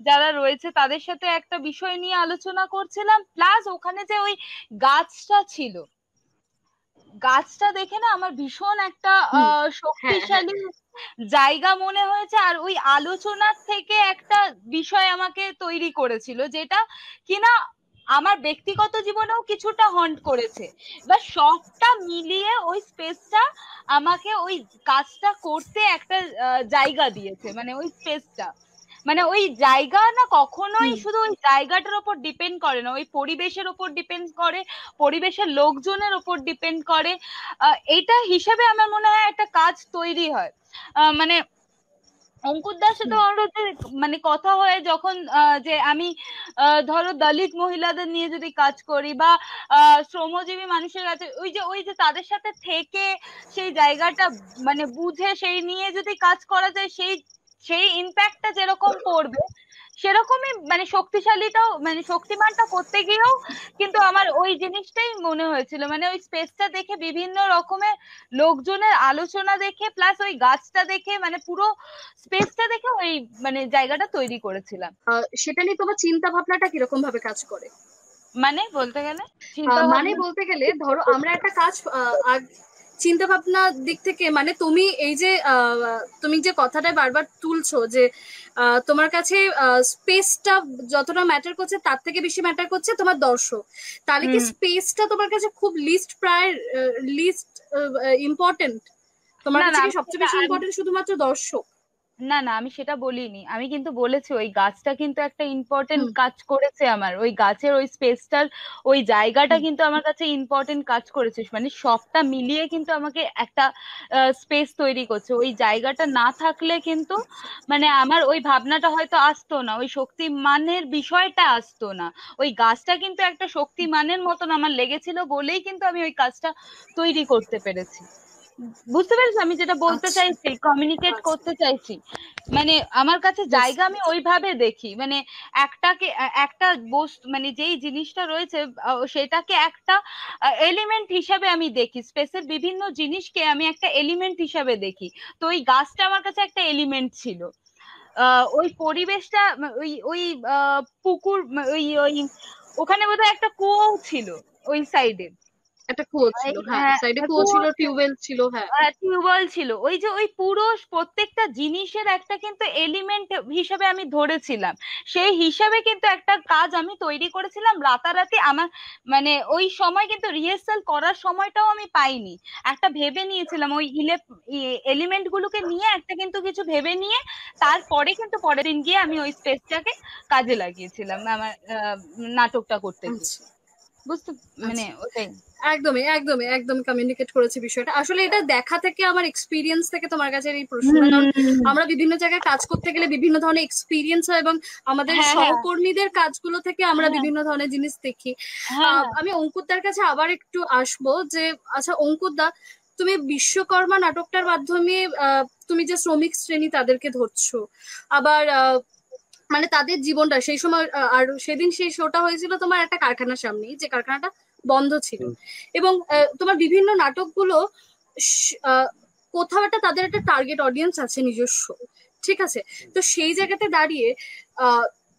যারা রয়েছে তাদের সাথে একটা বিষয় নিয়ে আলোচনা করছিলাম, প্লাস ওখানে যে ওই গাছটা ছিল, গাছটা দেখে না আমার ভীষণ একটা শক্তিশালী জায়গা মনে হয়েছে। আর ওই আলোচনার থেকে একটা বিষয় আমাকে তৈরি করেছিল, যেটা কিনা আমার ব্যক্তিগত জীবনেও কিছুটা হন্ট করেছে, বা সবটা মিলিয়ে ওই স্পেসটা আমাকে ওই কাজটা করতে একটা জায়গা দিয়েছে, মানে ওই স্পেসটা। মানে ওই জায়গা না কখনোই শুধু ওই জায়গাটার উপর ডিপেন্ড করে না, ওই পরিবেশের উপর ডিপেন্ড করে, পরিবেশের লোকজনের উপর ডিপেন্ড করে। এইটা হিসেবে আমার মনে হয় একটা কাজ তৈরি হয়। মানে অঙ্কুর দার সাথে মানে কথা হয় যখন যে আমি ধরো দলিত মহিলাদের নিয়ে যদি কাজ করি বা শ্রমজীবী মানুষের কাছে ওই যে তাদের সাথে থেকে সেই জায়গাটা মানে বুঝে সেই নিয়ে যদি কাজ করা যায়, সেই ইম্প্যাক্টটা যেরকম পড়বে সেরকমই মানে শক্তিশালীটাও মানে শক্তিমানটা করতে গিয়েও কিন্তু আমার ওই জিনিসটাই মনে হয়েছিল। মানে ওই স্পেসটা দেখে, বিভিন্ন রকমের লোকজনের আলোচনা দেখে, প্লাস ওই গাছটা দেখে, মানে পুরো স্পেসটা দেখে ওই মানে জায়গাটা তৈরি করেছিলাম। সেটা নিয়ে তোমার চিন্তা ভাবনাটা কিরকম ভাবে কাজ করে? মানে বলতে গেলে ধরো আমরা একটা কাজ চিন্তা ভাবনার দিক থেকে, মানে তুমি এই যে তুমি যে কথাটা বারবার তুলছো যে তোমার কাছে স্পেসটা যতটা ম্যাটার করছে তার থেকে বেশি ম্যাটার করছে তোমার দর্শক, তাহলে কি স্পেসটা তোমার কাছে খুব লিস্ট ইম্পর্টেন্ট? তোমার কাছে কি সবচেয়ে বেশি ইম্পর্টেন্ট শুধুমাত্র দর্শক? না না, আমি সেটা বলিনি। আমি কিন্তু বলেছি ওই গাছটা কিন্তু একটা ইম্পর্টেন্ট কাজ করেছে আমার, ওই গাছের ওই স্পেসটার ওই জায়গাটা কিন্তু আমার কাছে ইম্পর্টেন্ট কাজ করেছে। মানে সবটা মিলিয়ে কিন্তু আমাকে একটা স্পেস তৈরি করছে। ওই জায়গাটা না থাকলে কিন্তু মানে আমার ওই ভাবনাটা হয়তো আসতো না, ওই শক্তিমানের বিষয়টা আসতো না। ওই গাছটা কিন্তু একটা শক্তিমানের মতন আমার লেগেছিল বলেই কিন্তু আমি ওই কাজটা তৈরি করতে পেরেছি। বুঝতে পেরেছি আমি যেটা বলতে চাইছি, কমিউনিকেট করতে চাইছি। মানে আমার কাছে জায়গা আমি ওইভাবে দেখি, মানে একটা বস্তু মানে যেই জিনিসটা রয়েছে সেটাকে একটা এলিমেন্ট হিসাবে আমি দেখি, স্পেসের বিভিন্ন জিনিসকে আমি একটা এলিমেন্ট হিসাবে দেখি। তো ওই গাছটা আমার কাছে একটা এলিমেন্ট ছিল, ওই পরিবেশটা, ওই ওই পুকুর, ওই ওই ওখানে বোধহয় একটা কুয়ো ছিল ওই সাইডে, একটা কুয়ো ছিল, হ্যাঁ সাইডে কুয়ো ছিল, টিউবওয়েল ছিল, হ্যাঁ টিউবওয়েল ছিল। ওই যে ওই পুরো প্রত্যেকটা জিনিসের একটা কিন্তু এলিমেন্ট হিসেবে আমি ধরেছিলাম, সেই হিসাবে কিন্তু একটা কাজ আমি তৈরি করেছিলাম রাতারাতি। আমার মানে ওই সময় কিন্তু রিহার্সাল করার সময়টাও আমি পাইনি, একটা ভেবে নিয়েছিলাম ওই এলিমেন্ট গুলোকে নিয়ে একটা কিন্তু কিছু ভেবে নিয়ে তারপরে কিন্তু পরের দিন গিয়ে আমি ওই স্পেসটাকে কাজে লাগিয়েছিলাম আমার নাটকটা করতে গিয়ে। বুঝতে মানে ওটাই একদমই একদমই একদমই কমিউনিকেট করেছে বিষয়টা। আসলে এটা দেখা থেকে, আমার এক্সপিরিয়েন্স থেকে তোমার কাছে এই প্রশ্ন, কারণ আমরা বিভিন্ন জায়গায় কাজ করতে গেলে বিভিন্ন ধরনের এক্সপিরিয়েন্স হয় এবং আমাদের সহকর্মীদের কাজগুলো থেকে আমরা বিভিন্ন ধরনের জিনিস দেখি। আমি অঙ্কুরদার কাছে আবার একটু আসবো যে আচ্ছা অঙ্কুরদা, তুমি বিশ্বকর্মা নাটকটার মাধ্যমে তুমি যে শ্রমিক শ্রেণী তাদেরকে ধরছো, আবার মানে তাদের জীবনটা সেই সময়, আর সেদিন সেই শোটা হয়েছিল তোমার একটা কারখানার সামনে, যে কারখানাটা বন্ধ ছিল, এবং তোমার বিভিন্ন নাটকগুলো কোথাও একটা তাদের একটা টার্গেট অডিয়েন্স আছে নিজস্ব, ঠিক আছে? তো সেই জায়গাতে দাঁড়িয়ে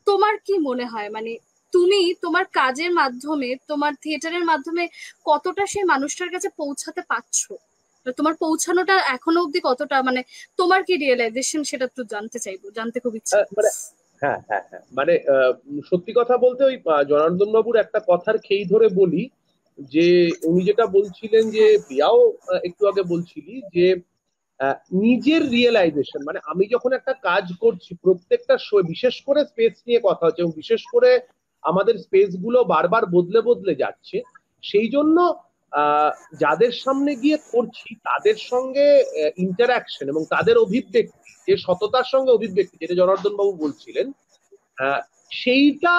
তোমার কি মনে হয়, মানে তুমি তোমার কাজের মাধ্যমে, তোমার থিয়েটারের মাধ্যমে কতটা সেই মানুষটার কাছে পৌঁছাতে পারছো? তোমার পৌঁছানোটা এখনো অব্দি কতটা, মানে তোমার কি রিয়েলাইজেশন, সেটা একটু জানতে চাইবো, জানতে খুব ইচ্ছা। হ্যাঁ হ্যাঁ হ্যাঁ, মানে সত্যি কথা বলতে ওই জনার্দন বাবুর একটা কথার খেই ধরে বলি, যে উনি যেটা বলছিলেন, যে প্রিয়াও একটু আগে বলছিলি, যে নিজের রিয়েলাইজেশন, মানে আমি যখন একটা কাজ করছি, প্রত্যেকটা শো, বিশেষ করে স্পেস নিয়ে কথা হচ্ছে এবং বিশেষ করে আমাদের স্পেস গুলো বারবার বদলে বদলে যাচ্ছে, সেই জন্য যাদের সামনে গিয়ে করছি তাদের সঙ্গে ইন্টারাকশন এবং তাদের অভিব্যক্তি, যে সততার সঙ্গে অভিব্যক্তি, যেটা জনার্দন বাবু বলছিলেন, সেইটা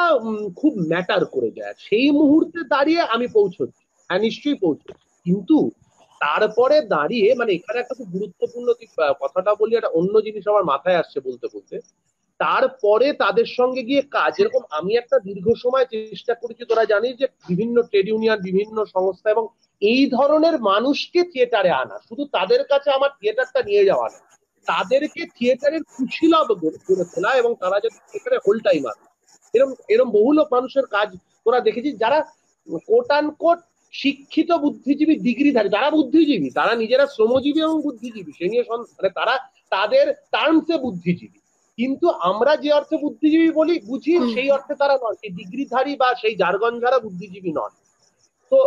খুব ম্যাটার করে যায়। সেই মুহূর্তে দাঁড়িয়ে আমি পৌঁছচ্ছি, হ্যাঁ নিশ্চয়ই পৌঁছচ্ছি, কিন্তু তারপরে দাঁড়িয়ে, মানে এখানে একটা খুব গুরুত্বপূর্ণ কথাটা বলি, একটা অন্য জিনিস আমার মাথায় আসছে বলতে বলতে, তারপরে তাদের সঙ্গে গিয়ে কাজ, এরকম আমি একটা দীর্ঘ সময় চেষ্টা করেছি, তোরা জানিস, যে বিভিন্ন ট্রেড ইউনিয়ন, বিভিন্ন সংস্থা এবং এই ধরনের মানুষকে থিয়েটারে আনা, শুধু তাদের কাছে আমার থিয়েটারটা নিয়ে যাওয়া না, তাদেরকে থিয়েটারের কুশীলব করে তোলা, এবং তারা যদি থিয়েটারে হোল টাইমার, এরকম বহু লোক মানুষের কাজ তোরা দেখেছিস, যারা কোট আন কোট শিক্ষিত বুদ্ধিজীবী ডিগ্রিধারী, তারা বুদ্ধিজীবী, তারা নিজেরা শ্রমজীবী এবং বুদ্ধিজীবী, সে নিয়ে মানে তারা তাদের টার্মসে বুদ্ধিজীবী, কিন্তু আমরা যে অর্থে বুদ্ধিজীবী বলি বুঝি, সেই অর্থে তারা নয়, সেই ডিগ্রিধারী বা সেই জার্গন ধারা বুদ্ধিজীবী নন। তো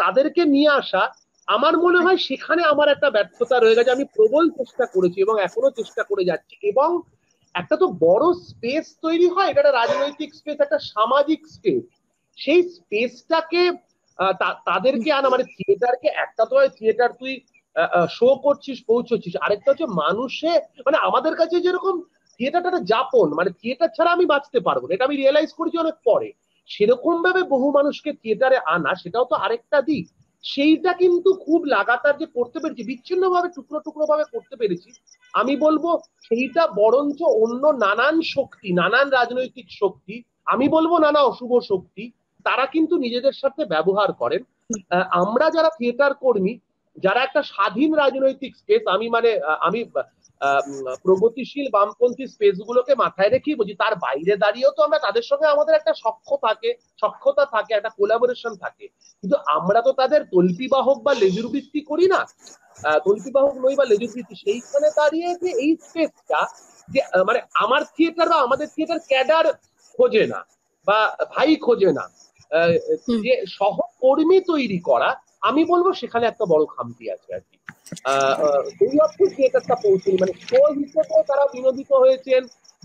তাদেরকে নিয়ে আসা, আমার মনে হয় সেখানে আমার একটা ব্যর্থতা রয়ে গেছে। আমি প্রবল চেষ্টা করেছি এবং এখনো চেষ্টা করে যাচ্ছি, এবং একটা তো বড় স্পেস তৈরি হয়, এটা একটা রাজনৈতিক স্পেস, একটা সামাজিক স্পেস। সেই স্পেসটাকে তাদেরকে আনা, মানে থিয়েটারকে, একটা তো থিয়েটার তুই শো করছিস, পৌঁছচ্ছিস, আরেকটা হচ্ছে মানুষে, মানে আমাদের কাছে যেরকম থিয়েটারটা একটা যাপন, মানে থিয়েটার ছাড়া আমি বাঁচতে পারবো না, এটা আমি রিয়েলাইজ করেছি অনেক পরে। সেরকম ভাবে বহু মানুষকে থিয়েটারে আনা, সেটাও তো আরেকটা দিক। সেইটা কিন্তু খুব লাগাতার যে করতে পেরেছি, বিচ্ছিন্ন ভাবে টুকরো টুকরো ভাবে করতে পেরেছি, আমি বলবো সেইটা বরঞ্চ অন্য নানান শক্তি, নানান রাজনৈতিক শক্তি, আমি বলবো নানা অশুভ শক্তি, তারা কিন্তু নিজেদের সাথে ব্যবহার করেন। আমরা যারা থিয়েটার কর্মী, যারা একটা স্বাধীন রাজনৈতিক স্পেস, আমি প্রগতিশীল বামপন্থী স্পেস গুলোকে মাথায় রেখেই বলছি, তার বাইরে দাঁড়িয়েও তো আমরা তাদের সঙ্গে আমাদের একটা সক্ষতা থাকে, একটা কোলাবোরেশন থাকে, কিন্তু আমরা তো তাদের তল্পিবাহক বা লেজুর বৃত্তি করি না, তল্পিবাহক নই বা লেজুর বৃত্তি। সেইখানে দাঁড়িয়ে যে এই স্পেসটা, যে মানে আমার থিয়েটার বা আমাদের থিয়েটার ক্যাডার খোঁজে না বা ভাই খোঁজে না, যে সহকর্মী তৈরি করা, আমি বলবো সেখানে একটা বড় খামতি আছে আর কি। দুই অর্থে থিয়েটারটা পৌঁছয়নি, মানে শো হিসেবেও তারা বিনোদিত হয়েছেন,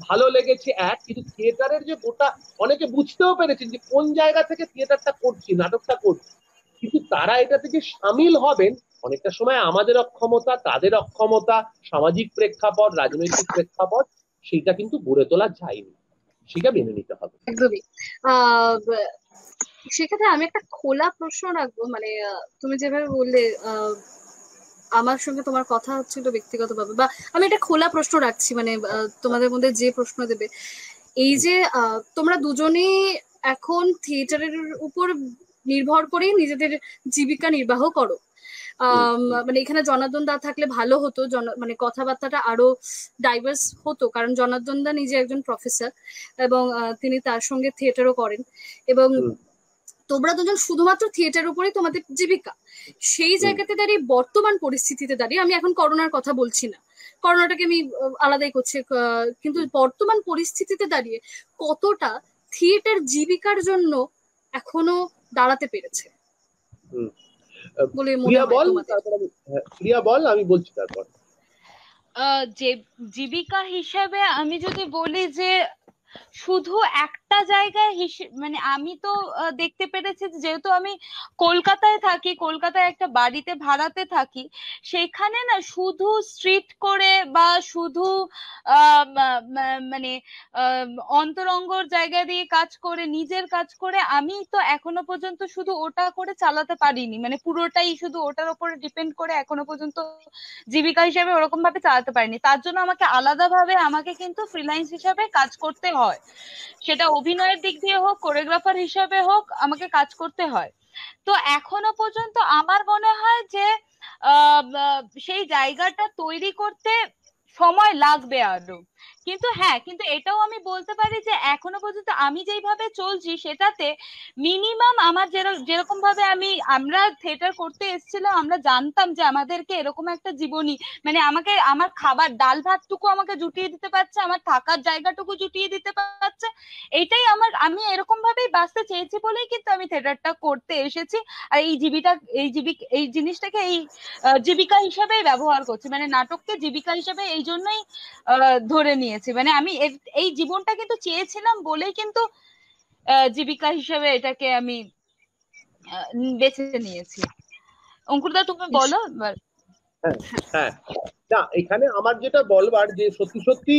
ভালো লেগেছে এক, কিন্তু থিয়েটারের যে গোটা, অনেকে বুঝতেও পেরেছেন যে কোন জায়গা থেকে থিয়েটারটা করছি, নাটকটা করছি, কিন্তু তারা এটা থেকে সামিল হবেন অনেকটা সময় আমাদের অক্ষমতা, তাদের অক্ষমতা, সামাজিক প্রেক্ষাপট, রাজনৈতিক প্রেক্ষাপট, সেটা কিন্তু গড়ে তোলা যায়নি, সেটা মেনে নিতে হবে। একদমই। সেক্ষেত্রে আমি একটা খোলা প্রশ্ন রাখবো, মানে তুমি যেভাবে বললে আমার সঙ্গে তোমার কথা হচ্ছিল ব্যক্তিগতভাবে, বা আমি একটা খোলা প্রশ্ন রাখছি, মানে তোমাদের মধ্যে যে প্রশ্ন দেবে, এই যে তোমরা দুজনেই এখন থিয়েটারের উপর নির্ভর করেই নিজেদের জীবিকা নির্বাহ করো, মানে এখানে জনার্দন দা থাকলে ভালো হতো, মানে কথাবার্তাটা আরো ডাইভার্স হতো, কারণ জনার্দন দা নিজে একজন প্রফেসর এবং তিনি তার সঙ্গে থিয়েটারও করেন, এবং তোমরা দুজন শুধুমাত্র থিয়েটার উপরেই তোমাদের জীবিকা। সেই জায়গাতে দাঁড়িয়ে বর্তমান পরিস্থিতিতে দাঁড়িয়ে, আমি এখন করোনার কথা বলছি না, করোনাটাকে আমি আলাদাই করছি, কিন্তু বর্তমান পরিস্থিতিতে দাঁড়িয়ে কতটা থিয়েটার জীবিকার জন্য এখনো দাঁড়াতে পেরেছে বলে মনে হয় তোমাদের? প্রিয়া বল, আমি বলছি তারপর। যে জীবিকা হিসেবে আমি যদি বলি যে শুধু একটা জায়গায় মানে আমি তো দেখতে পেরেছি, যেহেতু আমি কলকাতায় থাকি, কলকাতায় একটা বাড়িতে ভাড়াতে থাকি, সেখানে না শুধু স্ট্রিট করে বা শুধু মানে অন্তরঙ্গর জায়গা দিয়ে কাজ করে, নিজের কাজ করে, আমি তো এখনো পর্যন্ত শুধু ওটা করে চালাতে পারিনি, মানে পুরোটাই শুধু ওটার উপরে ডিপেন্ড করে এখনো পর্যন্ত জীবিকা হিসেবে ওরকম ভাবে চালাতে পারিনি। তার জন্য আমাকে আলাদাভাবে আমাকে কিন্তু ফ্রিল্যান্স হিসাবে কাজ করতে হয়, সেটা অভিনয়ের দিক দিয়ে হোক, কোরিওগ্রাফার হিসাবে হোক, আমাকে কাজ করতে হয়। তো এখনো পর্যন্ত আমার মনে হয় যে সেই জায়গাটা তৈরি করতে সময় লাগবে আরো, কিন্তু হ্যাঁ, কিন্তু এটাও আমি বলতে পারি যে এখনো পর্যন্ত আমি যেইভাবে চলছি সেটাতে মিনিমাম আমার যেরকম ভাবে আমরা থিয়েটার করতে এসেছিলাম, আমরা জানতাম যে আমাদেরকে এরকম একটা জীবনী, মানে আমাকে আমার খাবার ডাল ভাতটুকু আমাকে জুটিয়ে দিতে পারছে, আমার থাকার জায়গাটুকু জুটিয়ে দিতে পারছে, এইটাই আমি এরকম ভাবেই বাঁচতে চেয়েছি বলেই কিন্তু আমি থিয়েটারটা করতে এসেছি, আর এই জিনিসটাকে এই জীবিকা হিসাবেই ব্যবহার করছি, মানে নাটককে জীবিকা হিসাবে এই জন্যই ধরে নিয়েছি, মানে আমি এই জীবনটা কিন্তু চেয়েছিলাম বলেই কিন্তু জীবিকা হিসেবে এটাকে আমি বেছে নিয়েছি। অঙ্কুরদা তুমি বলো এবার। হ্যাঁ, না এখানে আমার যেটা বলবার, যে সত্যি সত্যি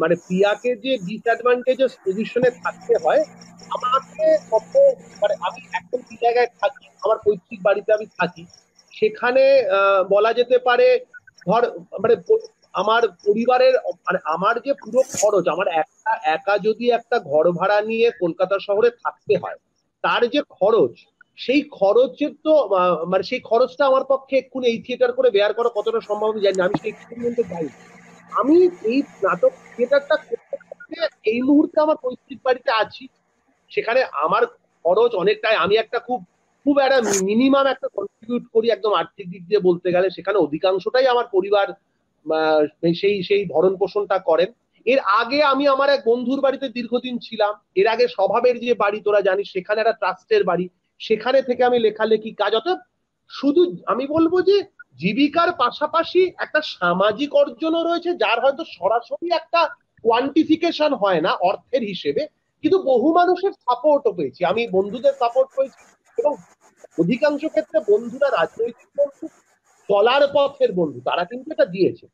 মানে প্রিয়াকে যে ডিসঅ্যাডভান্টেজেস পজিশনে থাকতে হয়, আমাকে মানে আমি এখন যে জায়গায় থাকি, আমার পৈতৃক বাড়িতে আমি থাকি, সেখানে বলা যেতে পারে ধর, মানে আমার পরিবারের, মানে আমার যে পুরো খরচ, আমার একা যদি একটা ঘর ভাড়া নিয়ে কলকাতা শহরে থাকতে হয়, তার যে খরচ, সেই খরচের তো মানে সেই খরচটা আমার পক্ষে এক্ষুনি এই থিয়েটার করে বেয়ার করা কতটা সম্ভব আমি জানি না, আমি সেই এক্সপেরিমেন্টে যাই। আমি এই নাটক থিয়েটারটা করতে এই মুহূর্তে আমার পৈতৃক বাড়িতে আছি, সেখানে আমার খরচ অনেকটাই, আমি একটা খুব একটা মিনিমাম একটা কন্ট্রিবিউট করি একদম আর্থিক দিক দিয়ে বলতে গেলে, সেখানে অধিকাংশটাই আমার পরিবার সেই ভরণ পোষণটা করেন। এর আগে আমি আমার এক বন্ধুর বাড়িতে দীর্ঘদিন ছিলাম, এর আগে স্বভাবের যে বাড়ি তোরা জানিস, সেখানে একটা ট্রাস্টের বাড়ি, সেখানে থেকে আমি লেখালেখি কাজ, অর্থাৎ শুধু আমি বলবো যে জীবিকার পাশাপাশি একটা সামাজিক অর্জনও রয়েছে, যার হয়তো সরাসরি একটা কোয়ান্টিফিকেশন হয় না অর্থের হিসেবে, কিন্তু বহু মানুষের সাপোর্টও পেয়েছি, আমি বন্ধুদের সাপোর্ট পেয়েছি, এবং অধিকাংশ ক্ষেত্রে বন্ধুরা রাজনৈতিক বন্ধু, চলার পথের বন্ধু, তারা কিন্তু এটা দিয়েছে।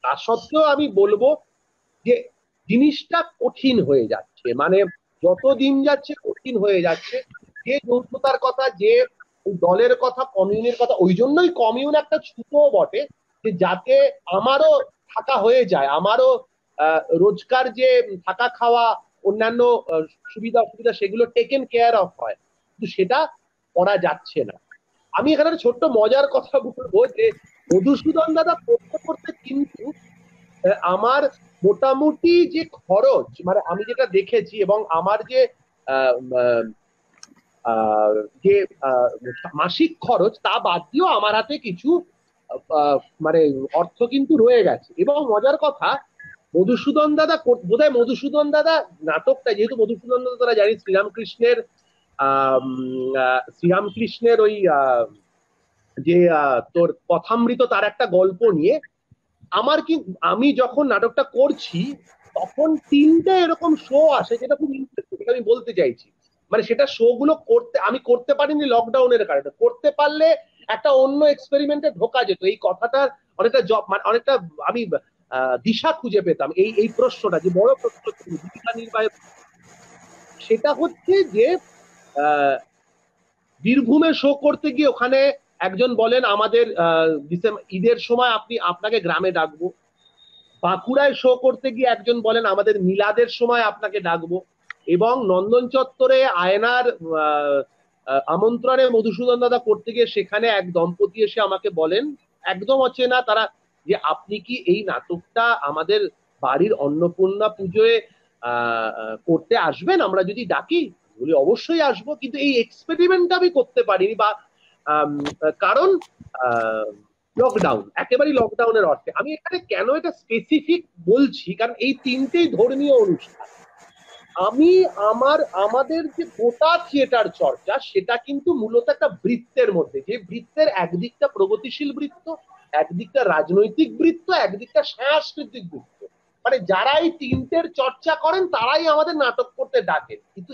তা সত্ত্বেও আমি বলবো যে জিনিসটা কঠিন হয়ে যাচ্ছে, মানে যত দিন যাচ্ছে কঠিন হয়ে যাচ্ছে। যে যৌথতার কথা, যে দলের কথা, কমিউনের কথা, ওই জন্যই কমিউন একটা ছোট বটে, যে যাতে আমারও থাকা হয়ে যায়, আমারও রোজকার যে থাকা খাওয়া অন্যান্য সুবিধা অসুবিধা সেগুলো টেকেন কেয়ার অফ হয়, কিন্তু সেটা করা যাচ্ছে না। আমি এখানে একটা ছোট্ট মজার কথা বলবো যে মধুসূদন দাদা করতে করতে কিন্তু আমার মোটামুটি যে খরচ, মানে আমি যেটা দেখেছি, এবং আমার যে যে মাসিক খরচ, তা বাদ দিয়েও আমার হাতে কিছু মানে অর্থ কিন্তু রয়ে গেছে। এবং মজার কথা, মধুসূদন দাদা বোধহয় মধুসূদন দাদা নাটকটা, যেহেতু মধুসূদন দাদা তারা জানি শ্রীরামকৃষ্ণের ওই যে তোর কথামৃত, তার একটা গল্প নিয়ে আমি যখন নাটকটা করছি তখন 3টে এরকম শো আসে, যেটা খুব ইন্টারেস্টিং, আমি বলতে চাইছি। মানে সেটা শো গুলো আমি করতে পারিনি লকডাউনের কারণে, করতে পারলে একটা অন্য এক্সপেরিমেন্টে ঢোকা যেত। এই কথাটার অনেকটা মানে অনেকটা আমি দিশা খুঁজে পেতাম। এই প্রশ্নটা, যে বড় প্রশ্ন জীবিকা নির্বাহের, সেটা হচ্ছে যে বীরভূমে শো করতে গিয়ে ওখানে একজন বলেন আমাদের ঈদের সময় আপনাকে গ্রামে ডাকবো। বাঁকুড়ায় শো করতে গিয়ে একজন বলেন আমাদের মিলাদের সময় আপনাকে ডাকবো। এবং নন্দন চত্বরে আয়নার আমন্ত্রণে মধুসূদন দাদা করতে গিয়ে সেখানে এক দম্পতি এসে আমাকে বলেন, একদম অচেনা তারা, যে আপনি কি এই নাটকটা আমাদের বাড়ির অন্নপূর্ণা পুজোয় করতে আসবেন, আমরা যদি ডাকি? বলি অবশ্যই আসবো, কিন্তু এই এক্সপেরিমেন্টটা আমি করতে পারিনি, বা কারণ লকডাউন, একেবারেই লকডাউনের অর্থে। আমি এখানে কেন এটা স্পেসিফিক বলছি, কারণ এই 3টেই ধর্মীয় অনুষ্ঠান। আমাদের যে গোটা থিয়েটার চর্চা, সেটা কিন্তু মূলত একটা বৃত্তের মধ্যে, যে বৃত্তের একদিকটা প্রগতিশীল বৃত্ত, একদিকটা রাজনৈতিক বৃত্ত, একদিকটা সাংস্কৃতিক বৃত্ত। মানে যারা এই 3টের চর্চা করেন তারাই আমাদের নাটক করতে ডাকেন, কিন্তু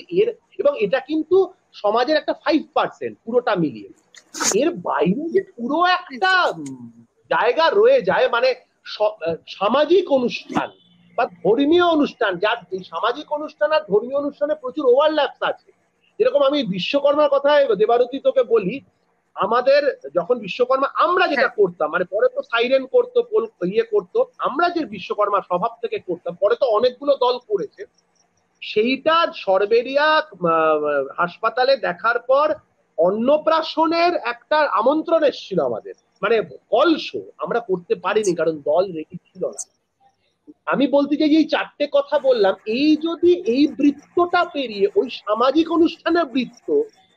এবং এটা কিন্তু সমাজের একটা 5% পুরোটা মিলিয়ে। এর বাইরে যে পুরো একটা জায়গা রয়ে যায়, মানে সামাজিক অনুষ্ঠান বা ধর্মীয় অনুষ্ঠান, যার সামাজিক অনুষ্ঠান আর ধর্মীয় অনুষ্ঠানে প্রচুর ওভারল্যাপস আছে। যেরকম আমি বিশ্বকর্মার কথায় দেবারতী তোকে বলি, আমাদের যখন বিশ্বকর্মা আমরা যেটা করতাম, মানে পরে তো সাইরেন করতো, করতো, আমরা যে বিশ্বকর্মা স্বভাব থেকে করতাম, পরে তো অনেকগুলো দল করেছে, সেইটা সরবেরিয়া হাসপাতালে দেখার পর অন্নপ্রাশনের একটা আমন্ত্রণ এসেছিল আমাদের, মানে কল শো আমরা করতে পারিনি কারণ দল রেডি ছিল না। আমি বলতে চাই যে এই 4টে কথা বললাম, এই যদি এই বৃত্তটা পেরিয়ে ওই সামাজিক অনুষ্ঠানের বৃত্ত,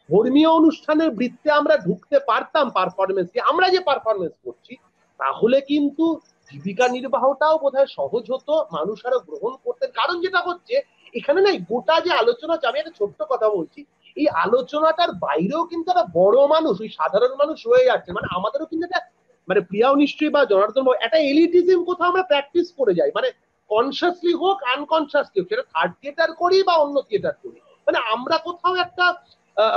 ধর্মীয় অনুষ্ঠানের বৃত্তে আমরা ঢুকতে পারতাম পারফরমেন্স, আমরা যে পারফরমেন্স করছি, তাহলে কিন্তু জীবিকা নির্বাহটাও বোধহয় সহজ হতো, মানুষ আরো গ্রহণ করতেন। কারণ যেটা হচ্ছে এখানে না, গোটা যে আলোচনা, আমি একটা ছোট্ট কথা বলছি, এই আলোচনাটার বাইরেও কিন্তু একটা বড় মানুষ, ওই সাধারণ মানুষ রয়ে যাচ্ছে। মানে আমাদেরও কিন্তু একটা, মানে প্রিয়াও নিশ্চয়ই বা জনার্দন, একটা এলিটিজম কোথাও আমরা প্র্যাকটিস করে যাই, মানে কনসিয়াসলি হোক আনকনসিয়াসলি হোক, সেটা থার্ড থিয়েটার করি বা অন্য থিয়েটার করি, মানে আমরা কোথাও একটা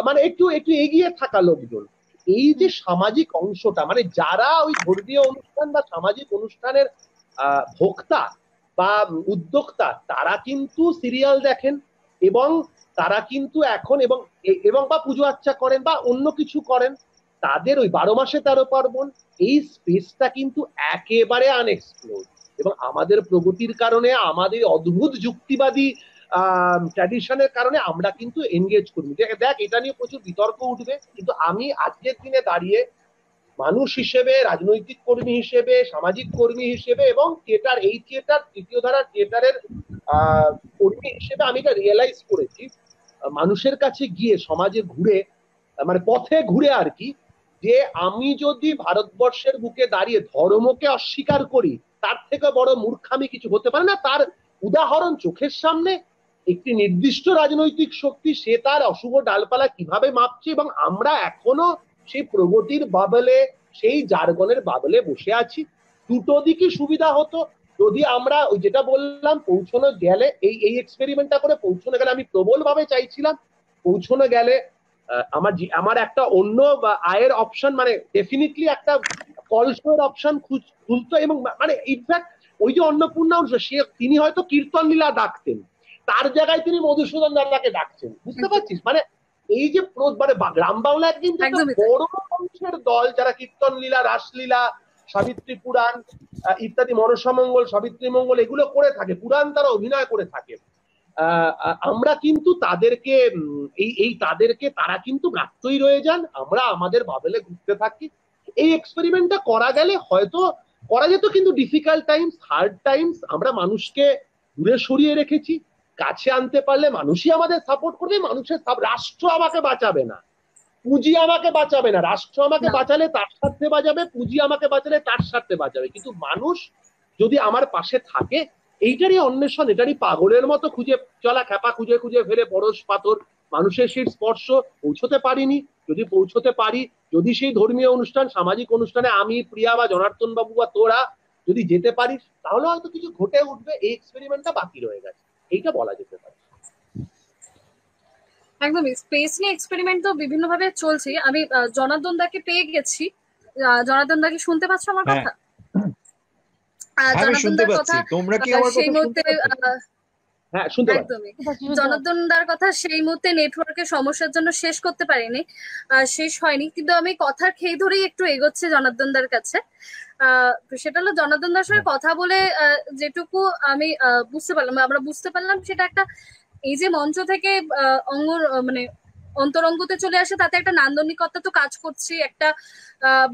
মানে একটু এগিয়ে থাকা লোকজন। এই যে সামাজিক অংশটা, মানে যারা ওই ধর্মীয় অনুষ্ঠান বা সামাজিক অনুষ্ঠানের ভোক্তা বা উদ্যোক্তা, তারা কিন্তু সিরিয়াল দেখেন, এবং তারা কিন্তু এখন এবং বা পুজো আচ্চা করেন বা অন্য কিছু করেন, তাদের ওই 12 মাসে 13 পার্বণ, এই স্পেসটা কিন্তু একেবারে আনএক্সপ্লোরড। এবং আমাদের প্রগতির কারণে, আমাদের অদ্ভুত যুক্তিবাদী ট্র্যাডিশনের কারণে আমরা কিন্তু এনগেজ করি। দেখ, এটা নিয়ে প্রচুর বিতর্ক উঠবে, কিন্তু আমি আজকের দিনে দাঁড়িয়ে মানুষ হিসেবে, রাজনৈতিক কর্মী হিসেবে, সামাজিক কর্মী হিসেবে, এবং এই থিয়েটার তৃতীয় ধারার থিয়েটারের কর্মী হিসেবে আমি এটা রিয়েলাইজ করেছি, মানুষের কাছে গিয়ে, সমাজে ঘুরে, মানে পথে ঘুরে আর কি, যে আমি যদি ভারতবর্ষের বুকে দাঁড়িয়ে ধর্মকে অস্বীকার করি, তার থেকে বড় মূর্খামি কিছু হতে পারে না। তার উদাহরণ চোখের সামনে, একটি নির্দিষ্ট রাজনৈতিক শক্তি সে তার অশুভ ডালপালা কিভাবে মাপছে, এবং আমরা এখনো সেই প্রগতির বাবলে, সেই জার্গনের বাদলে বসে আছি। দুটো দিকই সুবিধা হতো যদি আমরা ওই যেটা বললাম পৌঁছানো গেলে, এই এক্সপেরিমেন্টটা করে পৌঁছানো গেলে, আমি প্রবল ভাবে চাইছিলাম পৌঁছানো গেলে আমার একটা অন্য আয়ের অপশন, মানে ডেফিনেটলি একটা কলসের অপশন খুলতো। এবং মানে ইনফ্যাক্ট ওই যে অন্নপূর্ণা সে তিনি হয়তো কীর্তন লীলা ডাকতেন, তার জায়গায় তিনি মধুসূদন দাদাকে ডাকছেন, বুঝতে পারছিস? মানে এই যে মানে গ্রাম বাংলায় কিন্তু একটা বড় অংশের দল যারা কীর্তন লীলা, রাসলীলা, সাবিত্রী পুরাণ ইত্যাদি, মনসামঙ্গল, সাবিত্রী মঙ্গল এগুলো করে থাকে, পুরাণ তারা অভিনয় করে থাকে। আমরা কিন্তু তাদেরকে তাদেরকে তারা কিন্তু ব্যর্থই রয়ে যান, আমরা আমাদের বাদলে ঘুরতে থাকি। এই এক্সপেরিমেন্টটা করা গেলে হয়তো করা যেত, কিন্তু ডিফিকাল্ট টাইমস, হার্ড টাইমস, আমরা মানুষকে দূরে সরিয়ে রেখেছি। কাছে আনতে পারলে মানুষই আমাদের সাপোর্ট করবে, মানুষের রাষ্ট্র আমাকে বাঁচাবে না, পুঁজি আমাকে বাঁচাবে না। রাষ্ট্র আমাকে বাঁচালে তার স্বার্থে বাঁচাবে, পুঁজি আমাকে বাঁচালে তার স্বার্থে বাঁচাবে, কিন্তু মানুষ যদি আমার পাশে থাকে, এইটারই অন্বেষণ, এটারই পাগলের মতো খুঁজে চলা, খ্যাপা খুঁজে খুঁজে ফেলে পরশ পাথর, মানুষের সেই স্পর্শ পৌঁছতে পারিনি। যদি পৌঁছতে পারি, যদি সেই ধর্মীয় অনুষ্ঠান, সামাজিক অনুষ্ঠানে আমি, প্রিয়া বা জনার্দন বাবু বা তোরা যদি যেতে পারিস, তাহলে হয়তো কিছু ঘটে উঠবে। এই এক্সপেরিমেন্টটা বাকি রয়ে গেছে, এইটা বলা যেতে পারে। একদমই, স্পেস নিয়ে এক্সপেরিমেন্ট তো বিভিন্ন ভাবে চলছে। আমি জনার্দন দাকে পেয়ে গেছি। জনার্দন দা কি শুনতে পাচ্ছ আমার কথা? জনার্দন দার কথা সেই মুহূর্তে, হ্যাঁ শুনতে পাচ্ছি। একদমই জনার্দন দার কথা সেই মুহূর্তে নেটওয়ার্কের সমস্যার জন্য শেষ করতে পারিনি, শেষ হয়নি, কিন্তু আমি কথার খেই ধরেই একটু এগোচ্ছে জনার্দন দার কাছে। সেটা হলো জনার্দন দার সঙ্গে কথা বলে যেটুকু আমি আমরা বুঝতে পারলাম, সেটা একটা এই যে মঞ্চ থেকে মানে অন্তরঙ্গতে চলে আসে, তাতে একটা নান্দনিকতা তো কাজ করছে, একটা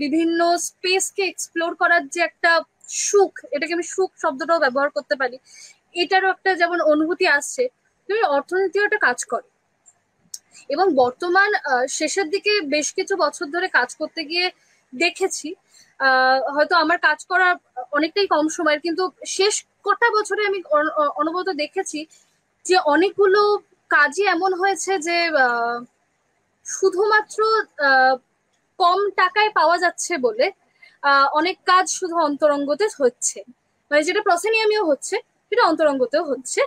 বিভিন্ন স্পেসকে এক্সপ্লোর করার যে একটা সুখ, এটাকে আমি সুখ শব্দটাও ব্যবহার করতে পারি, এটারও একটা যেমন অনুভূতি আসছে, তুমি অর্থনীতিও একটা কাজ করে। এবং বর্তমান শেষের দিকে বেশ কিছু বছর ধরে কাজ করতে গিয়ে দেখেছি, হয়তো আমার কাজ করা অনেকটাই কম সময়ের, কিন্তু শেষ কটা বছরে আমি অনবরত দেখেছি যে অনেকগুলো কাজই এমন হয়েছে যে শুধুমাত্র কম টাকায় পাওয়া যাচ্ছে বলে অনেক কাজ শুধু অন্তরঙ্গতে হচ্ছে, মানে যেটা প্রসেনিয়ামেও হচ্ছে সেটা অন্তরঙ্গতেও হচ্ছে,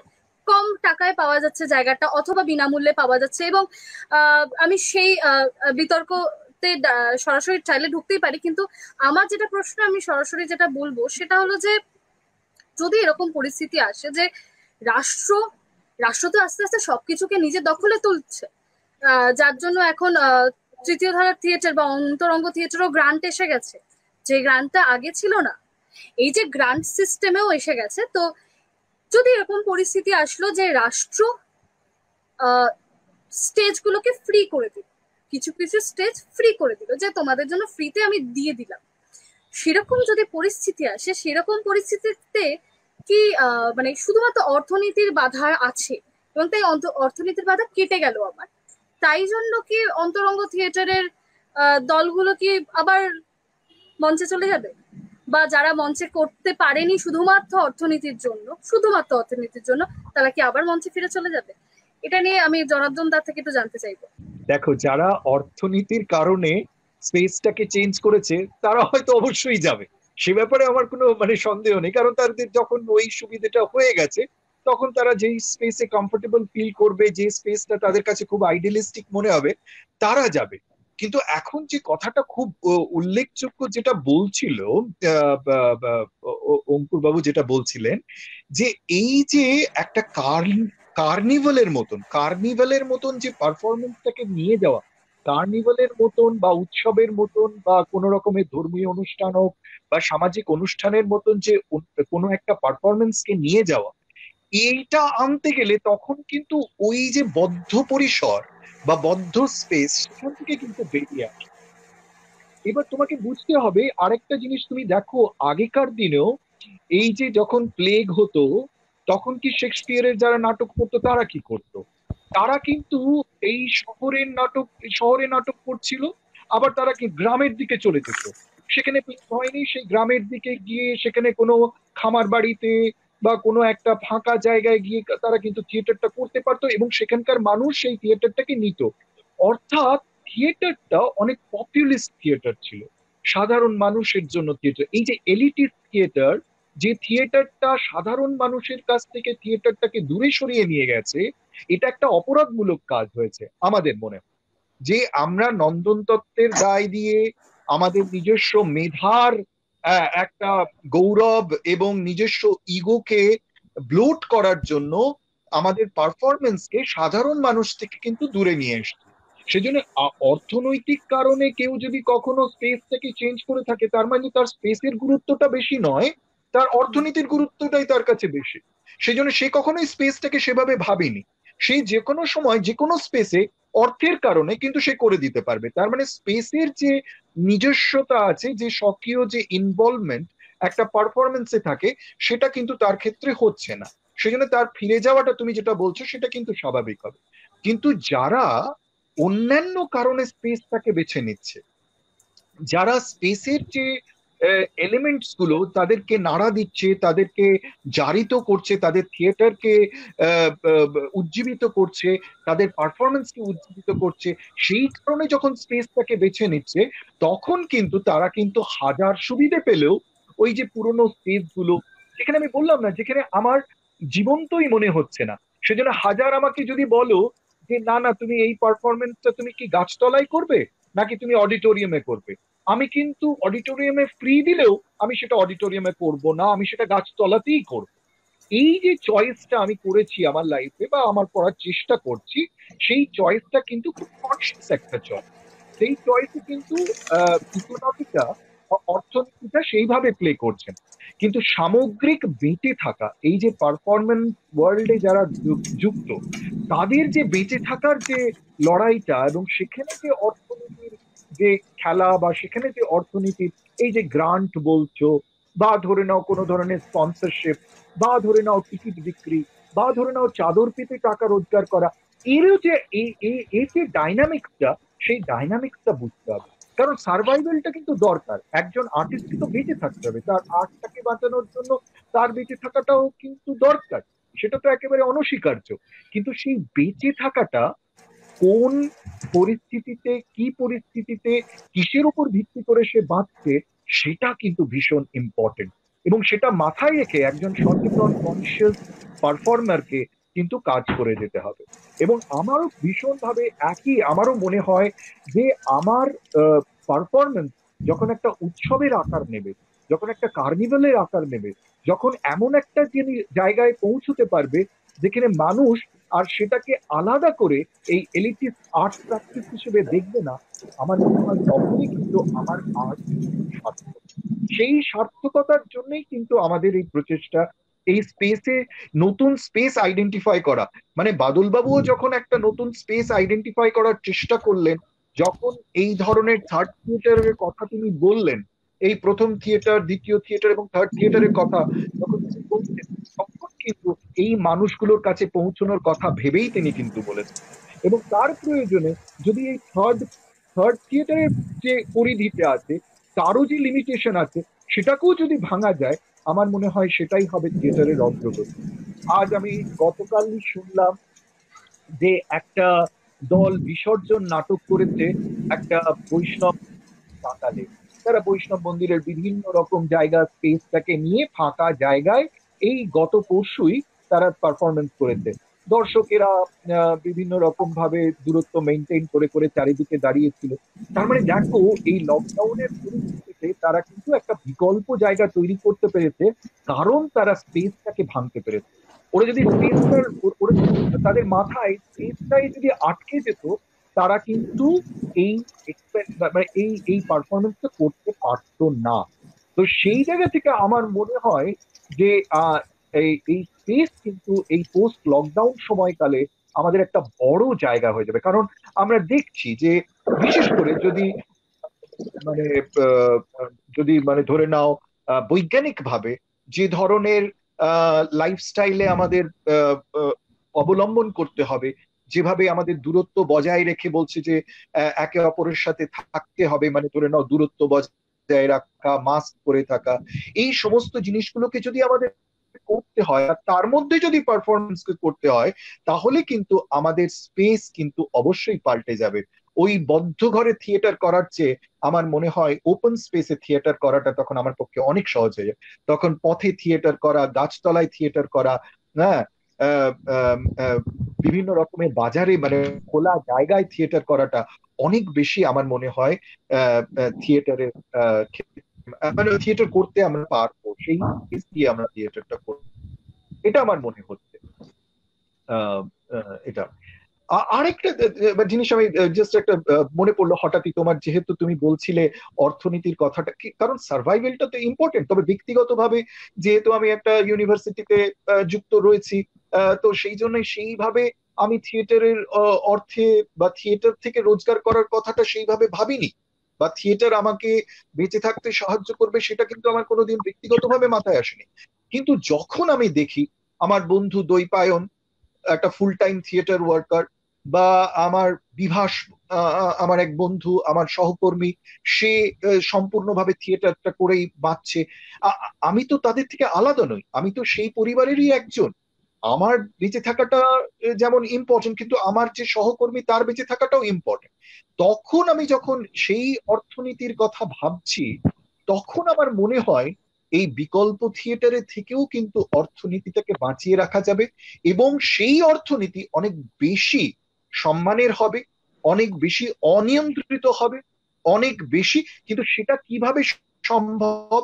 কম টাকায় পাওয়া যাচ্ছে জায়গাটা, অথবা বিনামূল্যে পাওয়া যাচ্ছে। এবং আমি সেই বিতর্কতে সরাসরি চাইলে ঢুকতেই পারি, কিন্তু আমার যেটা প্রশ্ন, আমি সরাসরি যেটা বলবো সেটা হলো যে যদি এরকম পরিস্থিতি আসে যে রাষ্ট্র তো আস্তে আস্তে সবকিছুকে নিজের দখলে তুলছে, যার জন্য এখন তৃতীয় ধারার থিয়েটার বা অন্তরঙ্গ থিয়েটারও গ্রান্ট এসে গেছে, যে গ্রান্টটা আগে ছিল না, এই যে গ্রান্ট সিস্টেমেও এসে গেছে। তো যদি এরকম পরিস্থিতি আসলো যে রাষ্ট্র স্টেজগুলোকে ফ্রি করে দিল, কিছু কিছু স্টেজ ফ্রি করে দিল, যে তোমাদের জন্য ফ্রিতে আমি দিয়ে দিলাম, সেরকম যদি পরিস্থিতি আসে, সেরকম পরিস্থিতিতে কি মানে শুধুমাত্র অর্থনীতির বাধা আছে, এবং তাই অর্থনীতির বাধা কেটে গেল আমার, তাই জন্য কি অন্তরঙ্গ থিয়েটারের দলগুলো কি আবার মঞ্চে চলে যাবে? বা যারা মঞ্চে করতে পারেনি শুধুমাত্র অর্থনীতির জন্য, তারা কি আবার মঞ্চে ফিরে চলে যাবে? এটা নিয়ে আমি জনার্দন দা থেকে একটু জানতে চাইবো। দেখো, যারা অর্থনীতির কারণে স্পেসটাকে চেঞ্জ করেছে তারা হয়তো অবশ্যই যাবে, সে ব্যাপারে আমার কোনো সন্দেহ নেই, কারণ তাদের যখন ওই সুবিধাটা হয়ে গেছে, তখন তারা যেই স্পেসে কমফোর্টেবল ফিল করবে, যে স্পেসটা তাদের কাছে খুব আইডিয়ালিস্টিক মনে হবে, তারা যাবে। কিন্তু এখন যে কথাটা খুব উল্লেখযোগ্য যেটা বলছিল অঙ্কুর বাবু, যেটা বলছিলেন যে এই যে একটা কার্নিভালের মতন যে পারফরমেন্সটাকে নিয়ে যাওয়া, কার্নিভালের মতন বা উৎসবের মতন বা কোনো রকমের ধর্মীয় অনুষ্ঠান হোক বা সামাজিক অনুষ্ঠানের মতন যে কোনো একটা পারফরমেন্সকে নিয়ে যাওয়া, এইটা আনতে গেলে তখন কিন্তু ওই যে বদ্ধ পরিসর বা বদ্ধ স্পেস, সেখান থেকে কিন্তু বেরিয়ে আসে। এবার তোমাকে বুঝতে হবে আরেকটা জিনিস, তুমি দেখো আগেকার দিনেও এই যে যখন প্লেগ হতো, তখন কি শেক্সপিয়ারের যারা নাটক করতো তারা কি করতো? তারা কিন্তু এই শহরে নাটক করছিল, আবার তারা কি গ্রামের দিকে চলে যেত, সেখানে প্লেগ হয়নি, সেই গ্রামের দিকে গিয়ে সেখানে কোনো খামার বাড়িতে বা কোনো একটা ফাঁকা জায়গায় গিয়ে তারা কিন্তু থিয়েটারটা করতে পারতো, এবং সেখানকার মানুষ সেই থিয়েটারটাকে নিত। অর্থাৎ থিয়েটারটা অনেক পপুলিস্ট থিয়েটার ছিল, সাধারণ মানুষের জন্য থিয়েটার, এই যে এলিটিস্ট থিয়েটার, যে থিয়েটারটা সাধারণ মানুষের কাছ থেকে থিয়েটারটাকে দূরে সরিয়ে নিয়ে গেছে, এটা একটা অপরাধমূলক কাজ হয়েছে আমাদের মনে হয়। যে আমরা নন্দন তত্ত্বের দায় দিয়ে আমাদের নিজস্ব মেধার একটা গৌরব এবং নিজস্ব ইগোকে ব্লোট করার জন্য আমাদের পারফরমেন্সকে সাধারণ মানুষ থেকে কিন্তু দূরে নিয়ে এসছে। সেজন্য অর্থনৈতিক কারণে কেউ যদি কখনো স্পেসটাকে চেঞ্জ করে থাকে, তার মানে তার স্পেসের গুরুত্বটা বেশি নয়, তার অর্থনীতির গুরুত্বটাই তার কাছে বেশি। সেজন্য সে কখনোই স্পেসটাকে সেভাবে ভাবেনি। সে যে কোনো সময় যে কোনো স্পেসে অর্থের কারণে কিন্তু সে করে দিতে পারবে। তার মানে স্পেসের যে নিজস্বতা আছে, যে স্বকীয় যে ইনভলভমেন্ট একটা পারফরমেন্সে থাকে, সেটা কিন্তু তার ক্ষেত্রে হচ্ছে না। সেজন্য তার ফিরে যাওয়াটা তুমি যেটা বলছো সেটা কিন্তু স্বাভাবিক হবে। কিন্তু যারা অন্যান্য কারণে স্পেসটাকে বেছে নিচ্ছে, যারা স্পেসের যে এলিমেন্টস গুলো তাদেরকে নাড়া দিচ্ছে, তাদেরকে জারিত করছে, তাদের থিয়েটারকে উজ্জীবিত করছে, তাদের পারফরমেন্সকে উজ্জীবিত করছে, সেই কারণে যখন স্পেসটাকে বেছে নিচ্ছে, তখন কিন্তু তারা কিন্তু হাজার সুবিধে পেলেও ওই যে পুরোনো স্পেস গুলো, যেখানে আমি বললাম না, যেখানে আমার জীবন্তই মনে হচ্ছে না, সেজন্য হাজার আমাকে যদি বলো যে না না তুমি এই পারফরমেন্সটা তুমি কি গাছতলায় করবে নাকি তুমি অডিটোরিয়ামে করবে, আমি কিন্তু অডিটোরিয়ামে ফ্রি দিলেও আমি সেটা অডিটোরিয়ামে করব না, আমি সেটা গাছতলাতেই করব। এই যে চয়েসটা আমি করেছি আমার লাইফে বা আমার করার চেষ্টা করছি, সেই চয়েসটা কিন্তু খুব কনসিয়াস একটা চয়েস। সেই চয়েসে কিন্তু ইকোনমিটা, অর্থনীতিটা সেইভাবে প্লে করছেন। কিন্তু সামগ্রিক বেঁচে থাকা, এই যে পারফরমেন্স ওয়ার্ল্ডে যারা যুক্ত, তাদের যে বেঁচে থাকার যে লড়াইটা, এবং সেখানে যে অর্থনীতির যে খেলা, বা সেখানে যে অর্থনীতির এই যে গ্রান্ট বলছো, বা ধরে নাও কোনো ধরনের স্পন্সরশিপ, বা ধরে নাও টিকিট বিক্রি, বা ধরে নাও চাদর পেতে টাকা রোজগার করা, এরও যে এই যে ডাইনামিক্সটা, সেই ডাইনামিক্সটা বুঝতে হবে। কারণ সার্ভাইভালটা কিন্তু দরকার, একজন আর্টিস্টকে তো বেঁচে থাকতে হবে, তার আর্টটাকে বাঁচানোর জন্য তার বেঁচে থাকাটাও কিন্তু দরকার, সেটা তো একেবারে অনস্বীকার্য। কিন্তু সেই বেঁচে থাকাটা কোন পরিস্থিতিতে, কি পরিস্থিতিতে, কিসের উপর ভিত্তি করে সে বাঁচছে, সেটা কিন্তু ভীষণ ইম্পর্টেন্ট। এবং সেটা মাথায় রেখে একজন সচেতন কনসিয়াস পারফর্মারকে কিন্তু কাজ করে যেতে হবে। এবং আমারও ভীষণভাবে একই, আমারও মনে হয় যে আমার পারফরমেন্স যখন একটা উৎসবের আকার নেবে, যখন একটা কার্নিভালের আকার নেবে, যখন এমন একটা জায়গায় পৌঁছতে পারবে যেখানে মানুষ আর সেটাকে আলাদা করে এই এলিটিস্ট আর্ট প্র্যাকটিস হিসেবে দেখবে না, আমার মনে হয় তখনই কিন্তু আমার আর্ট সার্থক। সেই সার্থকতার জন্যই কিন্তু আমাদের এই প্রচেষ্টা, এই স্পেসে নতুন স্পেস আইডেন্টিফাই করা। মানে বাদলবাবুও যখন একটা নতুন স্পেস আইডেন্টিফাই করার চেষ্টা করলেন, যখন এই ধরনের থার্ড থিয়েটারের কথা তিনি বললেন, এই প্রথম থিয়েটার, দ্বিতীয় থিয়েটার এবং থার্ড থিয়েটারের কথা যখন তিনি বলছেন, তখন কিন্তু এই মানুষগুলোর কাছে পৌঁছানোর কথা ভেবেই তিনি কিন্তু বলেছেন। এবং তার প্রয়োজনে যদি এই থার্ড থিয়েটারের যে পরিধিতে আছে, তারও যে লিমিটেশন আছে, সেটাকেও যদি ভাঙা যায়, আমার মনে হয় সেটাই হবে থিয়েটারের অগ্রগতি। আজ আমি গতকালই শুনলাম যে একটা দল বিসর্জন নাটক করেছে একটা বৈষ্ণব পাতালে। তারা বৈষ্ণব মন্দিরের বিভিন্ন রকম জায়গা, স্পেসটাকে নিয়ে ফাঁকা জায়গায় এই গত পরশুই তারা পারফরমেন্স করেছে। দর্শকেরা বিভিন্ন রকম ভাবে দূরত্ব মেনটেন করে করে চারিদিকে দাঁড়িয়েছিল। তার মানে দেখো, এই লকডাউনের পরিস্থিতিতে তারা কিন্তু একটা বিকল্প জায়গা তৈরি করতে পেরেছে, কারণ তারা স্পেসটাকে ভাঙতে পেরেছে। ওরা যদি স্পেসটার, তাদের মাথায় স্পেসটাই যদি আটকে যেত, তারা কিন্তু এই মানে এই পারফরমেন্সটা করতে পারতো না। তো সেই জায়গা থেকে আমার মনে হয় যে এই স্পেস কিন্তু এই পোস্ট লকডাউন সময়কালে আমাদের একটা বড় জায়গা হয়ে যাবে। কারণ আমরা দেখছি যে বিশেষ করে যদি মানে ধরে নাও বৈজ্ঞানিক ভাবে যে ধরনের লাইফস্টাইলে আমাদের অবলম্বন করতে হবে, যেভাবে আমাদের দূরত্ব বজায় রেখে বলছে যে একে অপরের সাথে থাকতে হবে, মানে ধরে নাও দূরত্ব বজায় রাখা, মাস্ক পরে থাকা, এই সমস্ত জিনিসগুলোকে যদি আমাদের করতে হয়, আর তার মধ্যে যদি পারফরমেন্স করতে হয়, তাহলে কিন্তু আমাদের স্পেস কিন্তু অবশ্যই পাল্টে যাবে। ওই বদ্ধ ঘরে থিয়েটার করার চেয়ে আমার মনে হয় ওপেন স্পেসে থিয়েটার করাটা তখন আমার পক্ষে অনেক সহজ হয়ে যায়। তখন পথে থিয়েটার করা, গাছতলায় থিয়েটার করা, হ্যাঁ, বিভিন্ন রকমের বাজারে মানে খোলা জায়গায় থিয়েটার করাটা অনেক বেশি আমার মনে হয় থিয়েটারের মানে থিয়েটার করতে আমরা পারবো, সেই দিয়ে আমরা থিয়েটারটা করবো, এটা আমার মনে হচ্ছে। এটা আরেকটা জিনিস আমি জাস্ট একটা মনে পড়লো হঠাৎই তোমার, যেহেতু তুমি বলছিলে অর্থনীতির কথাটা, কারণ সার্ভাইভেলটা তো ইম্পর্টেন্ট, তবে ব্যক্তিগতভাবে যেহেতু আমি একটা ইউনিভার্সিটিতে যুক্ত রয়েছি, তো সেই জন্য সেইভাবে আমি থিয়েটারের অর্থে বা থিয়েটার থেকে রোজগার করার কথাটা সেইভাবে ভাবিনি, বা থিয়েটার আমাকে বেঁচে থাকতে সাহায্য করবে সেটা কিন্তু আমার কোনোদিন ব্যক্তিগতভাবে মাথায় আসেনি। কিন্তু যখন আমি দেখি আমার বন্ধু দ্বৈপায়ন একটা ফুল টাইম থিয়েটার ওয়ার্কার, বা আমার বিভাস আমার এক বন্ধু, আমার সহকর্মী, সে সম্পূর্ণভাবে থিয়েটারটা করেই বাঁচছে, আমি তো তাদের থেকে আলাদা নই, আমি তো সেই পরিবারেরই একজন। আমার বেঁচে থাকাটা যেমন ইম্পর্টেন্ট, কিন্তু আমার যে সহকর্মী তার বেঁচে থাকাটাও ইম্পর্টেন্ট। তখন আমি যখন সেই অর্থনীতির কথা ভাবছি, তখন আমার মনে হয় এই বিকল্প থিয়েটারের থেকেও কিন্তু অর্থনীতিটাকে বাঁচিয়ে রাখা যাবে, এবং সেই অর্থনীতি অনেক বেশি সম্মানের হবে, অনেক বেশি অনিয়ন্ত্রিত হবে, অনেক বেশি। কিন্তু সেটা কিভাবে সম্ভব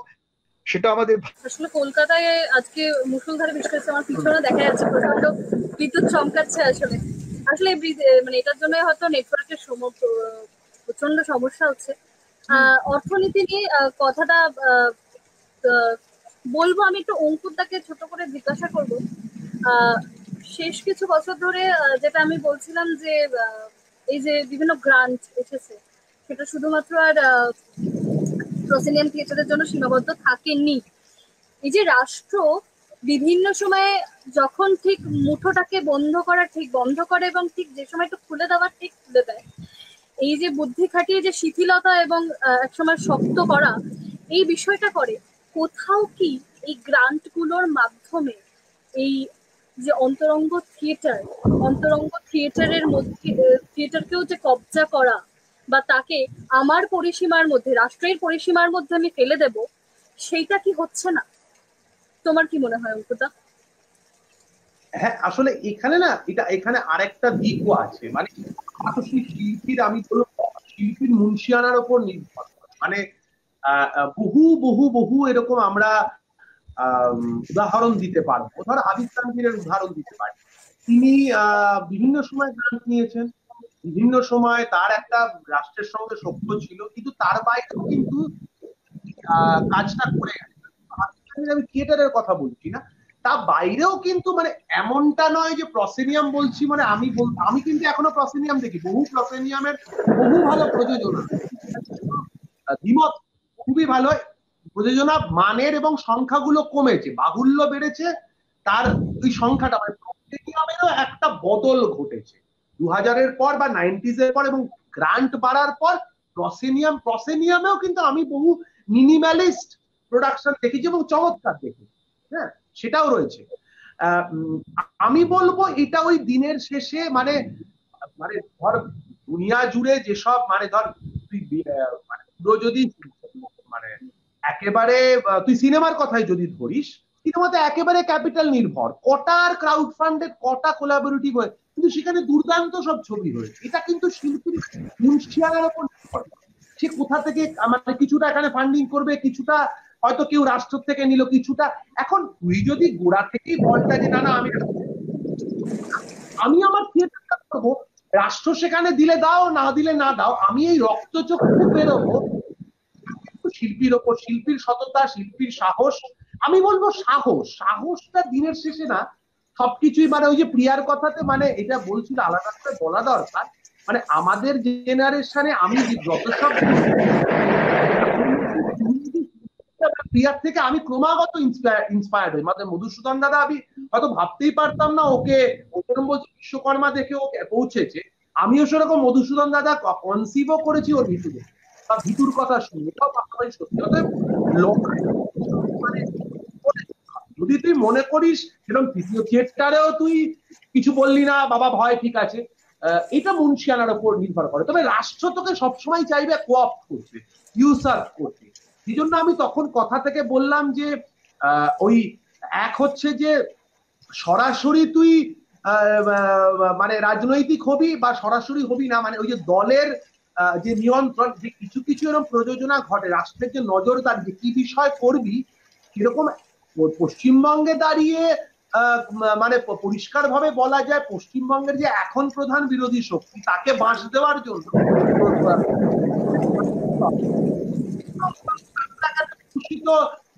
সেটা আমাদের আসলে কলকাতায় আজকে মুষলধারে বৃষ্টি হচ্ছে, আমার পিছনে দেখা যাচ্ছে প্রচন্ড বিদ্যুৎ চমকাচ্ছে। আসলে আসলে মানে এটার জন্য হয়তো নেটওয়ার্কের প্রচন্ড সমস্যা হচ্ছে। অর্থনীতি নিয়ে কথাটা বলবো, আমি একটু অঙ্কুরদাকে ছোট করে জিজ্ঞাসা করবো। শেষ কিছু বছর ধরে যেটা আমি বলছিলাম যে এই যে বিভিন্ন গ্রান্ট এসেছে, সেটা শুধুমাত্র আর প্রসিনিয়ান থিয়েটারের জন্য সীমাবদ্ধ থাকেনি। এই যে রাষ্ট্র বিভিন্ন সময়ে যখন ঠিক মুঠোটাকে বন্ধ করা ঠিক বন্ধ করে, এবং ঠিক যে সময় একটু খুলে দেওয়ার ঠিক খুলে দেয়, এই যে বুদ্ধি খাটিয়ে যে শিথিলতা এবং একসময় শক্ত করা, এই বিষয়টা করে, কোথাও কি এই গ্রান্ট গুলোর মাধ্যমে এই যে অন্তরঙ্গ থিয়েটারের মধ্যে থিয়েটারকেও যে কবজা করা, বা তাকে আমার পরিসীমার মধ্যে, রাষ্ট্রের পরিসীমার মধ্যে আমি ফেলে দেব, সেইটা কি হচ্ছে না? তোমার কি মনে হয় অঙ্কুদা? হ্যাঁ, আসলে এখানে না এখানে আরেকটা দিকও আছে, মানে শিল্পীর, আমি বলবো শিল্পীর মুন্সিয়ানার উপর নির্ভর করে। মানে বহু বহু বহু এরকম আমরা উদাহরণ দিতে পারবো। ধর হাবিব তানভীরের উদাহরণ দিতে পারি। তিনি বিভিন্ন সময় গ্রান্ট নিয়েছেন, বিভিন্ন সময় তার একটা রাষ্ট্রের সঙ্গে সখ্য ছিল, কিন্তু তার বাইরেও কিন্তু কাজটা করে গেছেন। আমি থিয়েটারের কথা বলছি না, তা বাইরেও কিন্তু মানে এমনটা নয় যে প্রসেনিয়াম বলছি মানে আমি কিন্তু এখনো প্রসেনিয়াম দেখি, বহু প্রসেনিয়ামের বহু ভালো প্রযোজনা, দ্বিমত খুবই ভালো, প্রযোজনা মানের এবং সংখ্যাগুলো কমেছে, বাহুল্য বেড়েছে, তার ওই সংখ্যাটা মানে প্রসেনিয়ামেরও একটা বদল ঘটেছে 2000-এর পর বা 90s-এর পর, এবং গ্রান্ট বাড়ার পর প্রসেনিয়ামেও কিন্তু আমি বহু মিনিমালিস্ট প্রোডাকশন দেখেছি এবং চমৎকার দেখেছি। হ্যাঁ, সেটাও রয়েছে। আমি বলবো এটা ওই দিনের শেষে মানে মানে ধর দুনিয়া জুড়ে যেসব মানে ধর তুই মানে পুরো যদি মানে একেবারে তুই সিনেমার কথাই যদি ধরিস, সিনেমাতে একেবারে ক্যাপিটাল নির্ভর, কটার ক্রাউড ফান্ডে কটা কোলাবোরেটিভ হয়, কিন্তু সেখানে দুর্দান্ত সব ছবি হয়েছে। এটা কিন্তু শিল্পীর মুন্সিয়ানার উপর নির্ভর, সে কোথা থেকে মানে কিছুটা এখানে ফান্ডিং করবে, কিছুটা হয়তো কেউ রাষ্ট্র থেকে নিল, কিছুটা। এখন তুই যদি গোড়া থেকেই বলটা যে না আমি আমার থিয়েটারটা করবো, রাষ্ট্র সেখানে দিলে দাও, না দিলে না দাও, আমি এই রক্তচক্ষু বেরোবো শিল্পীর ওপর, শিল্পীর সততা, শিল্পীর সাহস। আমি বলবো সাহসটা দিনের শেষে না সবকিছুই, মানে ওই যে প্রিয়ার কথাতে মানে এটা বলছিল আলাদা করে বলা দরকার, মানে আমাদের জেনারেশনে আমি যত সব প্রিয়ার থেকে আমি ক্রমাগত ইন্সপায়ার্ড হই। মানে মধুসূদন দাদা আমি হয়তো ভাবতেই পারতাম না ওকে বিশ্বকর্মা দেখে ওকে পৌঁছেছে, আমিও সেরকম মধুসূদন দাদা কনসিভও করেছি ওর ভিতরে, তার ভিতুর কথা শুনে, এটাও পাশাপাশি সত্যি। অতএব যদি তুই মনে করিস সেরকম তৃতীয় থিয়েটারেও তুই কিছু বললি না বাবা ভয়, ঠিক আছে, এটা মুন্সিয়ানার উপর নির্ভর করে। তবে রাষ্ট্র তোকে সবসময় চাইবে কোঅপ্ট করতে, ইউসার্ভ করতে। এই জন্য আমি তখন কথা থেকে বললাম যে ওই এক হচ্ছে যে সরাসরি তুই মানে রাজনৈতিক হবি বা সরাসরি হবি না, মানে ওই যে দলের যে নিয়ন্ত্রণ, যে কিছু কিছু এরকম প্রযোজনা ঘটে, রাষ্ট্রের যে নজরদারি যে কি বিষয় করবি সেরকম পশ্চিমবঙ্গে দাঁড়িয়ে মানে পরিষ্কার ভাবে বলা যায় পশ্চিমবঙ্গের যে এখন প্রধান বিরোধী শক্তি তাকে বাঁশ দেওয়ার জন্য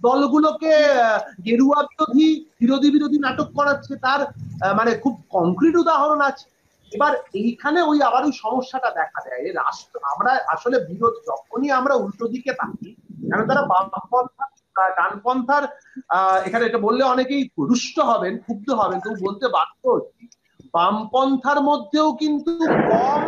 দলগুলোকে গেরুয়া বিরোধী বিরোধী নাটক করাচ্ছে, তার মানে খুব কংক্রিট উদাহরণ আছে। এবার এইখানে ওই আবার ওই সমস্যাটা দেখা দেয়, রাষ্ট্র আমরা আসলে বিরোধ যখনই আমরা উল্টো দিকে থাকি, কারণ তারা বামপন্থা ডানপন্থার এখানে এটা বললে অনেকেই রুষ্ট হবেন, ক্ষুব্ধ হবেন, তো বলতে বাধ্য হচ্ছি, বামপন্থার মধ্যেও কিন্তু কম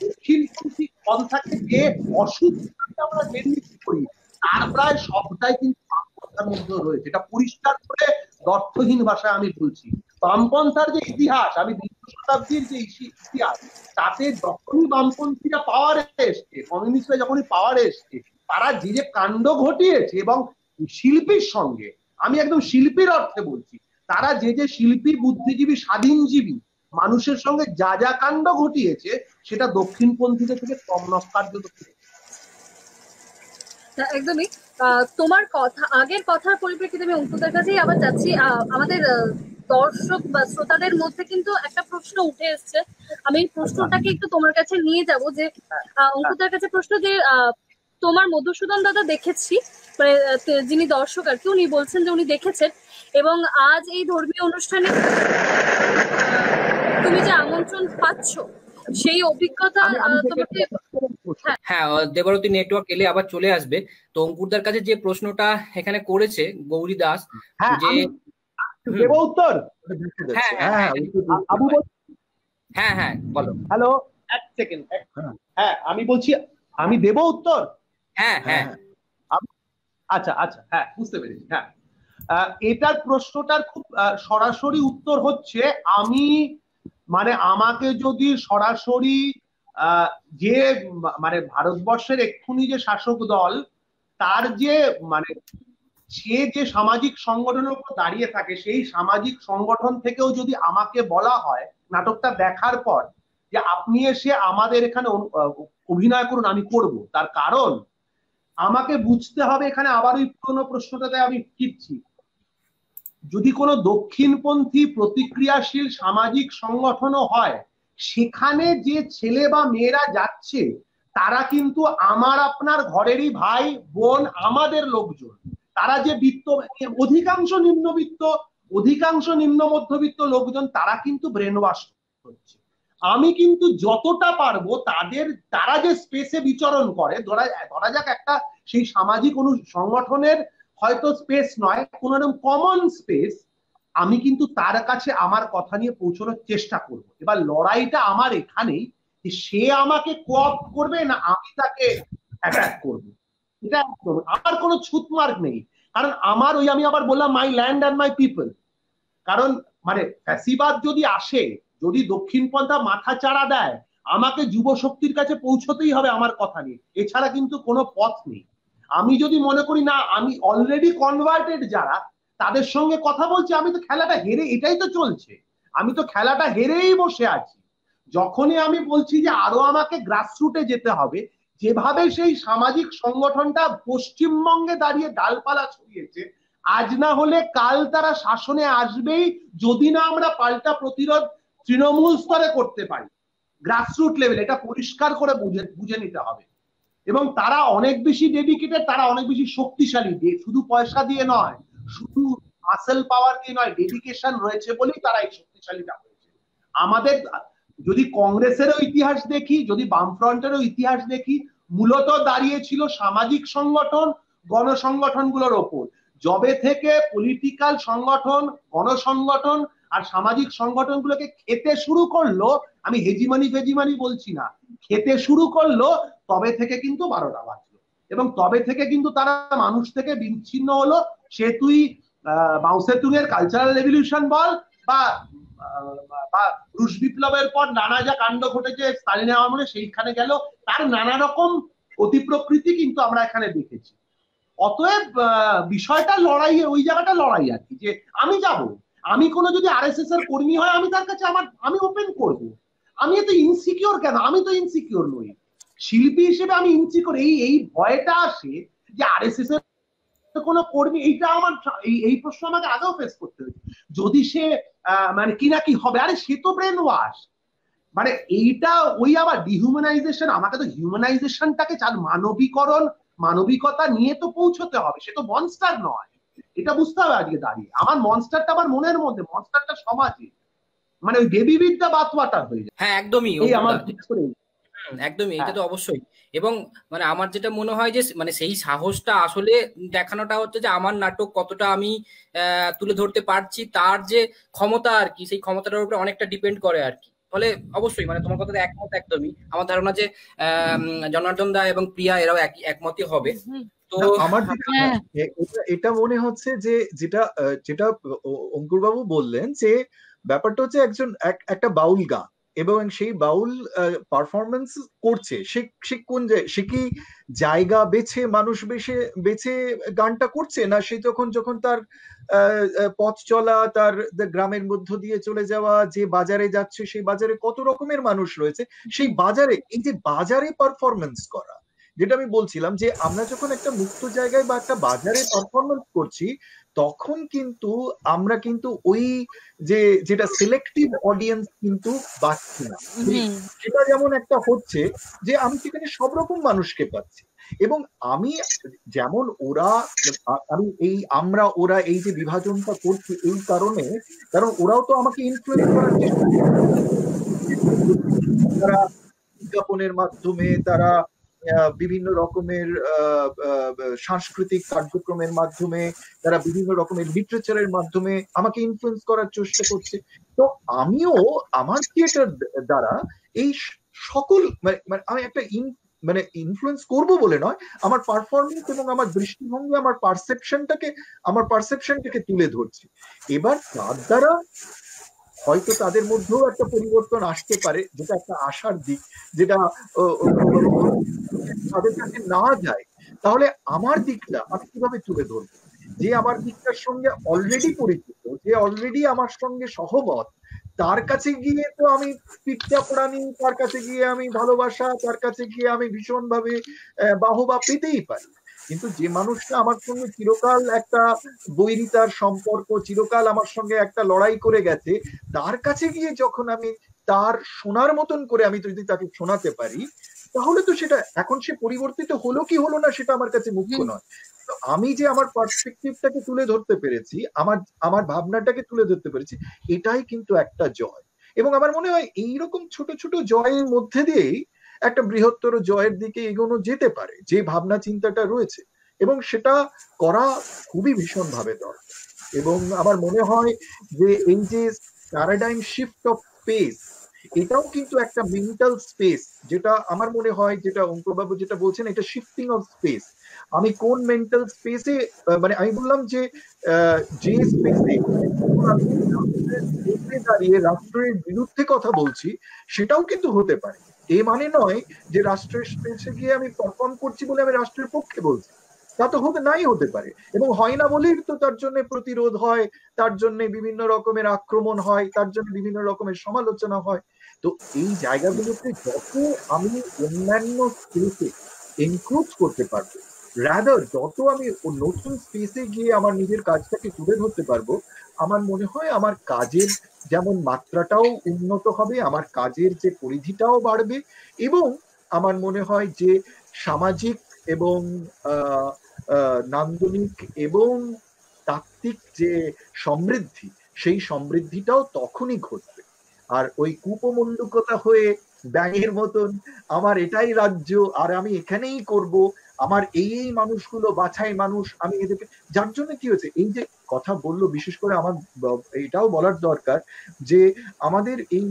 দক্ষিণপন্থী পন্থাকে যে অসুবিধা আমরা নির্মিত করি তার প্রায় সবটাই কিন্তু বামপন্থার মধ্যে রয়েছে। এটা পরিষ্কার করে অর্থহীন ভাষায় আমি বলছি। বামপন্থার যে ইতিহাস, আমি বিংশ শতাব্দীর যে ইতিহাস, তাতে যখনই বামপন্থীরা পাওয়ারে এসছে, কমিউনিস্টরা যখনই পাওয়ারে এসছে, তারা যে যে কাণ্ড ঘটিয়েছে, এবং শিল্পীর সঙ্গে, আমি একদম শিল্পীর অর্থে বলছি, তারা যে যে শিল্পী, বুদ্ধিজীবী, স্বাধীনজীবী মানুষের সঙ্গে যা যা কাণ্ড ঘটিয়েছে সেটা দক্ষিণপন্থীদের থেকে কম নস্কারজনক। একদমই তোমার কথা, আগের কথার পরিপ্রেক্ষিতে আমি অঙ্কুতার কাছেই আবার যাচ্ছি। আমাদের দর্শক বা শ্রোতাদের মধ্যে কিন্তু একটা প্রশ্ন উঠে এসছে, আমি প্রশ্নটাকে একটু তোমার কাছে নিয়ে যাব। যে অঙ্কুতার কাছে প্রশ্ন যে তোমার মধুসূদন দাদা দেখেছি, মানে যিনি দর্শক আর কি, উনি বলছেন যে উনি দেখেছেন, এবং আজ এই ধর্মীয় অনুষ্ঠানে তুমি যে আমন্ত্রণ পাচ্ছ সেই অভিজ্ঞতা তোমাকে। হ্যাঁ, দেবরতী নেটওয়ার্ক এলে আবার চলে আসবে। তো অঙ্কুরদার কাছে যে প্রশ্নটা এখানে করেছে গৌরী দাস, যে দেব উত্তর। হ্যাঁ হ্যাঁ বলো। হ্যালো, এক সেকেন্ড। হ্যাঁ আমি বলছি, আমি দেব উত্তর। হ্যাঁ হ্যাঁ আচ্ছা আচ্ছা, হ্যাঁ বুঝতে পেরেছি। হ্যাঁ, এটার প্রশ্নটার খুব সরাসরি উত্তর হচ্ছে, আমি মানে আমাকে যদি সরাসরি যে মানে ভারতবর্ষের এক্ষুনি যে শাসক দল, তার যে মানে সে যে সামাজিক সংগঠনের উপর দাঁড়িয়ে থাকে, সেই সামাজিক সংগঠন থেকেও যদি আমাকে বলা হয় নাটকটা দেখার পর যে আপনি এসে আমাদের এখানে অভিনয় করুন, আমি করব। তার কারণ আমাকে বুঝতে হবে, এখানে আবার ওই পুরোনো প্রশ্নটাতে আমি ফিরছি, যদি কোনো দক্ষিণপন্থী প্রতিক্রিয়াশীল সামাজিক সংগঠনও হয়, সেখানে যে ছেলে বা মেয়েরা যাচ্ছে তারা কিন্তু আমার আপনার ঘরেরই ভাই বোন, আমাদের লোকজন। তারা যে অধিকাংশ নিম্নবিত্ত, অধিকাংশ নিম্ন মধ্যবিত্ত লোকজন, তারা কিন্তু ব্রেন ওয়াশ হচ্ছে। আমি কিন্তু যতটা পারবো তারা যে স্পেসে বিচরণ করে, ধরা যাক একটা সেই সামাজিক সংগঠনের হয়তো স্পেস নয়, কোন রকম কমন স্পেস, আমি কিন্তু তার কাছে আমার কথা নিয়ে পৌঁছানোর চেষ্টা করব। এবার লড়াইটা আমার এখানেই, সে আমাকে কোঅপ্ট করবে না আমি তাকে অ্যাটাক করব। এটা একদম আমার কোনো ছুতমার্ক নেই, কারণ আমার ওই আমি আবার বললাম মাই ল্যান্ড অ্যান্ড মাই পিপল। কারণ মানে ফ্যাসিবাদ যদি আসে, যদি দক্ষিণপন্থা মাথা চাড়া দেয়, আমাকে যুব শক্তির কাছে পৌঁছতেই হবে আমার কথা নিয়ে, এছাড়া কিন্তু কোনো পথ নেই। আমি যদি মনে করি না আমি অলরেডি কনভার্টেড যারা, তাদের সঙ্গে কথা বলছি, আমি তো খেলাটা হেরে, এটাই তো চলছে, আমি তো খেলাটা হেরেই বসে আছি। যখনই আমি বলছি যে আরো আমাকে গ্রাসরুটে যেতে হবে, যেভাবে সেই সামাজিক সংগঠনটা পশ্চিমবঙ্গে দাঁড়িয়ে ডালপালা ছড়িয়েছে, আজ না হলে কাল তারা শাসনে আসবেই, যদি না আমরা পাল্টা প্রতিরোধ তৃণমূল স্তরে করতে পারি, গ্রাসরুট লেভেল, এটা পরিষ্কার করে বুঝে নিতে হবে। এবং তারা অনেক বেশি ডেডিকেটেড, তারা অনেক বেশি শক্তিশালী, শুধু পয়সা দিয়ে নয়, শুধু মাসেল পাওয়ার দিয়ে নয়, ডেডিকেশন রয়েছে বলেই তারা এই শক্তিশালীটা হয়েছে। আমাদের যদি কংগ্রেসেরও ইতিহাস দেখি, যদি বামফ্রন্টেরও ইতিহাস দেখি, মূলত দাঁড়িয়েছিল সামাজিক সংগঠন, গণসংগঠনগুলোর ওপর। যবে থেকে পলিটিক্যাল সংগঠন, গণসংগঠন আর সামাজিক সংগঠনগুলোকে খেতে শুরু করলো, আমি হেজিমানি বলছি না, খেতে শুরু করলো, তবে থেকে কিন্তু 12টা বাজলো, এবং তবে থেকে কিন্তু তারা মানুষ থেকে বিচ্ছিন্ন হলো। সে তুই মাও সে তুংয়ের কালচারাল রেভলিউশন বল বা বা রুশ বিপ্লবের পর নানা যা কাণ্ড ঘটেছে স্টালিনের আমলে, সেইখানে গেল, তার নানা রকম অতি প্রকৃতি কিন্তু আমরা এখানে দেখেছি। অতএব বিষয়টা লড়াই, ওই জায়গাটা লড়াই আর কি, যে আমি যাব, আমি কোনো যদি আরএসএস এর কর্মী হয় আমি তার কাছে আমি ওপেন করব। আমি এত ইনসিকিউর কেন? আমি তো ইনসিকিউর নই, শিল্পী হিসেবে আমি ইনসিকিউর। এই ভয়টা আসে যে আরএসএস এর কোনো কর্মী, এইটা আমার এই প্রশ্ন আমাকে আগেও ফেস করতে হয়েছে, যদি সে মানে কি না কি হবে। আরে সে তো ব্রেন ওয়াশ, মানে এইটা ওই আবার ডিহিউম্যানাইজেশন। আমাকে তো হিউম্যানাইজেশনটাকে মানবীকরণ, মানবিকতা নিয়ে তো পৌঁছতে হবে, সে তো মনস্টার নয়, এটা বুঝতে হবে আজকে দাঁড়িয়ে। আমার মনস্টারটা আমার মনের মধ্যে, মনস্টারটা সমাজে, মানে ওই বেবি বিদ্যা বাতওয়াটার হয়ে যায়। হ্যাঁ একদমই, এই আমার একদমই, এটা তো অবশ্যই। এবং মানে আমার যেটা মনে হয় যে মানে সেই সাহসটা আসলে দেখানোটা হচ্ছে যে আমার নাটক কতটা আমি তুলে ধরতে পারছি, তার যে ক্ষমতা আর কি, সেই ক্ষমতাটার উপরে অনেকটা ডিপেন্ড করে আর কি। ফলে অবশ্যই মানে তোমার কথাতে একমত একদমই। আমার ধারণা যে জনার্দন দা এবং প্রিয়া এরাও একমতই হবে। তো আমার এটা মনে হচ্ছে যে যেটা অঙ্কুর বাবু বললেন, যে ব্যাপারটা হচ্ছে একটা বাউল গান, এবং সেই বাউল পারফরমেন্স করছে, সে কোন সে কি জায়গা বেছে, মানুষ বেছে গানটা করছে, না সে যখন তার পথ চলা, তার গ্রামের মধ্য দিয়ে চলে যাওয়া, যে বাজারে যাচ্ছে, সেই বাজারে কত রকমের মানুষ রয়েছে, সেই বাজারে, এই যে বাজারে পারফরমেন্স করা, যেটা আমি বলছিলাম, যে আমরা যখন একটা মুক্ত জায়গায় বা একটা বাজারে পারফরমেন্স করছি, তখন কিন্তু আমরা কিন্তু ওই যেটা সিলেক্টিভ অডিয়েন্স কিন্তু পাচ্ছি না। সেটা যেমন একটা হচ্ছে যে আমি সেখানে সব রকম মানুষকে পাচ্ছি, এবং আমি যেমন আমি এই আমরা ওরা এই যে বিভাজনটা করছি এই কারণ ওরাও তো আমাকে ইনফ্লুয়েন্স করার চেষ্টা করছে। তারা বিজ্ঞাপনের মাধ্যমে, তারা বিভিন্ন রকমের সাংস্কৃতিক কার্যক্রমের মাধ্যমে, তারা বিভিন্ন রকমের লিটারেচারের মাধ্যমে আমাকে ইনফ্লুয়েন্স করার চেষ্টা করছে। তো আমিও আমার থিয়েটার দ্বারা এই সকল আমি একটা মানে ইনফ্লুয়েন্স করব বলে নয়, আমার পারফরমেন্স এবং আমার দৃষ্টিভঙ্গি, আমার পারসেপশনটাকে তুলে ধরছি। এবার তার দ্বারা হয়তো তাদের মধ্যেও একটা পরিবর্তন আসতে পারে, যেটা একটা আশার দিক, যেটা তাদের কাছে না যায়, তাহলে আমার দিকটা আমি কিভাবে তুলে ধরবো? যে আমার দিকটার সঙ্গে অলরেডি পরিচিত, যে অলরেডি আমার সঙ্গে সহমত, তার কাছে গিয়ে তো আমি পিঠটা পোড়ানি, তার কাছে গিয়ে আমি ভালোবাসা, তার কাছে গিয়ে আমি ভীষণভাবে বাহবা পেতেই পারি। কিন্তু যে মানুষটা আমার সঙ্গে চিরকাল একটা বৈরিতার সম্পর্ক, চিরকাল আমার সঙ্গে একটা লড়াই করে গেছে, তার কাছে গিয়ে যখন আমি তার শোনার মতন করে আমি যদি তাকে শোনাতে পারি, তাহলে তো সেটা, এখন সে পরিবর্তিত হলো কি হলো না সেটা আমার কাছে মুখ্য নয়। তো আমি যে আমার পার্সপেক্টিভটাকে তুলে ধরতে পেরেছি, আমার ভাবনাটাকে তুলে ধরতে পেরেছি, এটাই কিন্তু একটা জয়। এবং আমার মনে হয় এইরকম ছোট ছোট জয়ের মধ্যে দিয়েই একটা বৃহত্তর জয়ের দিকে এগোনো যেতে পারে, যে ভাবনা চিন্তাটা রয়েছে, এবং সেটা করা খুবই ভীষণভাবে দরকার। এবং আমার মনে হয় যে এই যে প্যারাডাইম শিফট অফ স্পেস, এটাও কিন্তু একটা মেন্টাল স্পেস, যেটা আমার মনে হয়, যেটা অঙ্কুরবাবু যেটা বলছেন, এটা শিফটিং অফ স্পেস। আমি কোন মেন্টাল স্পেসে, মানে আমি বললাম যে স্পেসে দাঁড়িয়ে রাষ্ট্রের বিরুদ্ধে কথা বলছি, সেটাও কিন্তু হতে পারে। এ মানে নয় যে রাষ্ট্রের স্পেসে গিয়ে আমি পারফর্ম করছি বলে আমি রাষ্ট্রের পক্ষে বলছি, তা তো হতে পারে, এবং হয় না বলেই তো তার জন্য প্রতিরোধ হয়, তার জন্য বিভিন্ন রকমের আক্রমণ হয়, তার জন্য বিভিন্ন রকমের সমালোচনা হয়। তো এই জায়গাগুলোতে যত আমি অন্যান্য স্পেসে এনক্রোচ করতে পারবো, রাদার যত আমি নতুন স্পেসে গিয়ে আমার নিজের কাজটাকে তুলে ধরতে পারবো, আমার মনে হয় আমার কাজের যেমন মাত্রাটাও উন্নত হবে, আমার কাজের যে পরিধিটাও বাড়বে, এবং আমার মনে হয় যে সামাজিক এবং নান্দনিক এবং তাত্ত্বিক যে সমৃদ্ধি, সেই সমৃদ্ধিটাও তখনই ঘটবে। আর ওই কূপমণ্ডুকতা হয়ে ব্যাঙের মতন আমার এটাই রাজ্য আর আমি এখানেই করব, আমার এই মানুষগুলো বাছাই মানুষ, আমি এদেরকে, যার জন্য কি হয়েছে, এই যে কথা বললো, বিশেষ করে আমার এটাও বলার দরকার যে আমাদের এই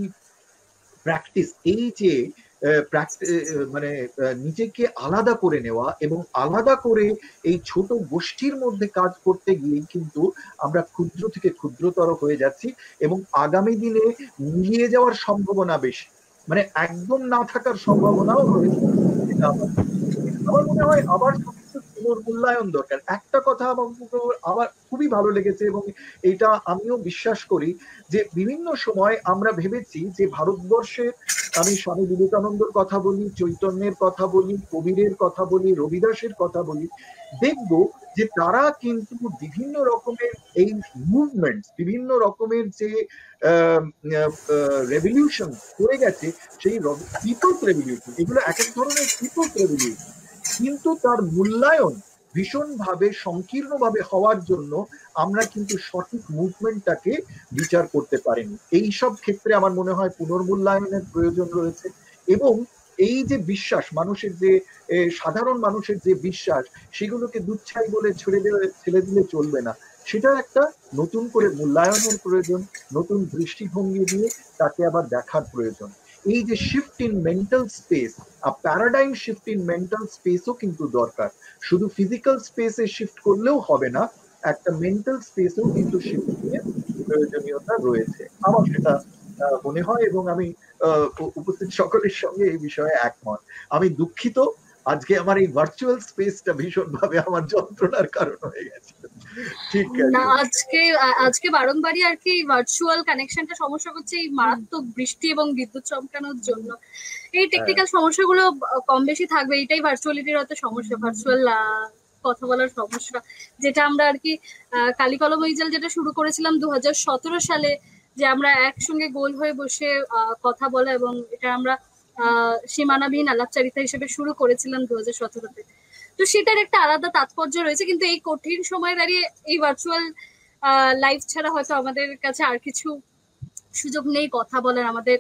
প্র্যাকটিস, এই যে মানে নিজেকে আলাদা করে নেওয়া এবং আলাদা করে এই ছোট গোষ্ঠীর মধ্যে কাজ করতে গিয়ে কিন্তু আমরা ক্ষুদ্র থেকে ক্ষুদ্রতর হয়ে যাচ্ছি এবং আগামী দিনে মিলিয়ে যাওয়ার সম্ভাবনা বেশি, মানে একদম না থাকার সম্ভাবনাও রয়েছে। আমার মনে হয় আবার পুনর্মূল্যায়ন দরকার। একটা কথা আমার খুবই ভালো লেগেছে এবং এটা আমিও বিশ্বাস করি যে বিভিন্ন সময় আমরা ভেবেছি যে ভারতবর্ষের, আমি স্বামী বিবেকানন্দর কথা বলি, চৈতন্যের কথা বলি, কবিরের কথা বলি, রবিদাসের কথা বলি, দেখব যে তারা কিন্তু বিভিন্ন রকমের এই মুভমেন্ট, বিভিন্ন রকমের যে রেভলিউশন হয়ে গেছে, সেই পিপলস রেভলিউশন, এগুলো এক এক ধরনের পিপলস রেভলিউশন, কিন্তু তার মূল্যায়ন ভীষণভাবে সংকীর্ণভাবে হওয়ার জন্য আমরা কিন্তু সঠিক মুভমেন্টটাকে বিচার করতে পারিনি। এই সব ক্ষেত্রে আমার মনে হয় পুনর্মূল্যায়নের প্রয়োজন রয়েছে এবং এই যে বিশ্বাস, মানুষের যে সাধারণ মানুষের যে বিশ্বাস, সেগুলোকে দুচ্ছাই বলে ছেড়ে দিলে চলবে না। সেটা একটা নতুন করে মূল্যায়নের প্রয়োজন, নতুন দৃষ্টিভঙ্গি দিয়ে তাকে আবার দেখার প্রয়োজন। এই যে shift in mental space, paradigm shift in mental স্পেসও কিন্তু দরকার। শুধু ফিজিক্যাল স্পেসে শিফট করলেও হবে না, একটা মেন্টাল স্পেসেও কিন্তু শিফটের প্রয়োজনীয়তা রয়েছে, আমার সেটা মনে হয় এবং আমি উপস্থিত সকলের সঙ্গে এই বিষয়ে একমত। আমি দুঃখিত, আজকে আমার এই ভার্চুয়াল স্পেসটা ভীষণভাবে আমার যন্ত্রণার কারণ হয়ে গেছে। ঠিক না, আজকে বারংবারই আর কি ভার্চুয়াল কানেকশনটা সমস্যা করছে এই মারাত্মক বৃষ্টি এবং বিদ্যুৎ চমকানোর জন্য। এই টেকনিক্যাল সমস্যাগুলো কম বেশি থাকবে, এটাই ভার্চুয়ালিটির হয়তো সমস্যা, ভার্চুয়াল কথা বলার সমস্যা, যেটা আমরা আর কি কালিকলম ইজেল যেটা শুরু করেছিলাম 2017 সালে, যে আমরা একসঙ্গে গোল হয়ে বসে কথা বলা, এবং এটা আমরা সীমানাবিহীন আলাপচারিতা হিসেবে শুরু করেছিলাম 2017-তে। তো সেটার একটা আলাদা তাৎপর্য রয়েছে, কিন্তু এই কঠিন সময় দাঁড়িয়ে এই ভার্চুয়াল লাইভ ছাড়া হয়তো আমাদের কাছে আর কিছু সুযোগ নেই কথা বলার, আমাদের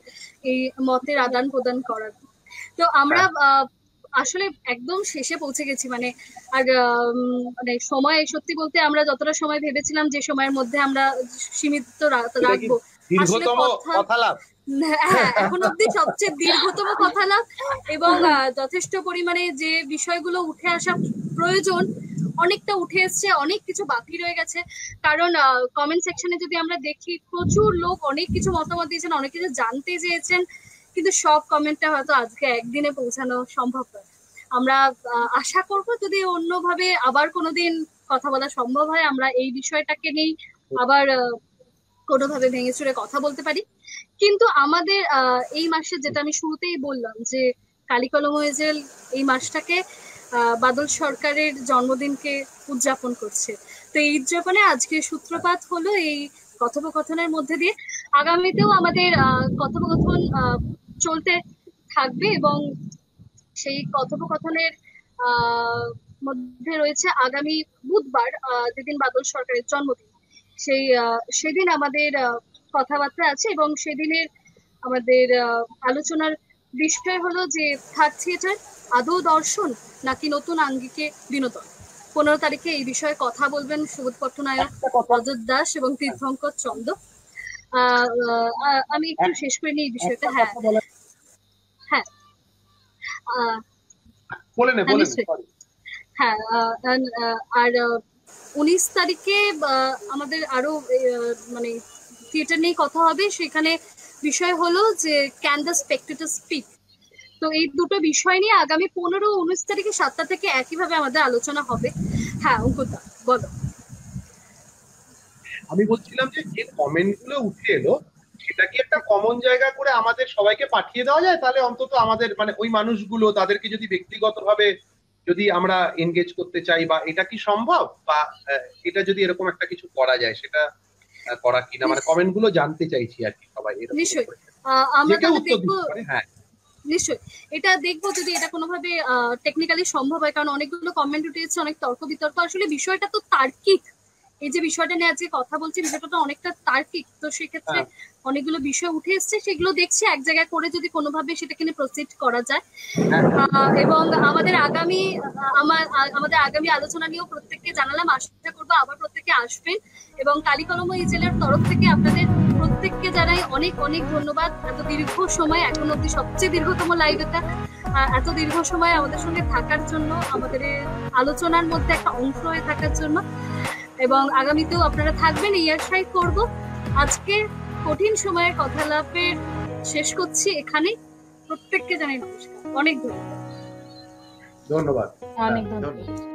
এই মতের আদান প্রদান করার। তো আমরা আসলে একদম শেষে পৌঁছে গেছি, মানে আর মানে সময়, সত্যি বলতে আমরা যতটা সময় ভেবেছিলাম যে সময়ের মধ্যে আমরা সীমিত রাখবো, আসলে এখন অব্দি সবচেয়ে দীর্ঘতম কথা লাভ, এবং যথেষ্ট পরিমাণে যে বিষয়গুলো উঠে আসা প্রয়োজন অনেকটা উঠে এসছে, অনেক কিছু বাকি রয়ে গেছে। কারণ কমেন্ট সেকশনে যদি আমরা দেখি, প্রচুর লোক অনেক কিছু মতামত দিয়েছেন, অনেক কিছু জানতে চেয়েছেন, কিন্তু সব কমেন্টটা হয়তো আজকে একদিনে পৌঁছানো সম্ভব নয়। আমরা আশা করব যদি অন্যভাবে আবার কোনোদিন কথা বলা সম্ভব হয়, আমরা এই বিষয়টাকে নিয়ে আবার কোনোভাবে ভেঙে চুরে কথা বলতে পারি। কিন্তু আমাদের এই মাসে, যেটা আমি শুরুতেই বললাম, যে কালিকলম ইজেল এই মাসটাকে বাদল সরকারের জন্মদিনকে উদযাপন করছে। তো এই উদযাপনে আজকে সূত্রপাত হলো এই কথোপকথনের মধ্যে দিয়ে। আগামীতেও আমাদের কথোপকথন চলতে থাকবে, এবং সেই কথোপকথনের মধ্যে রয়েছে আগামী বুধবার, যেদিন বাদল সরকারের জন্মদিন, সেদিন আমাদের কথাবার্তা আছে, এবং সেদিনের আমাদের আলোচনার বিষয় হলো যে থার্ড থিয়েটার আদৌ দর্শন নাকি নতুন আঙ্গিকে বিনোদন। 15 তারিখে এই বিষয়ে কথা বলবেন সুবোধ পট্টনায়ক, অযোধ্য দাস এবং তীর্থঙ্কর চন্দ। আমি একটু শেষ করে নিই এই বিষয়টা। হ্যাঁ, হ্যাঁ, আর 19 তারিখে আমাদের আরো মানে থিয়েটার নিয়ে কথা হবে। সেখানে বিষয় হলো যে ক্যান দ্য স্পেক্টেটর স্পিক। তো এই দুটো বিষয় নিয়ে আগামী 15-19 তারিখে 7টা থেকে একইভাবে আমাদের আলোচনা হবে। হ্যাঁ অঙ্কিতা, বলো। আমি বলছিলাম যে কমেন্ট গুলো উঠে এলো, সেটা কি একটা কমন জায়গা করে আমাদের সবাইকে পাঠিয়ে দেওয়া যায়? তাহলে অন্তত আমাদের মানে ওই মানুষগুলো, তাদেরকে যদি ব্যক্তিগতভাবে যদি আমরা এনগেজ করতে চাই, বা এটা কি সম্ভব, বা এটা যদি এরকম একটা কিছু করা যায়, সেটা করা কিনা, মানে কমেন্ট গুলো জানতে চাইছি আর কি সবাই। নিশ্চয়ই আমরা দেখবো, নিশ্চয়ই এটা দেখবো যদি এটা কোনোভাবে টেকনিক্যালি সম্ভব হয়, কারণ অনেকগুলো কমেন্ট উঠেছে, অনেক তর্ক বিতর্ক। আসলে বিষয়টা তো তার্কিক, এই যে বিষয়টা নিয়ে আজকে কথা বলছি, বিষয়টা তো অনেকটা তার্কিক। তো সেক্ষেত্রে অনেকগুলো বিষয় উঠে এসছে, সেগুলো দেখছি এক জায়গায় করে যদি কোনোভাবে সেটাকে নিয়ে প্রসিড করা যায়। এবং আমাদের আগামী আলোচনা নিয়েও প্রত্যেককে জানালাম, আশা করবো আবার প্রত্যেকে আসবেন, এবং কালিকলম ইজেলের তরফ থেকে আপনাদের প্রত্যেককে জানাই অনেক অনেক ধন্যবাদ। এত দীর্ঘ সময়, এখন অব্দি সবচেয়ে দীর্ঘতম লাইভ এটা, এত দীর্ঘ সময় আমাদের সঙ্গে থাকার জন্য, আমাদের আলোচনার মধ্যে একটা অংশ হয়ে থাকার জন্য, এবং আগামীতেও আপনারা থাকবেন এই আশাই করব। আজকে কঠিন সময়ের কথালাপের শেষ করছি এখানে। প্রত্যেককে জানাই নমস্কার, অনেক ধন্যবাদ। ধন্যবাদ। অনেক ধন্যবাদ।